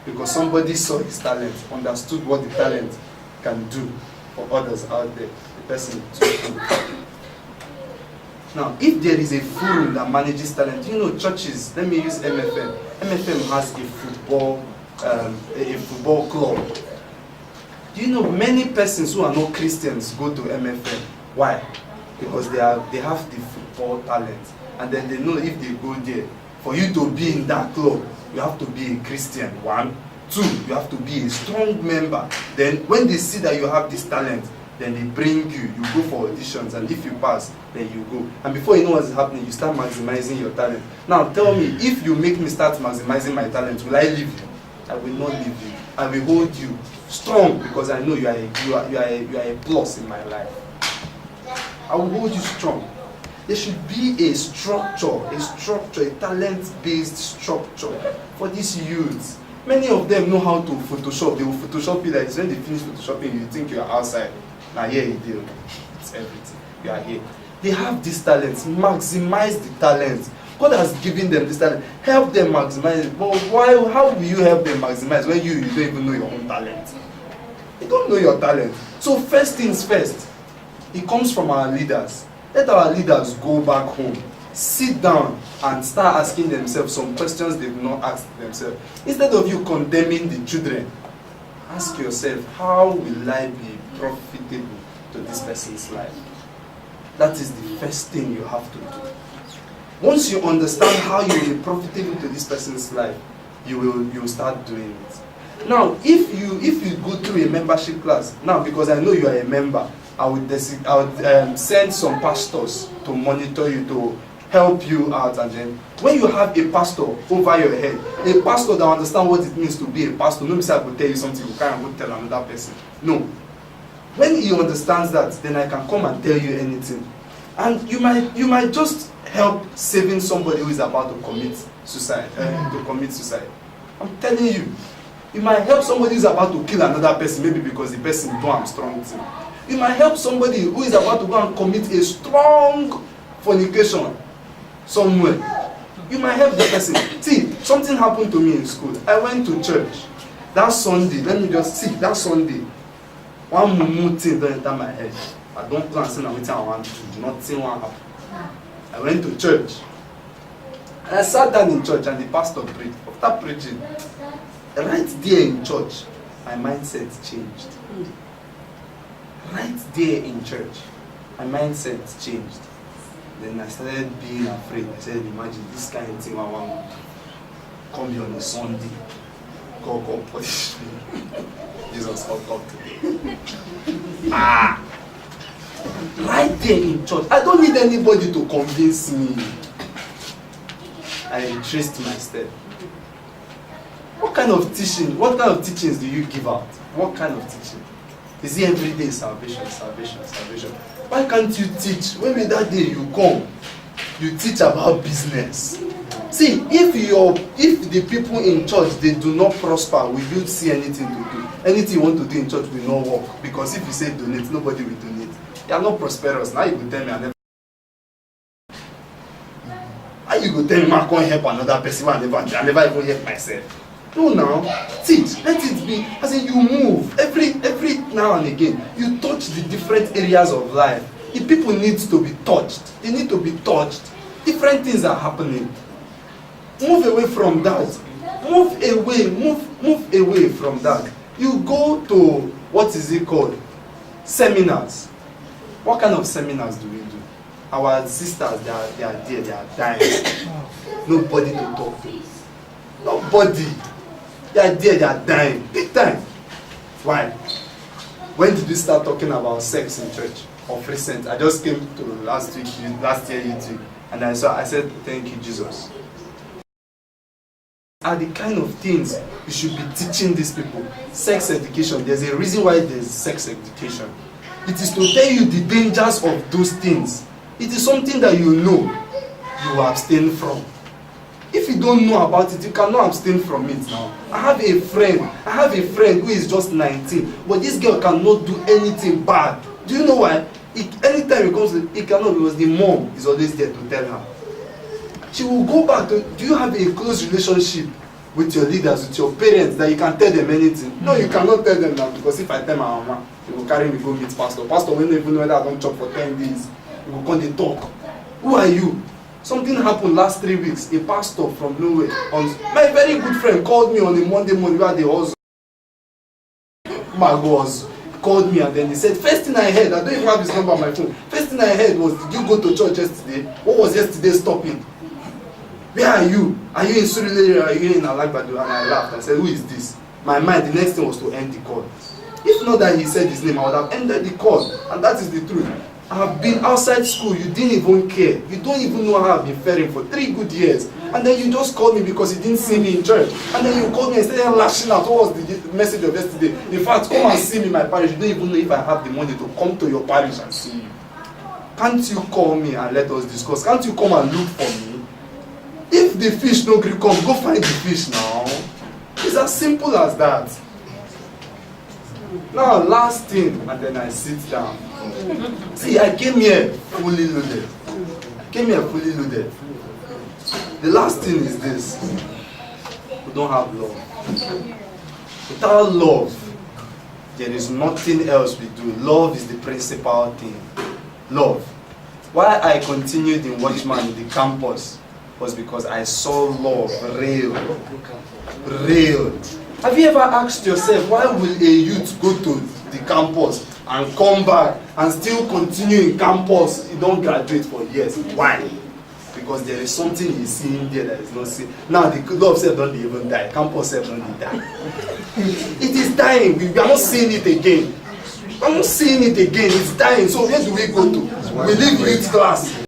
Because somebody saw his talent, understood what the talent can do for others out there. The person took him. Now, if there is a forum that manages talent, churches, let me use MFM. MFM has a football club. Do you know many persons who are not Christians go to MFM? Why? Because they have the football talent. And then they know if they go there, for you to be in that club, you have to be a Christian, 1. 2, you have to be a strong member. Then when they see that you have this talent, then they bring you go for auditions, and if you pass, then you go. And before you know what's happening, you start maximizing your talent. Now tell me, if you make me start maximizing my talent, will I leave you? I will not leave you. I will hold you strong because I know you are a plus in my life. I will hold you strong. There should be a structure, a talent-based structure for these youths. Many of them know how to Photoshop. They will Photoshop you like this. When they finish Photoshopping, you think you are outside. Now here you do. It's everything. You are here. They have these talents. Maximize the talents. God has given them this talent. Help them maximize it. But how will you help them maximize when you don't even know your own talent? You don't know your talent. So first things first, it comes from our leaders. Let our leaders go back home, sit down and start asking themselves some questions they've not asked themselves. Instead of you condemning the children, ask yourself, how will I be profitable to this person's life? That is the first thing you have to do. Once you understand how you will be profitable to this person's life, you will start doing it. Now, if you go through a membership class, now because I know you are a member, I would send some pastors to monitor you, to help you out. And then when you have a pastor over your head, a pastor that understands what it means to be a pastor, no say I will tell you something, you can't go tell another person. No. When he understands that, then I can come and tell you anything. And you might just help saving somebody who is about to commit suicide. I'm telling you, you might help somebody who is about to kill another person, maybe because the person don't have strong thing. You might help somebody who is about to go and commit a strong fornication somewhere. You might help the person. See, something happened to me in school. I went to church. That Sunday, that Sunday, one mumu thing don't enter my head. I don't plan to say anything I want to do. Nothing will happen. I went to church. And I sat down in church and the pastor preached. After preaching, right there in church, my mindset changed. Right there in church, my mindset changed. Then I started being afraid. I said, imagine this kind of thing I want to come here on a Sunday. God punish me. Jesus, come talk to me. Right there in church. I don't need anybody to convince me. I retraced my step. What kind of teachings do you give out? What kind of teaching? Is it everyday salvation? Why can't you teach? Maybe that day you come, you teach about business. See, if the people in church, they do not prosper, will you see anything to do? Anything you want to do in church will not work. Because if you say donate, nobody will donate. You are not prosperous. Now you will tell me I never. How you go tell me I can't help another person I never even help myself? No, now teach. Let it be. As in, you move every now and again. You touch the different areas of life. The people need to be touched. They need to be touched. Different things are happening. Move away from that. Move away from that. You go to, what is it called? Seminars. What kind of seminars do we do? Our sisters, they are there, they are dying. Nobody to talk to. Nobody. They are there, they are dying. Big time. Why? When did we start talking about sex in church? Of recent. I just came to last year YouTube, and I said, thank you, Jesus. Are the kind of things you should be teaching these people. Sex education. There's a reason why there's sex education. It is to tell you the dangers of those things. It is something that you know you abstain from. If you don't know about it, you cannot abstain from it now. I have a friend who is just 19, but this girl cannot do anything bad. Do you know why? Anytime it comes to it cannot, because the mom is always there to tell her. She will go back to, do you have a close relationship with your leaders, with your parents, that you can tell them anything? No, you cannot tell them now, because if I tell my mama, they will carry me go meet pastor. Pastor will not even know whether I don't chop for 10 days. He will come and talk. Who are you? Something happened last 3 weeks. A pastor from nowhere, my very good friend, called me on a Monday morning where they also called me, and then he said, first thing I heard, I don't even have his number on my phone. First thing I heard was, did you go to church yesterday? What was yesterday stopping? Where are you? Are you in Surulere? Are you in Alagbado? And I laughed. I said, who is this? My mind, the next thing was to end the call. If not that he said his name, I would have ended the call. And that is the truth. I have been outside school, you didn't even care. You don't even know how I've been faring for 3 good years. And then you just called me because you didn't see me in church. And then you called me and started lashing out. What was the message of yesterday? In fact, come and see me in my parish. You don't even know if I have the money to come to your parish and see you. Can't you call me and let us discuss? Can't you come and look for me? If the fish no gree come, go find the fish now. It's as simple as that. Now, last thing, and then I sit down. See, I came here fully loaded. The last thing is this. We don't have love. Without love, there is nothing else we do. Love is the principal thing. Love. Why I continued in Watchman in the campus was because I saw love real. Have you ever asked yourself, why will a youth go to the campus and come back and still continue in campus? You don't graduate for years. Why? Because there is something he's seeing there that is not seen. Now the love self don't even die. Campus self don't die. It is dying. We are not seeing it again. I'm not seeing it again. It's dying. So where do we go to? We leave youth class.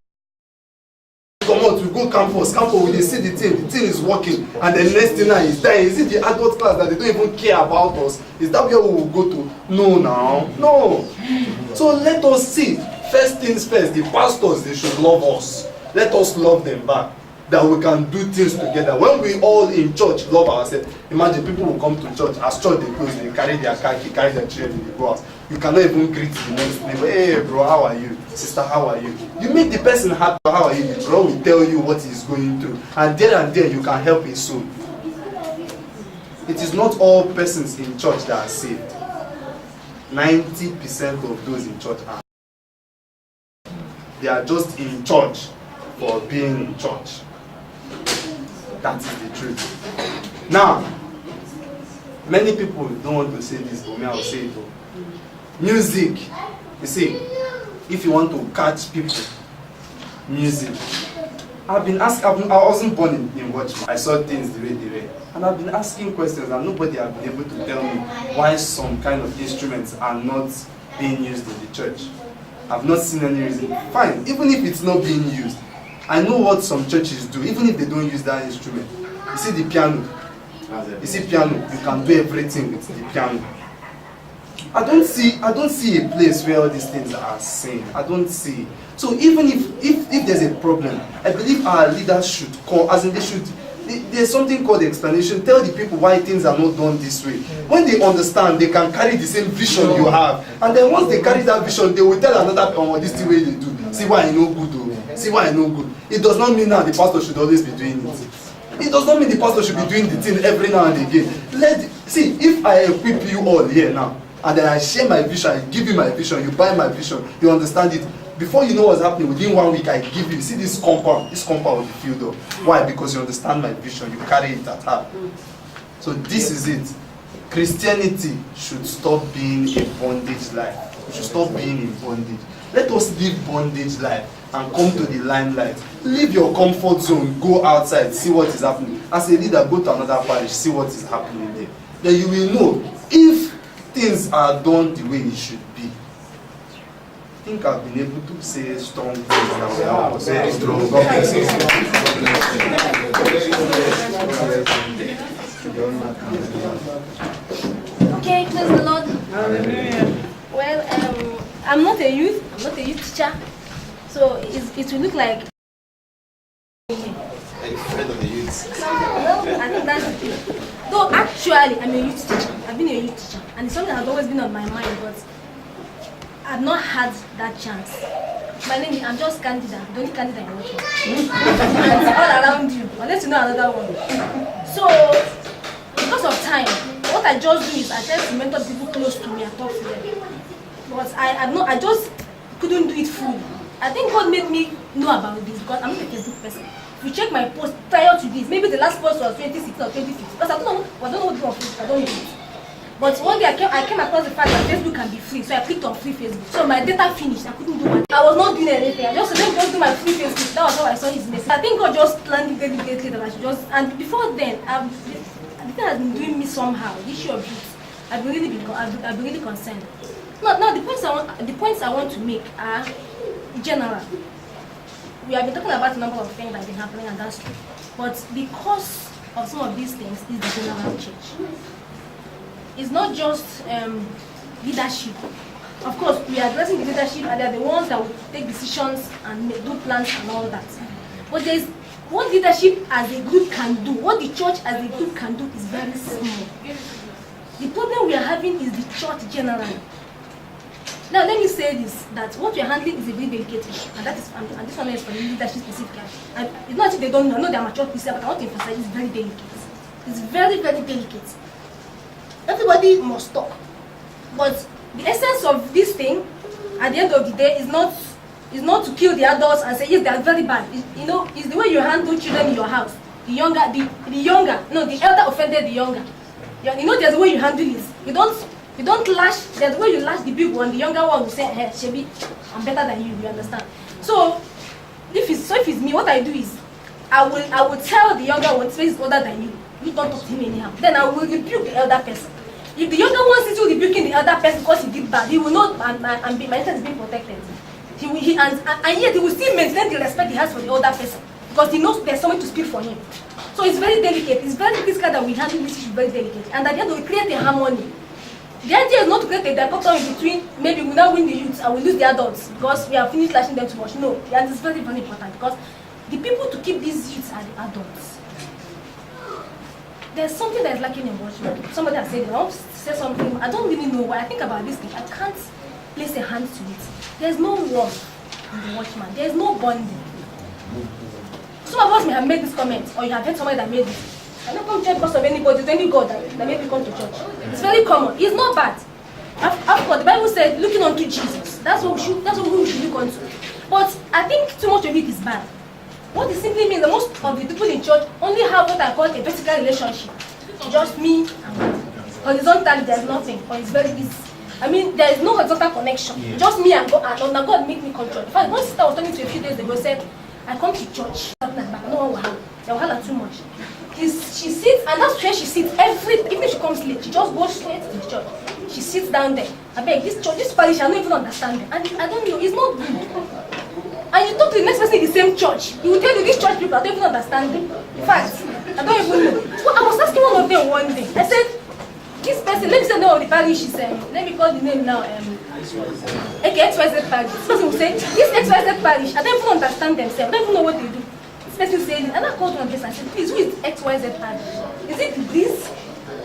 Come out, we go campus, we see the thing is working, and the next thing now is dying. Is it the adult class that they don't even care about us? Is that where we will go to? No, now. No. So let us see. First things first, the pastors, they should love us. Let us love them back. That we can do things together. When we all in church love ourselves, imagine people will come to church, as church they close, they carry their car, they carry their children, they go out. You cannot even greet the next neighbor. Hey bro, how are you? Sister, how are you? You make the person happy. How are you? The bro will tell you what he's going through. And there you can help his soul. It is not all persons in church that are saved. 90% of those in church are. They are just in church for being in church. That is the truth. Now, many people don't want to say this, but me, I will say it. Music. You see, if you want to catch people, music. I've been asking, I wasn't born in Watchman. I saw things the way they were. And I've been asking questions and nobody has been able to tell me why some kind of instruments are not being used in the church. I've not seen any reason. Fine, even if it's not being used, I know what some churches do, even if they don't use that instrument. You see the piano. You see piano, you can do everything with the piano. I don't see a place where all these things are seen. I don't see. So even if there's a problem, I believe our leaders should call, as in there's something called explanation. Tell the people why things are not done this way. When they understand, they can carry the same vision you have. And then once they carry that vision, they will tell another people, this is the way they do. See why I know good though. See why I know good. It does not mean now the pastor should always be doing it. It does not mean the pastor should be doing the thing every now and again. See, if I equip you all here now, and then I share my vision, I give you my vision, you buy my vision, you understand it. Before you know what's happening, within 1 week I give you, see this compound will be filled up. Why? Because you understand my vision, you carry it at heart. So this is it. Christianity should stop being a bondage life. We should stop being in bondage. Let us live bondage life and come to the limelight. Leave your comfort zone, go outside, see what is happening. As a leader, go to another parish, see what is happening there. Then you will know if things are done the way it should be. I think I've been able to say strong things now. I was very strong. Okay, praise the Lord. Well, I'm not a youth teacher, so it will look like. Are you afraid of the youths? Well, I think that's the thing. Though actually, I'm a youth teacher. I've been a youth teacher, and it's something that's always been on my mind, but I've not had that chance. My name is, I'm just Candida, the only Candida in Watchman. And it's all around you, unless you know another one. So, because of time, what I just do is I try to mentor people close to me and talk to them. But I just couldn't do it fully. I think God made me know about this because I'm not a Facebook person. If you check my post prior to this, maybe the last post was 2016 or 2015. Because I don't know what to do on Facebook, I don't use it. But one day I came across the fact that Facebook can be free, so I clicked on free Facebook. So my data finished, I couldn't do one. I was not doing anything. I just said, let me just do my free Facebook. That was how I saw his message. I think God just planned it delicately that I should just, and before then, the thing has been doing me somehow, the issue of youth. I've been really concerned. Now the points I want to make are general. We have been talking about a number of things that have been happening, and that's true. But the cause of some of these things is the general church. It's not just leadership. Of course, we are addressing the leadership, and they're the ones that will take decisions and do plans and all that. But there's what leadership as a group can do, what the church as a group can do is very small. The problem we are having is the church generally. Now, let me say this, that what we are handling is a very delicate issue, and that is, and this one is for the leadership specifically. And it's not as if they don't know, I know they are mature people, but I want to emphasize it's very delicate. It's very, very delicate. Everybody must talk. But the essence of this thing, at the end of the day, is not to kill the adults and say, yes, they are very bad. It's the way you handle children in your house. The elder offended the younger. There's a way you handle it. You don't lash, there's a way you lash the big one, the younger one will say, hey, Shebi, I'm better than you understand? So if it's me, what I do is, I will tell the younger one, he's older than you, you don't talk to him anyhow. Then I will rebuke the elder person. If the younger one sees you rebuking the elder person because he did bad, he will know, and my interest is being protected. And yet he will still maintain the respect he has for the older person, because he knows there's someone to speak for him. So it's very delicate. It's very critical that we handle this issue very delicate. And at the end we create a harmony. The idea is not to create a dichotomy between maybe we now win the youths and we lose the adults because we have finished lashing them too much. No, and it's very, very important because the people to keep these youths are the adults. There's something that is lacking in Watchman. Somebody has said, I want to say something. I don't really know why I think about this thing. I can't place a hand to it. There's no love in the Watchman. There's no bonding. Some of us may have made this comment, or you have heard somebody that made it. I don't come to church because of anybody, it's any God that made me come to church. It's very common. It's not bad. Of course, the Bible said, looking unto Jesus. That's what we should look unto. But I think too much of it is bad. What it simply means that most of the people in church only have what I call a vertical relationship. Just me and God. Horizontally, there's nothing. Or it's very easy. I mean, there is no horizontal connection. Yeah. Just me and God, and God make me come to church. In fact, one sister was talking to me a few days ago, said, I come to church. And more wahala. The wahala too much. She sits, and that's where she sits even if she comes late, she just goes straight to the church. She sits down there. I beg, this church, this parish, I don't even understand it. And I don't know, it's not good. And you talk to the next person in the same church, he will tell you, this church people, I don't even understand it. In fact, I don't even know. So I was asking one of them one day, I said, this person, let me say the name of the parish is, let me call the name now, okay, XYZ parish. This person will say, this XYZ parish, I don't even understand themselves, I don't even know what they do. This person said it, and I called one person and said, please, who is XYZ parish? Is it the breeze?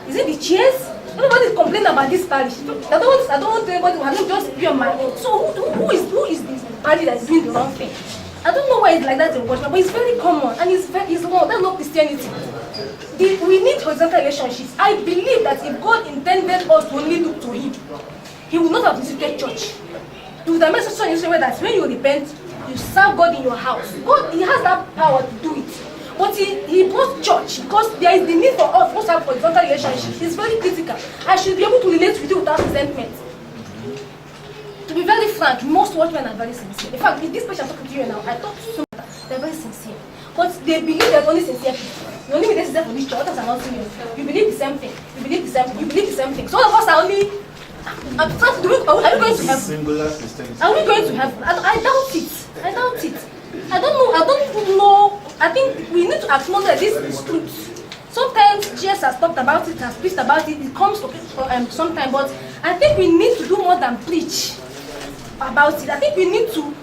Is it the chairs? Nobody is complaining about this parish. I don't want anybody to just be on my own. So who is this parish that is doing the wrong thing? I don't know why it's like that in Watchman, but it's very common and it's wrong. That's not Christianity. We need horizontal relationships. I believe that if God intended us to only look to Him, He would not have visited church. He would have made such a way that when you repent, you serve God in your house. God, He has that power to do it. But he brought church because there is the need for us to have horizontal relationships. It's very critical. I should be able to relate with you without resentment. To be very frank, most watchmen are very sincere. In fact, in this page I'm talking to you now, I talk to some they're very sincere. But they believe there's only sincere people. You only believe sincere for this church, others are not serious. You believe the same thing. You believe the same thing. You believe the same thing. So all of us are only. Are we going to heaven? Singular Christianity. Are we going to heaven? I doubt it. I doubt it. I don't know. I think we need to acknowledge that this is truth. Sometimes Jesus has talked about it, has preached about it. It comes to sometimes, but I think we need to do more than preach about it. I think we need to,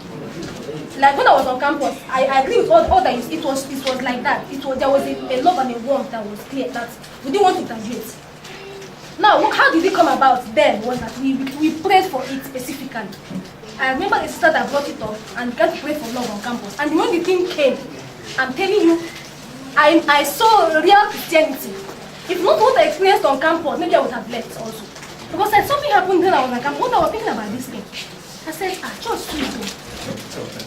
like when I was on campus, I agree with all that it was like that. There was a love and a warmth that was clear that we didn't want to graduate. Now, how did it come about then was that we prayed for it specifically. I remember a sister that brought it up and began to pray for love on campus. And when the thing came, I'm telling you, I saw real Christianity. If not what I experienced on campus, maybe I would have left also. Because like, something happened when I was on campus. When I was thinking about this thing, I said, church too good.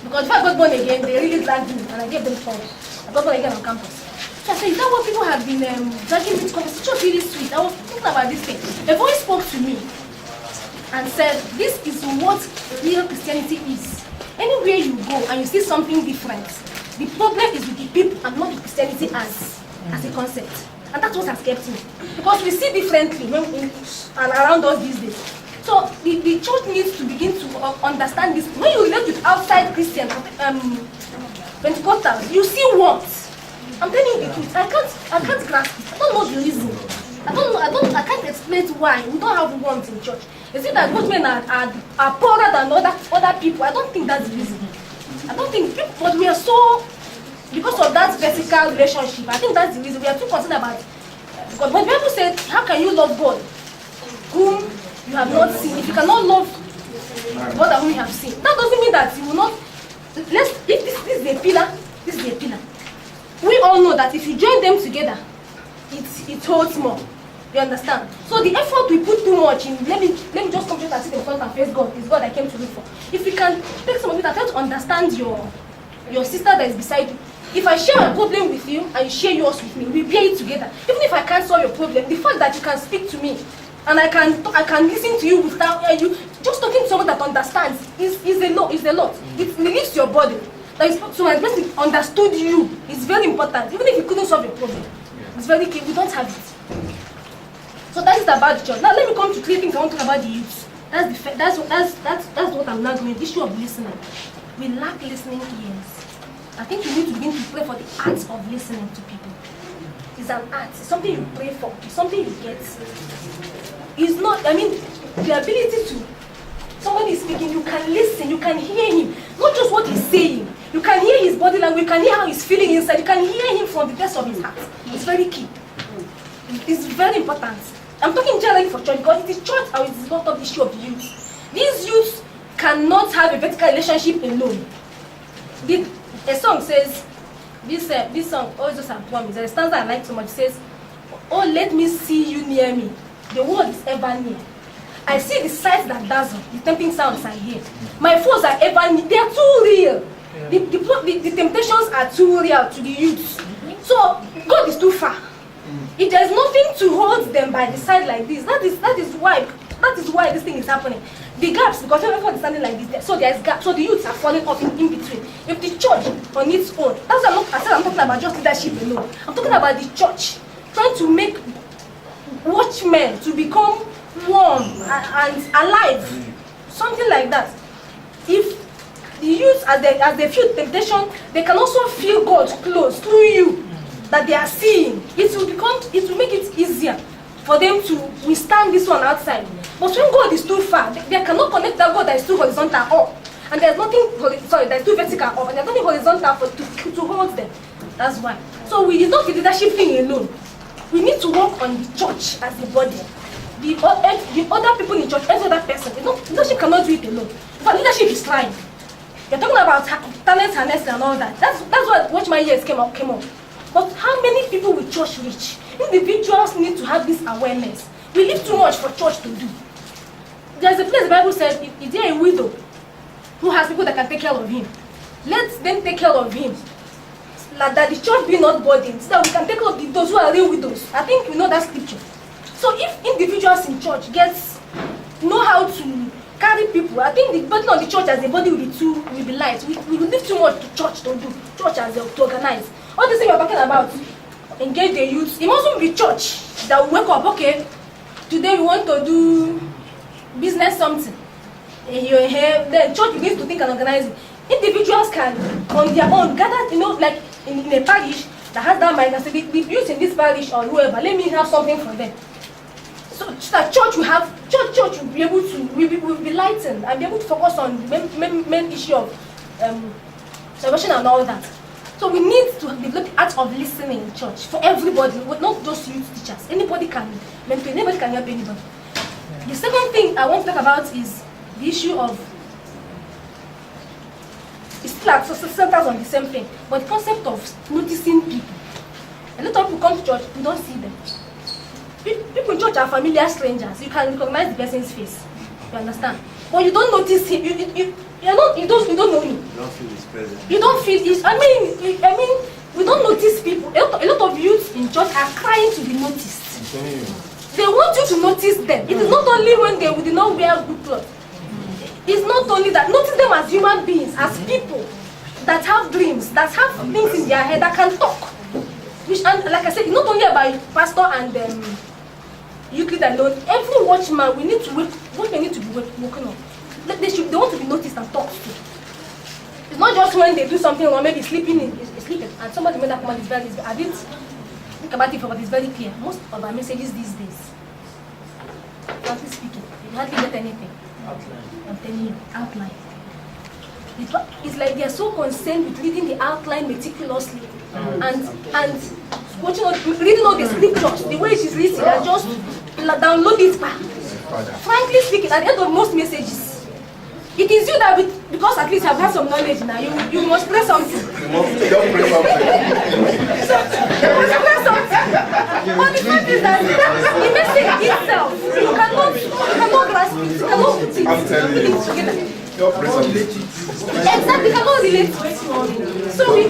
Because if I got born again, they really dragged me and I gave them trouble. I got born again on campus. So I said, is that what people have been dragging me to campus? Church really sweet. I was thinking about this thing. A voice spoke to me and said, this is what real Christianity is. Anywhere you go and you see something different, the problem is with the people and not with Christianity as a concept. And that's what has kept me. Because we see differently around us these days. So the church needs to begin to understand this. When you relate with outside Christians, Pentecostals, you see what? I'm telling you the truth. I can't grasp it. I don't know the reason. I can't explain why we don't have warmth in church. Is it that most men are poorer than other people? I don't think that's the reason. I don't think, but we are so, because of that vertical relationship, I think that's the reason. We are too concerned about God. When people say, how can you love God whom you have not seen? If you cannot love God whom you have seen, that doesn't mean that you will not, if this is a pillar, this is a pillar. We all know that if you join them together, it holds more. You understand? So the effort we put too much in, let me just come and sit in front and face God. It's God I came to look for. If you can take some of it and try to understand your sister that is beside you. If I share my problem with you and you share yours with me, we bear it together. Even if I can't solve your problem, the fact that you can speak to me and I can listen to you without you just talking to someone that understands is a lot. It relieves your body. So my person understood you. It's very important. Even if you couldn't solve your problem, it's very key. We don't have it. So that is about the church. Now let me come to 3 things I want to talk about the youth. That's what I'm now doing. The issue of listening. We lack listening ears. I think we need to begin to pray for the art of listening to people. It's an art. It's something you pray for. It's something you get. It's not. I mean, the ability to somebody is speaking. You can listen. You can hear him. Not just what he's saying. You can hear his body language. You can hear how he's feeling inside. You can hear him from the depths of his heart. It's very key. It's very important. I'm talking generally for church because it is church or it is not the issue of the youth. These youths cannot have a vertical relationship alone. A song says, this song, Oh Jesus and Promise, there's a stanza I like so much. It says, oh, let me see you near me. The world is ever near. I see the sights that dazzle, the tempting sounds I hear. My foes are ever near. They are too real. The temptations are too real to the youths. So God is too far. If there's nothing to hold them by the side like this, that is why That is why this thing is happening. The gaps, because everyone is standing like this, so there's gaps, so the youths are falling off in between. If the church on its own, that's why I'm talking about just leadership alone. I'm talking about the church trying to make watchmen to become warm and alive, something like that. If the youth, as they feel temptation, they can also feel God close through you that they are seeing. It will make it easier for them to withstand this one outside. But when God is too far, they cannot connect that God that is too horizontal up, and there's nothing that is too vertical up, and there's nothing horizontal to hold them. That's why. So it's not the leadership thing alone. We need to work on the church as a body. The other people in church, every other person. Leadership cannot do it alone. But leadership is trying. You're talking about talent, harness, and all that. That's what my years came up. But how many people will church reach? Individuals need to have this awareness. We live too much for church to do. There's a place the Bible says, is there a widow who has people that can take care of him? Let them take care of him. Like that the church be not burdened, so that we can take care of those who are real widows. I think we know that scripture. So if individuals in church know how to carry people, I think the burden on the church as a body will be light. We will leave too much to church to do. Church as to organize. All this thing we're talking about, engage the youth. It mustn't be church that will wake up, okay, today we want to do business something. Then church begins to think and organize it. Individuals can, on their own, gather, like in a parish that has that mind and say, the youth in this parish or whoever, let me have something for them. So that church will be able to, will be lightened and be able to focus on the main issue of salvation and all that. So we need to develop the art of listening in church for everybody, not just youth teachers. Anybody can mentor, anybody can help anybody. The second thing I want to talk about is the issue of, it's still like centers on the same thing, but the concept of noticing people. A lot of people come to church, we don't see them. People in church are familiar strangers. You can recognize the person's face. You understand? But you don't notice him. You don't know him. You don't feel his presence. You don't feel his. I mean, we don't notice people. A lot of youths in church are crying to be noticed. They want you to notice them. It is not only when they do not wear good clothes. It's not only that. Notice them as human beings, as people that have dreams, that have things in their head, that can talk. Which, and like I said, it's not only about pastor and Euclid alone. Every watchman, we need to be woken up. They want to be noticed and talked to. It's not just when they do something or maybe sleeping and somebody made that comment is very. I didn't think about it, but it's very clear. Most of our messages these days, frankly speaking, you hardly get anything. Outline. I'm telling you, outline. It's like they're so concerned with reading the outline meticulously and reading all the scriptures, the way it is written, and just download it back. Frankly speaking, at the end of most messages, it is you that, because at least you have had some knowledge now, you must play something. You must play something. But the fact is that the message itself, you cannot grasp it, you cannot put it, I'm telling you. together. Exactly, cannot relate to it. So we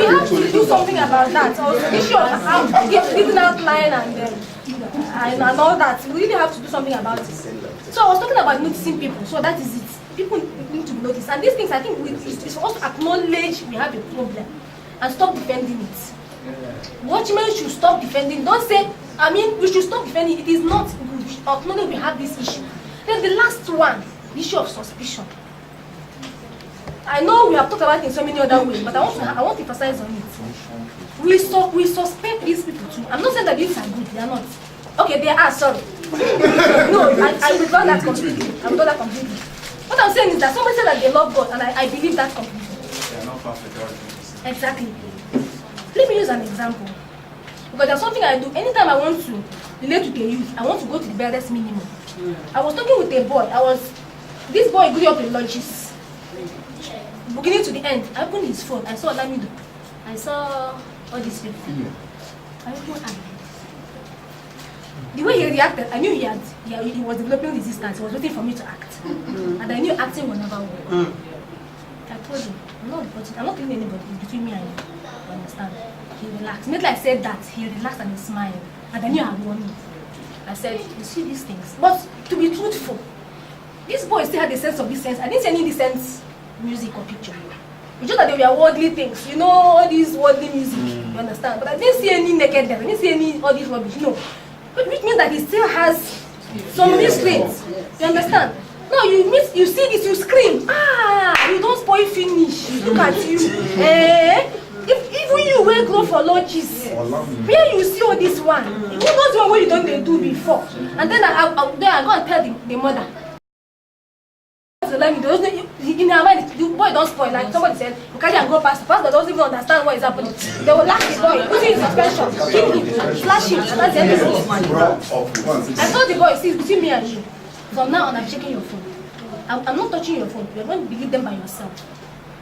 have to do something about that. So the issue of giving outline and all that, we really have to do something about it. So I was talking about noticing people, so that is it. People need to be noticed. And these things, I think, it's for us to acknowledge we have a problem and stop defending it. Watchmen should stop defending. Don't say, we should stop defending. It is not good. We should acknowledge we have this issue. Then the last one, the issue of suspicion. I know we have talked about it in so many other ways, but I want to emphasize on it. We suspect these people too. I'm not saying that these are good, they are not. Okay, they are, sorry. No, I withdraw that completely. What I'm saying is that somebody said that they love God, and I believe that completely. They are not perfect. Exactly. Let me use an example. Because there's something I do. Anytime I want to relate to the youth, I want to go to the barest minimum. I was talking with a boy. This boy grew up in lodges. Beginning to the end, I opened his phone. I saw Lamido. I saw all these people. I opened the way he reacted, I knew he was developing resistance. He was waiting for me to act. And I knew acting will never work. I told him, I'm not killing anybody. It's between me and you. You understand? He relaxed. Immediately I said that, he relaxed and he smiled. And I knew I had won him. I said, you see these things. But to be truthful, this boy still had a sense of decent. I didn't see any decent music or picture. It's just that they were worldly things, you know, all these worldly music, you understand? But I didn't see any nakedness, I didn't see any all these rubbish, no. Which means that he still has some restraints, you understand? Now you see this, you scream, you don't spoil finish, look at you. If even you will go for lunches, where you see all this one, you know one way you don't do before. And then I go and tell the mother. In her mind, the boy don't spoil. Like somebody said, you can't go past. The pastor doesn't even understand what is happening. They will laugh the boy, put him in suspension, kill him, slash him, and that's the end of it. I told the boy, see, between me and you, from now on, I'm checking your phone. I'm not touching your phone. You're going to believe them by yourself.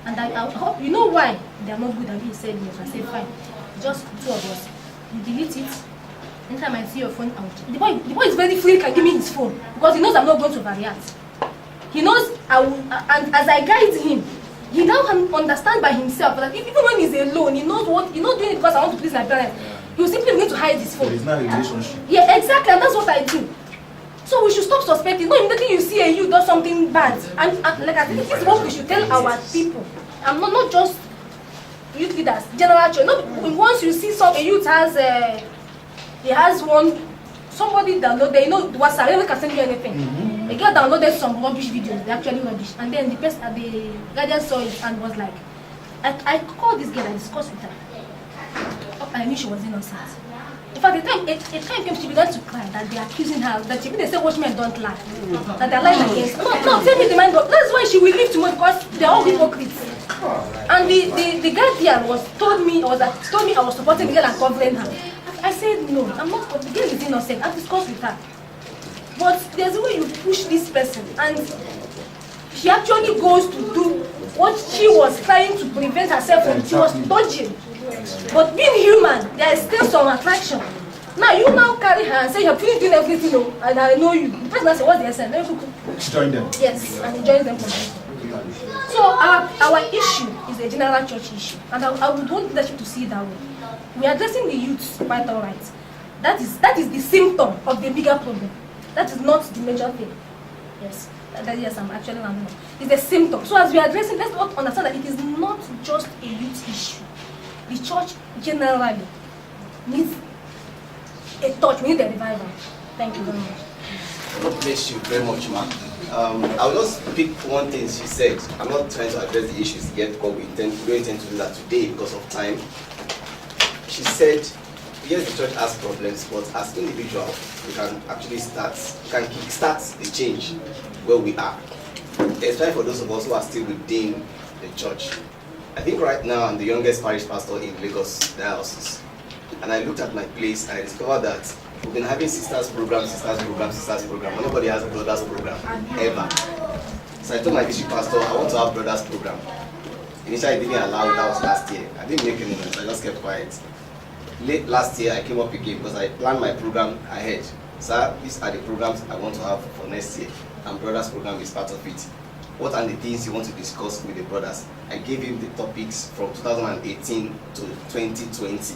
And I hope you know why they are not good. And he said yes. I said fine. Just two of us. You delete it. Anytime I see your phone out, the boy is very free. Can give me his phone because he knows I'm not going to overreact. He knows I will, and as I guide him, he now can understand by himself that even when he's alone, he knows what he's not doing it because I want to please my parents. He will simply begin to hide his phone. There is not a relationship. Yeah, exactly, and that's what I do. So we should stop suspecting. Not immediately you see a youth does something bad, and like I think this is what we should tell our people. I'm not just youth leaders, general church. Not once you see a youth has he has somebody downloaded, you know, WhatsApp, everyone can send you anything. The girl downloaded some rubbish videos, they're actually rubbish. And then the guardian saw it and was like, I called this girl, I discussed with her. I knew she was innocent. In fact, the time came, she began to cry that they're accusing her, that they say watchmen don't lie. That they're lying against her. No, tell me the mind, that's why she will leave tomorrow because they're all hypocrites. And the guardian told me I was supporting the girl and covering her. I said no, I'm not, the girl is innocent. I've discussed with her. But there's a way you push this person, and she actually goes to do what she was trying to prevent herself from. She was dodging. But being human, there is still some attraction. Now you now carry her and say you're pretty doing everything, and I know you. The person says, what's the essence? Join them. Yes, and he joins them completely. So our issue is a general church issue, and I would want leadership to see it that way. We are addressing the youth quite all right. That is the symptom of the bigger problem. That is not the major thing. Yes, yes, I'm actually rounding up. It's a symptom. So as we are addressing, let's not understand that it is not just a youth issue. The church generally needs a touch. We need a revival. Thank you very much. God bless you very much, ma'am. I will just pick one thing she said. I'm not trying to address the issues yet because we don't intend to do that today because of time. She said, yes, the church has problems, but as individuals, we can actually kick-start the change where we are. Especially for those of us who are still within the church. I think right now I'm the youngest parish pastor in Lagos Diocese. And I looked at my place and I discovered that we've been having sisters program. Nobody has a brothers program, ever. So I told my district pastor, I want to have brothers program. Initially I didn't allow it, that was last year. I didn't make any noise, I just kept quiet. Late last year, I came up again because I planned my program ahead. Sir, these are the programs I want to have for next year, and brothers program is part of it. What are the things you want to discuss with the brothers? I gave him the topics from 2018 to 2020.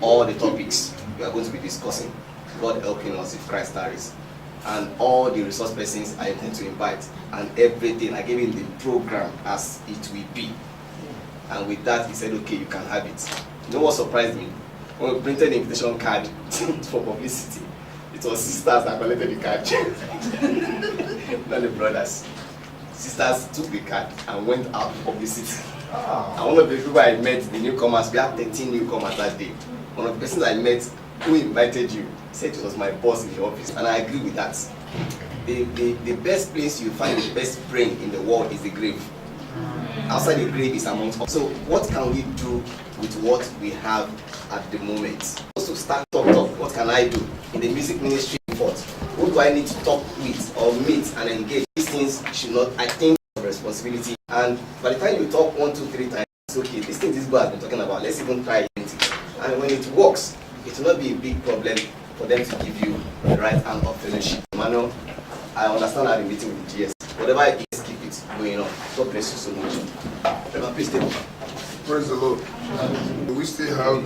All the topics we are going to be discussing. God helping us if Christ tarries. And all the resource persons I intend to invite, and everything. I gave him the program as it will be. And with that, he said, okay, you can have it. You know what surprised me? When we printed the invitation card for publicity, it was sisters that collected the card. Not the brothers. Sisters took the card and went out for publicity. And one of the people I met, the newcomers, we had 13 newcomers that day. One of the persons I met who invited you said it was my boss in the office, and I agree with that. The best place you find the best brain in the world is the grave. Outside the grave is amongst us. So what can we do with what we have at the moment? Also start talk. What can I do in the music ministry? Who do I need to talk with or meet and engage? These things should not, I think, have responsibility. And by the time you talk 1, 2, 3 times, it's okay. This thing this boy has been talking about, let's even try it. And when it works, it will not be a big problem for them to give you the right hand of fellowship. Emmanuel, I understand how the meeting with the GS. Whatever it is, keep it going on. God bless you so much. Please stay over. Praise the Lord. We still have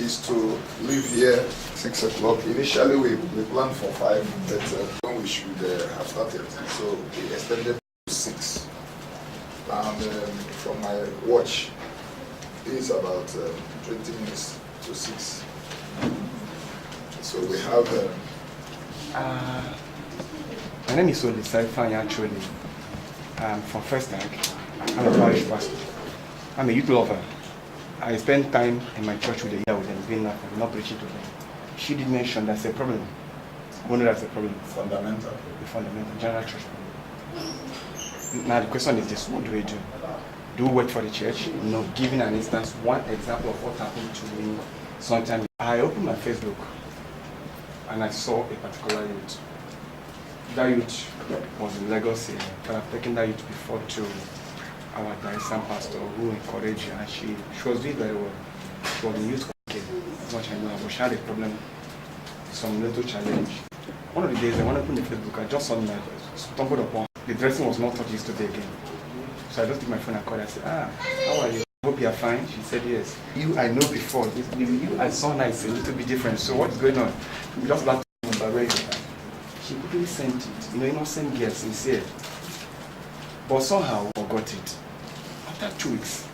is to leave here 6 o'clock. Initially, we planned for 5, but when we should have started, so we extended to 6. And from my watch, it's about 20 minutes to 6. So we have. My name is Oli Saifan, actually. I'm from First Bank. I'm a parish pastor. I'm a youth lover. I spend time in my church with the year with them, doing nothing, not preaching to them. She did mention that's a problem. We know that's a problem. Fundamental. The fundamental, general church problem. Now the question is this, what do we do? Do we work for the church? No, giving an instance, one example of what happened to me sometime. I opened my Facebook and I saw a particular youth. That youth was in Lagos here, but I've taken that youth before to our Daisan pastor who encouraged her, and she was doing very well. She was in youth care, as much as I know, but she had a problem, some little challenge. One of the days I went up on the Facebook, I just saw my stumbled upon the dressing was not what it used to be again. So I just took my phone and called her. I said, how are you? I hope you are fine. She said yes. You I know before. You I saw now it's a little bit different. So what's going on? We just like to she quickly sent it. Innocent girl, sincere. But somehow I forgot it. After 2 weeks.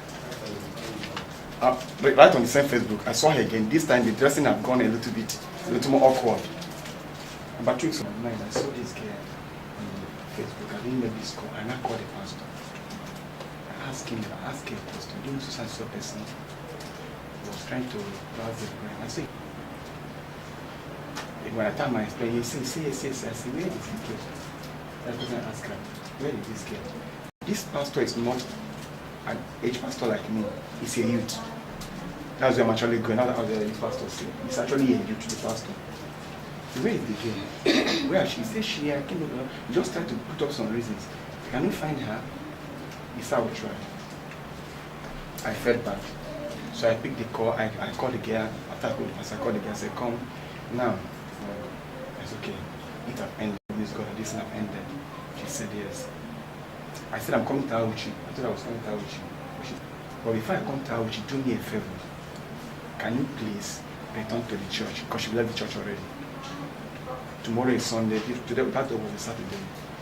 Right on the same Facebook, I saw her again. This time the dressing had gone a little more awkward. About 2 weeks of my mind, I saw this girl on Facebook. I didn't know this call, and I called the pastor. I asked him a question. Do you know so person? He was trying to browse the brain. I said, when I tell my explain, he said, yes. I said, where is this girl? That person asked her, where is this girl? This pastor is not an age pastor like me. He's a youth. That's where I'm actually going. That's how the youth pastor say. He's actually a youth, the pastor. Where is the girl? Where she says she came over. Just try to put up some reasons. Can we find her? He said I will try. I felt bad. So I picked the call. I called the girl. After I called the pastor, I called the girl. I said, come now. It's okay. It have ended. This God, this have ended. She said yes. I said I'm coming to Auchi. I thought I was coming to Auchi. But before I come to Auchi, do me a favor. Can you please return to the church? Because she left the church already. Tomorrow is Sunday. Today, that was a Saturday.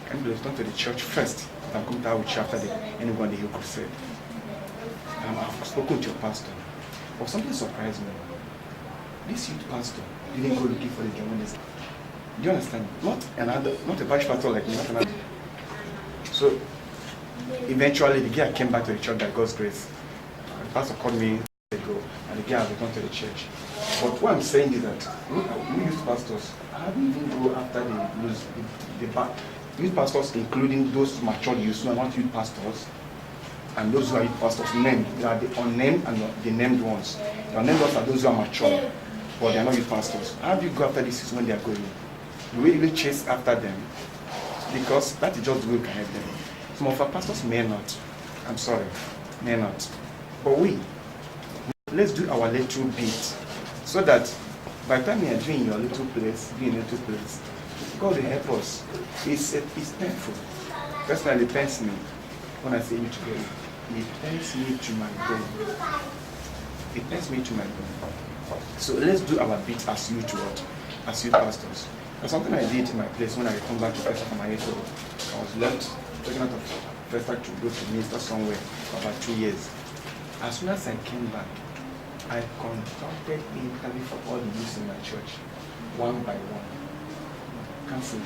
Can you return to the church first? I'm coming to Auchi after anyone the Hill Crusade. I've spoken to your pastor. But something surprised me. This youth pastor didn't go looking for the Germanism. Do you understand? Not a parish pastor like me, not another. So eventually the girl came back to the church by God's grace. The pastor called me ago and the girl returned to the church. But what I'm saying is that we youth pastors, how do we even go after the youth pastors, including those mature youths who are not youth pastors, and those who are youth pastors named? There are the unnamed and the named ones. The unnamed ones are those who are mature, but they are not youth pastors. How do you go after these when they are going? Do we really chase after them? Because that is just the way we can help them. Some of our pastors may not. I'm sorry, may not. But let's do our little bit, so that by the time you are doing your little place, God will help us. It's painful. Personally, it pains me when I say you together. It pains me to my bone. It pains me to my bone. So let's do our bit as youth pastors. That's something I did in my place when I returned back to First from my age. I was left, taken out of First to go to minister somewhere for about 2 years. As soon as I came back, I conducted interview for all the youths in my church, one by one. Cancelled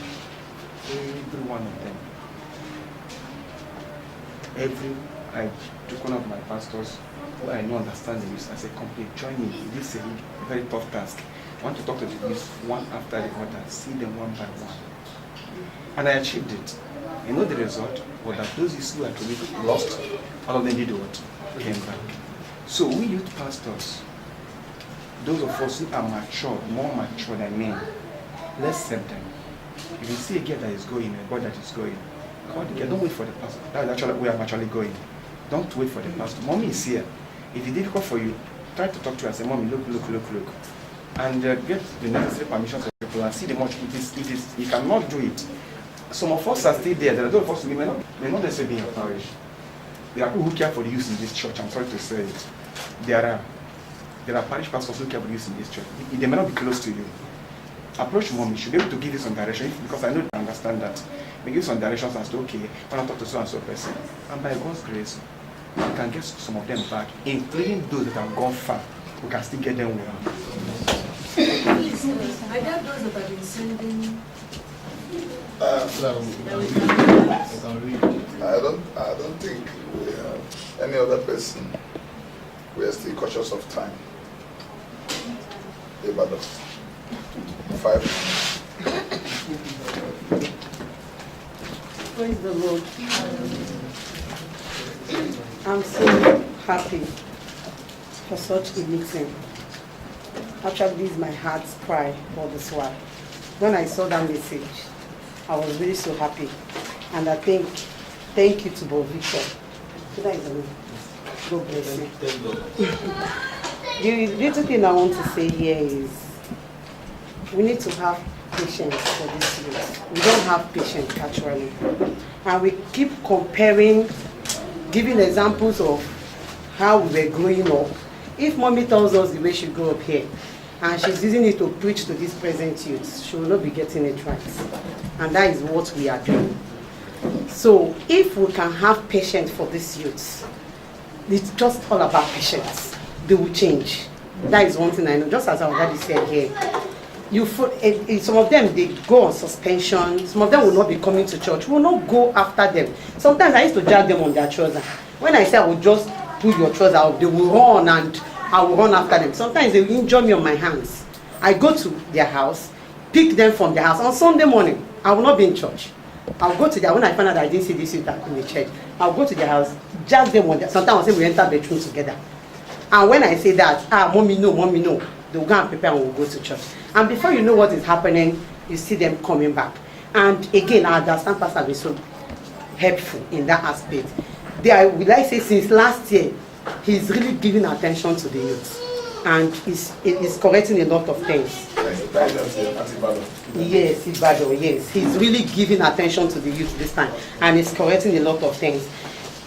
every one of them. I took one of my pastors who I know understand the youth. I said, "Complete, join me. This is a very tough task. I want to talk to the youth one after the other, see them one by one." And I achieved it. You know the result was that those youths who actually lost, all of them did what? Came back. So we youth pastors, those of us who are mature, more mature than me, let's send them. If you see a girl that is going, a boy that is going, call the girl. Don't wait for the pastor. That is actually where I'm actually going. Don't wait for the pastor. Mommy is here. If it's difficult for you, try to talk to her and say, "Mommy, look. And get the necessary permissions of people and see the much. If you cannot do it, some of us are still there. There are those of us who may not necessarily be in your parish. There are people who care for the youth in this church. I'm sorry to say it. There are parish pastors who care for the youth in this church. They may not be close to you. Approach mommy. She'll be able to give you some direction because I know they understand that. They give some directions as to, okay, when I talk to so and so person, and by God's grace, we can get some of them back, including those that have gone far. We can still get them well. Please, I got those that have been sending. I don't think we have any other person. We are still cautious of time. About 5. Praise the Lord. I'm so happy for such a meeting. Actually, this is my heart's cry for this one. When I saw that message, I was really so happy. And I think, thank you to Bob Victor. God bless you. The little thing I want to say here is, we need to have patience for this youth. We don't have patience actually. And we keep comparing, giving examples of how we were growing up. If mommy tells us the way she grew up here, and she's using it to preach to this present youth, she will not be getting it right. And that is what we are doing. So if we can have patience for this youth, it's just all about patience. They will change. That is one thing I know. Just as I already said here, some of them, they go on suspension. Some of them will not be coming to church. We will not go after them. Sometimes I used to drag them on their trousers. When I say I will just pull your trousers out, they will run and I will run after them. Sometimes they will injure me on my hands. I go to their house, pick them from their house. On Sunday morning, I will not be in church. I'll go to their, when I find out that I didn't see this youth in the church, I'll go to their house, drag them on their, sometimes I'll say we enter bedroom together. And when I say that, mommy no, they will go and prepare and we'll go to church. And before you know what is happening, you see them coming back. And again, I understand Pastor has been so helpful in that aspect. Will I say since last year, he's really giving attention to the youth. And he's correcting a lot of things. Yes, Ibado, yes. He's really giving attention to the youth this time. And he's correcting a lot of things.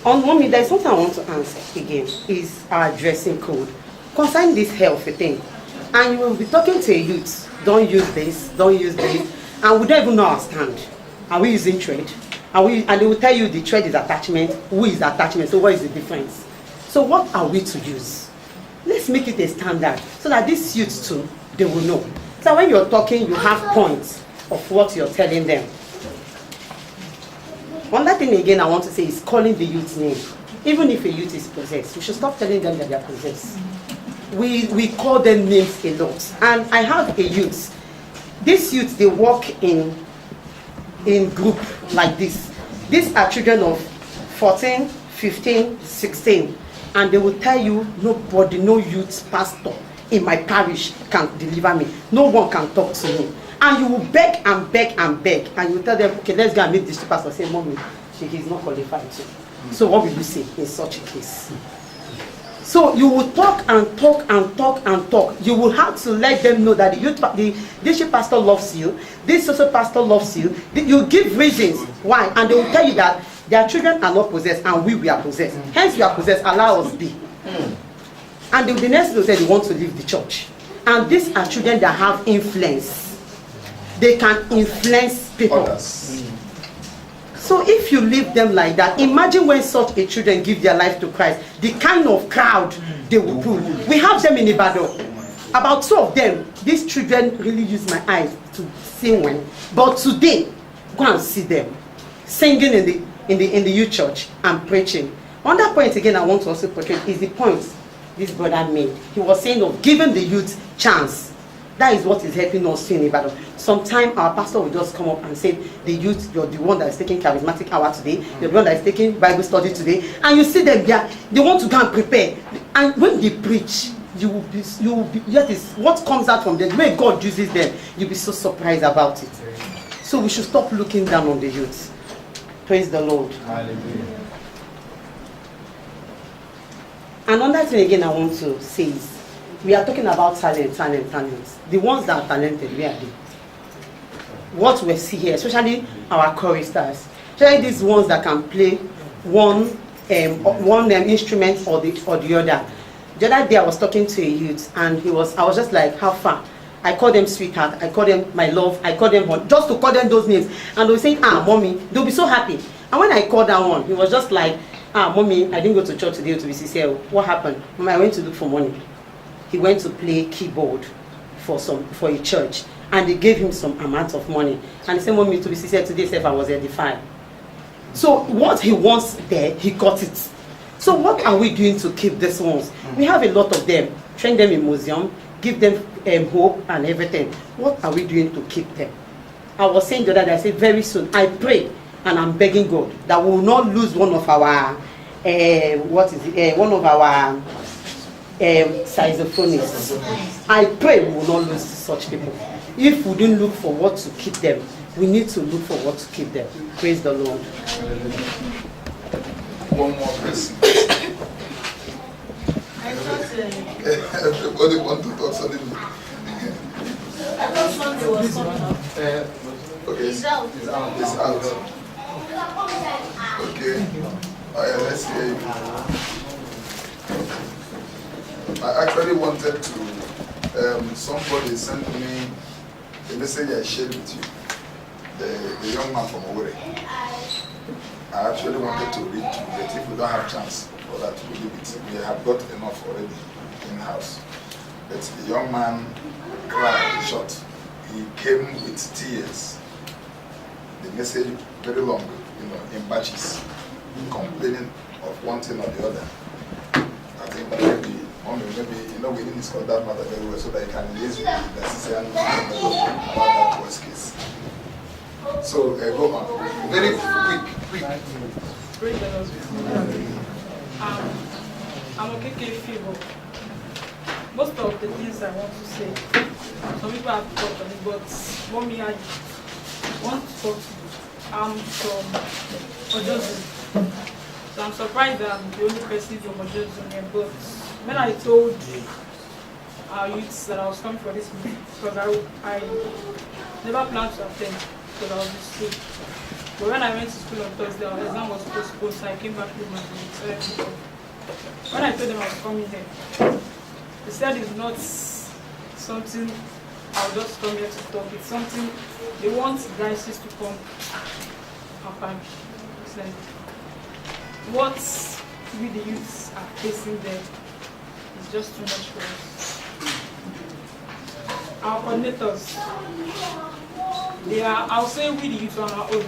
On mommy, there's something I want to answer again, is our dressing code. Concerning this health thing, and you will be talking to a youth, don't use this, and we don't even know our stand. Are we using thread? And they will tell you the thread is attachment, who is attachment, so what is the difference? So what are we to use? Let's make it a standard, so that these youths too, they will know. So when you're talking, you have points of what you're telling them. One other thing again I want to say is calling the youth's name. Even if a youth is possessed, we should stop telling them that they are possessed. We call them names a lot. And I have a youth. These youths, they work in group like this. These are children of 14, 15, 16. And they will tell you, nobody, no youth pastor in my parish can deliver me. No one can talk to me. And you will beg and beg and beg. And you tell them, okay, let's go and meet this pastor. Say, mommy, she is not qualified to. So what will you say in such a case? So you will talk and talk and talk and talk. You will have to let them know that the district pastor loves you, this social pastor loves you. You give reasons why, and they will tell you that their children are not possessed and we are possessed. Hence we are possessed, allow us be. And the next thing they say they want to leave the church. And these are children that have influence. They can influence people. Others. So if you leave them like that, imagine when such a children give their life to Christ, the kind of crowd they will pull. We have them in Ibadan. About 2 of them, these children really use my eyes to see when. But today, go and see them singing in the youth church and preaching. On that point again, I want to also portray is the point this brother made. He was saying of giving the youth chance. That is what is helping us in Ibadan. Sometimes our pastor will just come up and say, the youth, you're the one that is taking charismatic hour today, you're the one that is taking Bible study today, and you see them there, they want to go and prepare. And when they preach, you will be that is what comes out from them, the way God uses them, you'll be so surprised about it. So we should stop looking down on the youth. Praise the Lord. Hallelujah. Another thing again I want to say is, we are talking about talents. The ones that are talented, where are they? What we see here, especially our choristers, especially these ones that can play 1, one instrument or the other. The other day I was talking to a youth, and I was just like, how far? I call them sweetheart, I call them my love, I call them just to call them those names, and they'll say, mommy, they'll be so happy. And when I called that one, he was just like, mommy, I didn't go to church today to be sincere. What happened? Mommy, I went to look for money. He went to play keyboard for a church, and they gave him some amount of money, and he said, mommy, to be sincere, today if I was edified. So what he wants there, he got it. So what are we doing to keep these ones? We have a lot of them. Train them in museum, give them hope and everything. What are we doing to keep them? I was saying the other day, I said very soon, I pray and I'm begging God that we will not lose one of our, one of our saxophonists. I pray we will not lose such people. If we didn't look for what to keep them, we need to look for what to keep them. Praise the Lord. One more person. I thought, Everybody want to talk something. I thought Sunday was coming up. Okay. He's out. It's out. Okay. Oh yeah, let's hear you. I actually wanted to, somebody sent me a message I shared with you. The young man from Owerri. I actually wanted to read to, but if we don't have chance for that, we'll leave it. We have got enough already in-house. But the young man cried, short. He came with tears. The message very long, in batches, complaining of one thing or the other. I think maybe, we didn't discuss that matter very well so that you can liaise with the assistant about that worst case. So, go on. Very quick. I'm okay, Favor. Most of the things I want to say, some people have talked on it, but mommy, I want to talk to you. I'm from Ojozu. So I'm surprised that I'm the only person from Ojozu here, but when I told our youths that I was coming for this meeting, because I never planned to attend because I was in school. But when I went to school on Thursday, our exam was postponed, so I came back home and decided. When I told them I was coming here, they said it's not something I'll just come here to talk. It's something they want diocese to come and like, what we the youths are facing there is just too much for us. Our coordinators, I'll say we the youth on our own.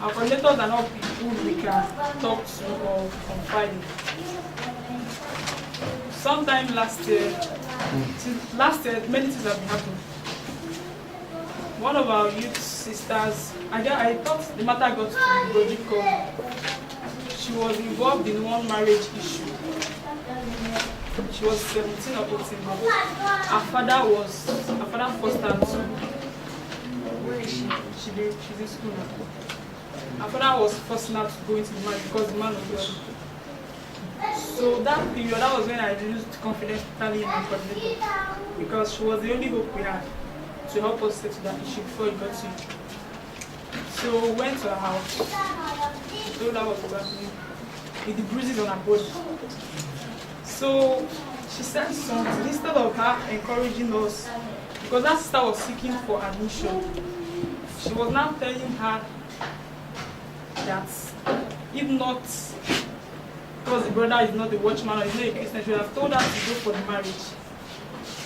Our coordinators are not people we can talk to or confide in. Sometime last year, many things have been happening. One of our youth sisters, I thought the matter got to Brody because she was involved in one marriage issue. She was 17 or 18. Her father forced her to. Where is she? She's in school now. Her father was forcing her to go into the marriage because the man was wealthy. So that period, that was when I lose confidence totally in my coordinator because she was the only hope we had to help us settle that issue before it got to you. So we went to her house. She told her what was happening with the bruises on her body. So she said something instead of her encouraging us, because that sister was seeking for admission. She was now telling her that if not, because the brother is not a watchman or is not a Christian, she would have told her to go for the marriage.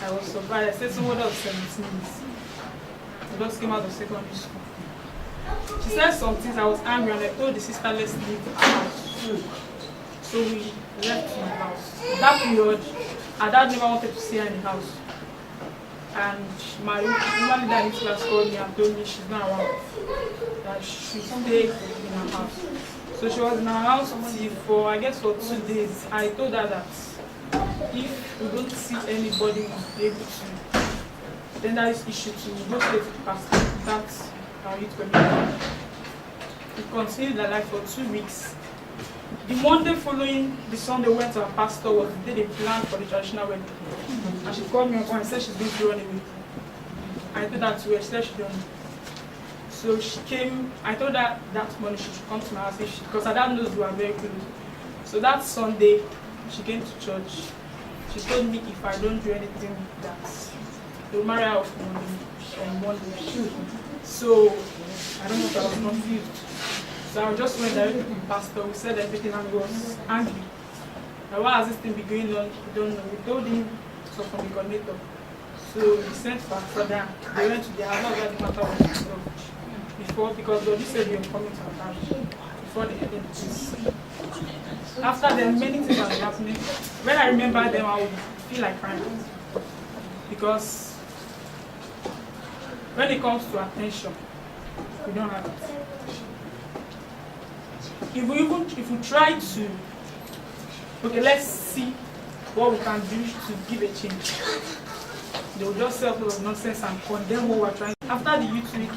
I was surprised. I said somebody of 17 years. I just came out of secondary school. She said some things, I was angry and I told the sister, let's leave the house. So we left the house. That period, her dad never wanted to see her in the house. And my woman leader in class called me and told me she's not around, that she stay in her house. So she was in her house for, I guess, for 2 days. I told her that if we don't see anybody who is able to, then that is issue to go straight to the pastor. That's how it went. We continued the life for 2 weeks. The Monday following the Sunday we went to our pastor was the day they planned for the traditional wedding. And she called me up and said she's going to run away. I told her to her, she said she's done. So she came, I told her that morning she should come to my house because her dad knows we are very close. So that Sunday, she came to church. She told me if I don't do anything that they'll marry her off on Monday. So I don't know if I was confused. So I just went directly to the pastor, we said everything and he was angry. Now why has this thing been going on? We don't know. We told him it was from the coordinator. So he sent for further. They went to the house where the matter was resolved before, because God said they were coming to our house before the ended the case. After then, many things have been happening. When I remember them, I would feel like crying. Because when it comes to attention, we don't have it. If we try to, okay, let's see what we can do to give a change. They will just say a lot of nonsense and condemn what we're trying. After the youth week,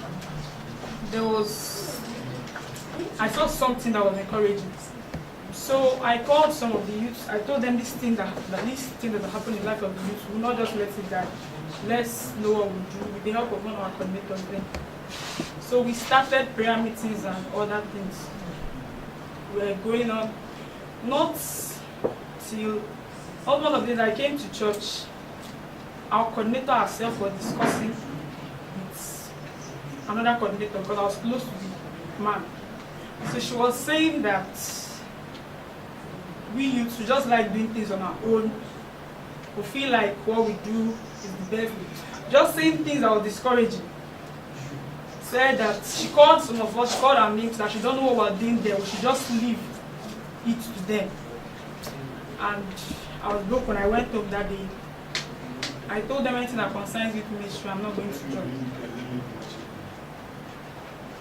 I saw something that was encouraging. So I called some of the youths. I told them this thing that happened in the life of the youth, we'll not just let it die. Let's know what we do with the help of one of our coordinators then. So we started prayer meetings and other things. We're going on, not till almost one of the days I came to church. Our coordinator herself was discussing with another coordinator because I was close to the man. So she was saying that we youths, we just like doing things on our own. We feel like what we do is the best. Just saying things that were discouraging. Said that she called some of us, called our names, that she don't know what we're doing there. We should just leave it to them. And I was broke when I went home that day. I told them anything that concerns youth ministry, I'm not going to church.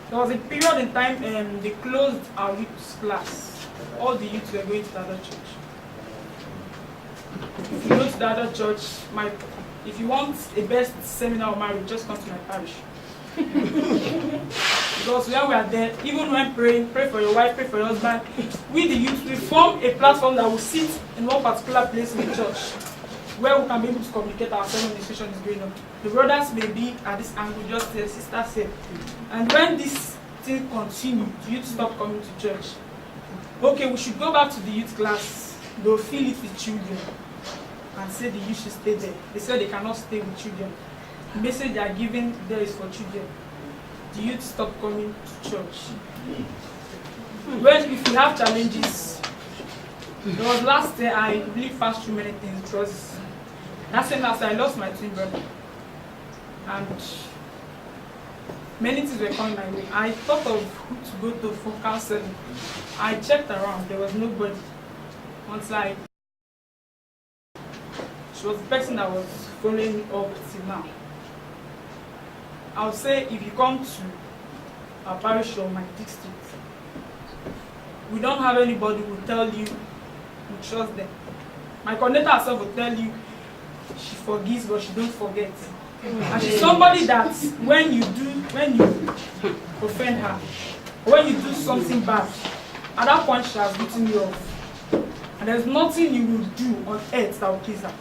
There was a period in time they closed our youth class. All the youths were going to the other church. If you go to the other church, if you want a best seminar on marriage, just come to my parish. Because when we are there, even when praying, pray for your wife, pray for your husband, we the youth, we form a platform that will sit in one particular place in the church where we can be able to communicate ourselves when the situation is going on. The brothers may be at this angle, just the sister said. And when this thing continues, the youth stop coming to church. Okay, we should go back to the youth class. They'll fill it with children and say the youth should stay there. They say they cannot stay with children. The message they are giving there is for children. The youth stop coming to church. Well, if we have challenges, there was last year I really passed through many things because that same last year I lost my twin brother. And many things were coming my way. I thought of who to go to for counseling. I checked around, there was nobody. Until she was the person that was following me up till now. I would say if you come to our parish or my district, we don't have anybody who will tell you we trust them. My coordinator herself will tell you she forgives but she don't forget. And she's somebody that when you offend her, when you do something bad, at that point she has written you off. And there's nothing you will do on earth that will please her.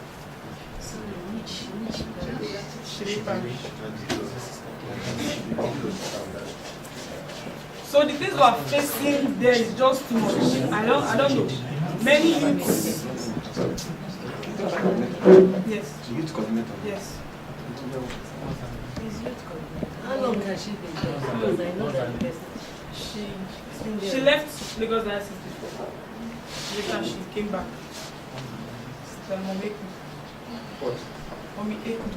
So the things we are facing there is just too much. I don't know. Many youths. Yes. Youth coordinator. Yes. How long has she been there? Because I know that she left Lagos Diocese before. Later she came back. What? Mommy Eku.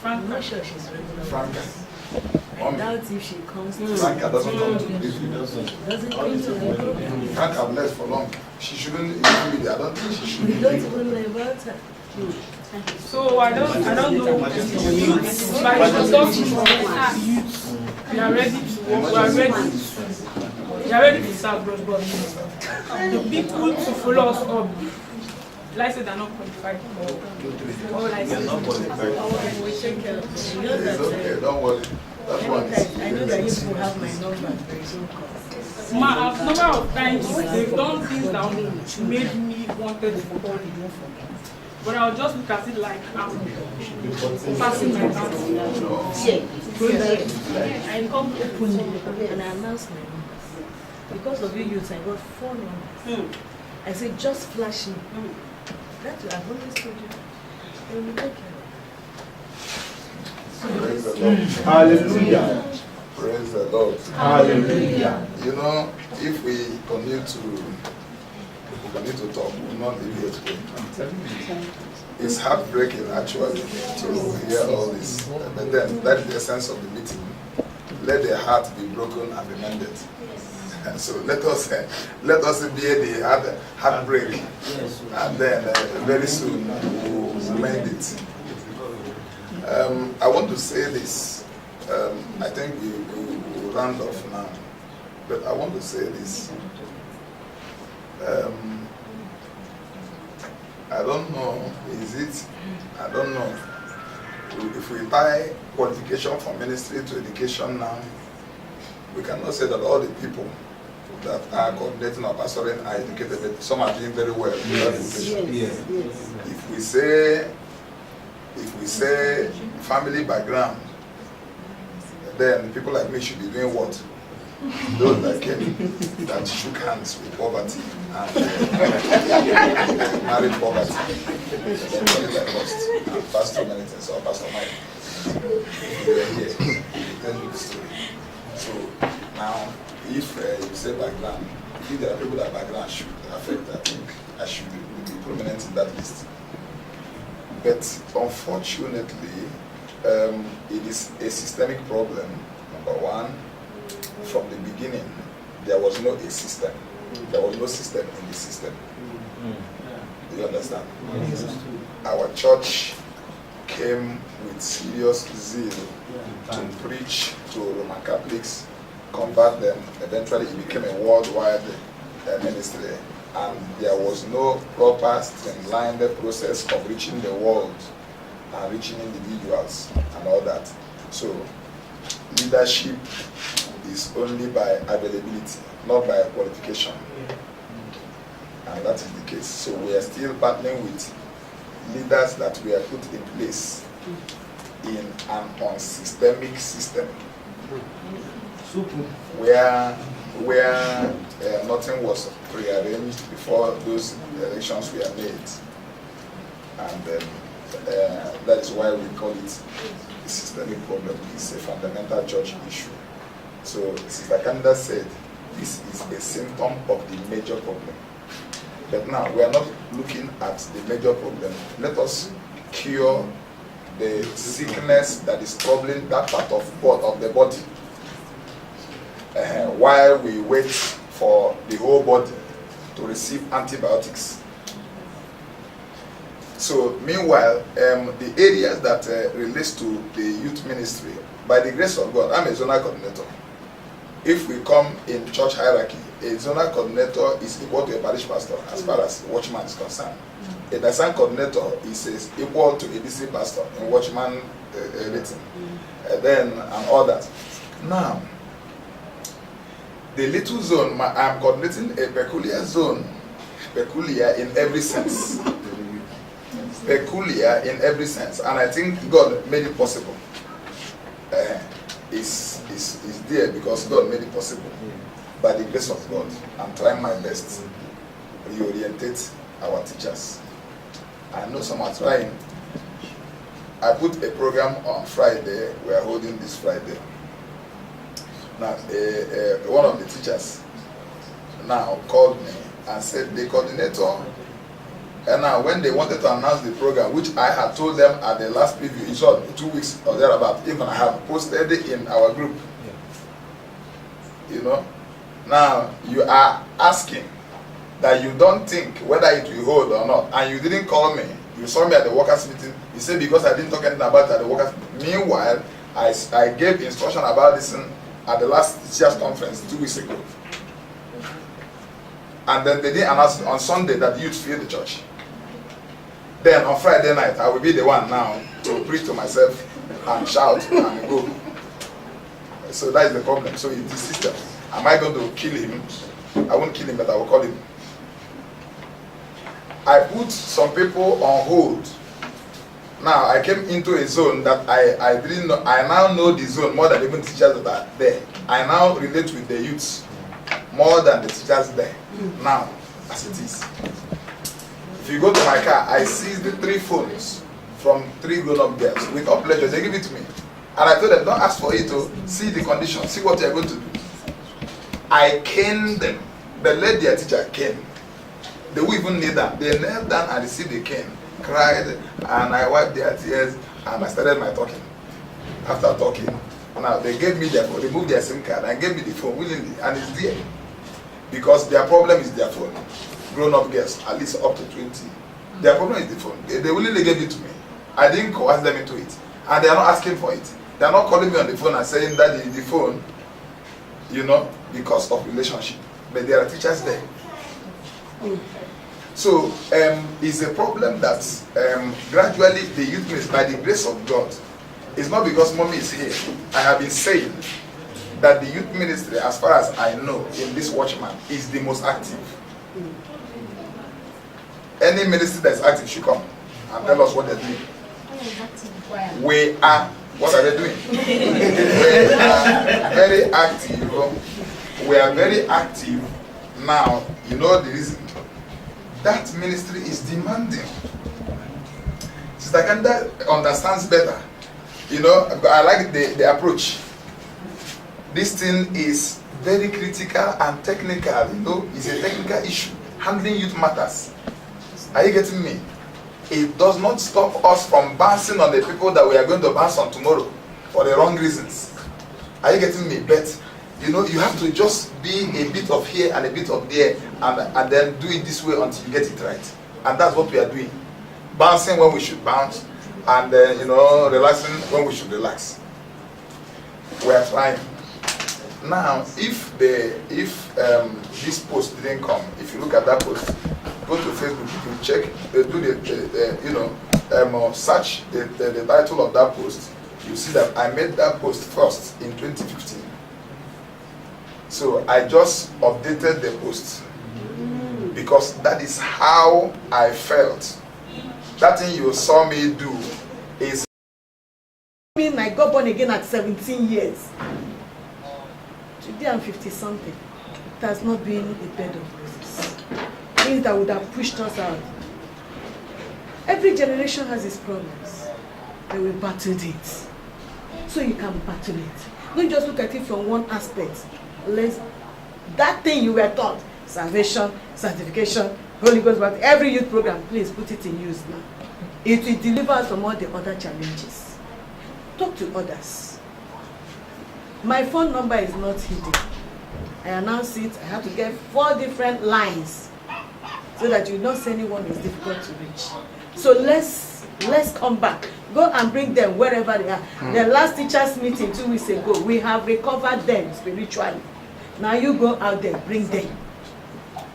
I'm not sure she's regular. Franca. I doubt if she comes to Franca doesn't come to this. doesn't come to every. Franca have left for long. She shouldn't even be there. I don't think she should be We don't even know about her. So I don't know. Youth, by the talking youth, we are ready to work. We are ready to serve God. The people to follow us up. Like I said, they're not qualified. All I said. It's okay, don't worry. That's what I know that you people have my number. A number of times they've done things that made me wanted to call. But I'll just look at it like I'm passing my time. sincere. I come openly and I announce my numbers. Because of you youth, I got 4 numbers. I said, just flash me. That's what I've always told you. I will take care. Praise the Lord. Hallelujah. Praise the Lord. Hallelujah. You know, if we continue to talk, we will not leave here today. It's heartbreaking actually to hear all this. But then that is the essence of the meeting. Let the heart be broken and be mended. So let us bear the heartbreak, and then very soon we'll mend it. I want to say this. I think we will round off now, but I want to say this. I don't know, I don't know. If we tie qualification from ministry to education now, we cannot say that all the people that are coordinating or pastoring are educated, but some are doing very well without education. Yes. If we say family background, then people like me should be doing what? Those that shook hands with poverty and married poverty. Then call it like lost. And Pastor Meritus or Pastor Mike. We were here. We tell you the story. So now, if you say background, if there are people that background should affect, I think I should be prominent in that list. But unfortunately, it is a systemic problem. Number one, from the beginning, there was no a system. There was no system in the system. Do you understand? Our church came with serious zeal to preach to Roman Catholics, convert them. Eventually, it became a worldwide ministry, and there was no proper streamlined process of reaching the world and reaching individuals and all that. So, leadership is only by availability, not by qualification. And that is the case. So we are still battling with leaders that were put in place in an unsystemic system where nothing was prearranged before those elections were made. And that is why we call it a systemic problem. It's a fundamental church issue. So, Sister Candida said, this is a symptom of the major problem. But now, we are not looking at the major problem. Let us cure the sickness that is troubling that part of the body while we wait for the whole body to receive antibiotics. So, meanwhile, the areas that relates to the youth ministry, by the grace of God, I'm a zonal coordinator. If we come in church hierarchy, a zonal coordinator is equal to a parish pastor as far as watchman is concerned. A diocese coordinator is equal to a district pastor in watchman rating. And all that. Now, the little zone, I'm coordinating a peculiar zone, peculiar in every sense. Peculiar in every sense, and I think God made it possible. Is there because God made it possible. By the grace of God, I'm trying my best to reorientate our teachers. I know some are trying. I put a program on Friday. We are holding this Friday. Now, one of the teachers now called me and said the coordinator. And now, when they wanted to announce the program, which I had told them at the last preview, in short, 2 weeks or thereabout, even I have posted it in our group. You know, now you are asking that you don't think whether it will hold or not, and you didn't call me. You saw me at the workers' meeting. You said because I didn't talk anything about it at the workers' meeting. Meanwhile, I gave instruction about this at the last teachers' conference 2 weeks ago. And then they didn't announce on Sunday that youth fill the church. Then on Friday night, I will be the one now to preach to myself and shout and go. So that is the problem. So it's the system. Am I going to kill him? I won't kill him, but I will call him. I put some people on hold Now I came into a zone that I didn't know. I now know the zone more than even teachers that are there. I now relate with the youths more than the teachers there. Now, as it is. If you go to my car, I seized the 3 phones from 3 grown-up girls. With all pleasure, they give it to me. And I told them, don't ask for it to see the condition, see what you're going to do. I caned them. They let their teacher cane. They wouldn't even kneel down. They knelt down and received the cane, cried, and I wiped their tears, and I started my talking. After talking, now they gave me their phone, removed their SIM card, and gave me the phone willingly, and it's there. Because their problem is their phone. Grown-up girls, at least up to 20. Their problem is the phone. They willingly gave it to me. I didn't coerce them into it. And they are not asking for it. They are not calling me on the phone and saying that the phone, you know, because of relationship. But there are teachers there. So it's a problem that gradually the youth ministry, by the grace of God, it's not because mommy is here. I have been saying that the youth ministry, as far as I know, in this Watchman, is the most active. Any ministry that is active should come and tell us what they're doing. We are, what are they doing? We are very active. We are very active now. You know the reason. That ministry is demanding. Sister Kanda understands better. You know, I like the approach. This thing is very critical and technical. You know, it's a technical issue. Handling youth matters. Are you getting me? It does not stop us from bouncing on the people that we are going to bounce on tomorrow for the wrong reasons. Are you getting me? But you know, you have to just be a bit of here and a bit of there, and then do it this way until you get it right. And that's what we are doing. Bouncing when we should bounce, and then, you know, relaxing when we should relax. We are trying. Now, if this post didn't come, if you look at that post, go to Facebook, you can check, search the title of that post. You see that I made that post first in 2015. So I just updated the post because that is how I felt. That thing you saw me do is. I got born again at 17 years. Today I'm 50 something. It has not been a bed of roses. Things that would have pushed us out. Every generation has its problems. They will battle it. So you can battle it. Don't just look at it from one aspect. That thing you were taught, salvation, sanctification, Holy Ghost, but every youth program, please put it in use now. It will deliver us from all the other challenges. Talk to others. My phone number is not hidden. I announce it. I have to get 4 different lines so that you don't say anyone is difficult to reach. So let's come back. Go and bring them wherever they are. The last teachers meeting 2 weeks ago, we have recovered them spiritually. Now you go out there, bring them.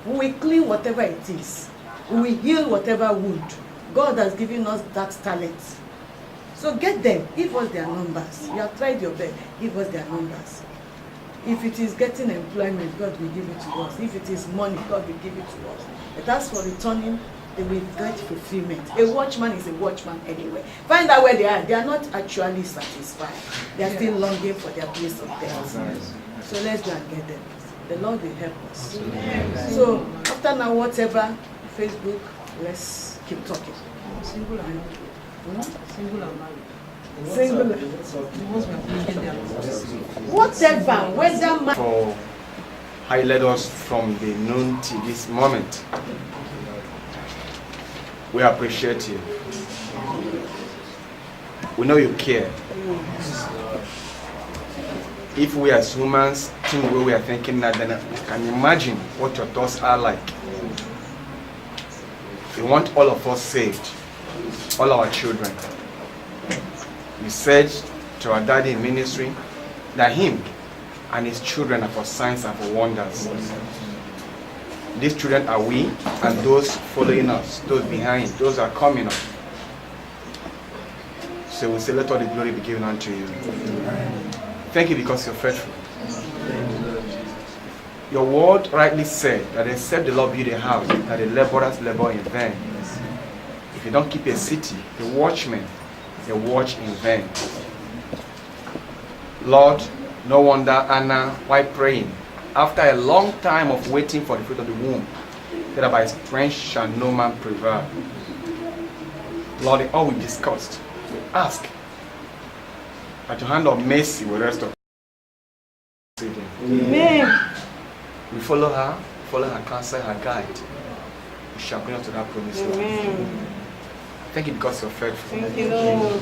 We clean whatever it is. We heal whatever wound. God has given us that talent. So get them. Give us their numbers. You have tried your best. Give us their numbers. If it is getting employment, God will give it to us. If it is money, God will give it to us. But as for returning, they will get fulfillment. A watchman is a watchman anyway. Find out where they are. They are not actually satisfied. They are still longing for their place of death. So let's go and get them. The Lord will help us. Amen. So after now, whatever, Facebook, let's keep talking. Single and married. Single and married. Single. Whatever, whether man. For how you led us from the noon to this moment. We appreciate you. We know you care. If we as humans think where we are thinking that, then we can imagine what your thoughts are like. You want all of us saved, all our children. You said to our daddy in ministry that him and his children are for signs and for wonders. These children are we and those following us, those behind, those are coming up. So we say, let all the glory be given unto you. Thank you because you're faithful. Your word rightly said that except the Lord build a house, that the laborers labor in vain. If If you don't keep a city, the watchmen, they watch in vain. Lord, no wonder Anna, while praying, after a long time of waiting for the fruit of the womb, that by strength shall no man prevail. Lord, in all we discussed, we ask that your hand of mercy will rest upon us. Amen. We follow her counsel, her guide. We shall bring us to that promise. Amen. Thank you because you're faithful. Thank you, Lord.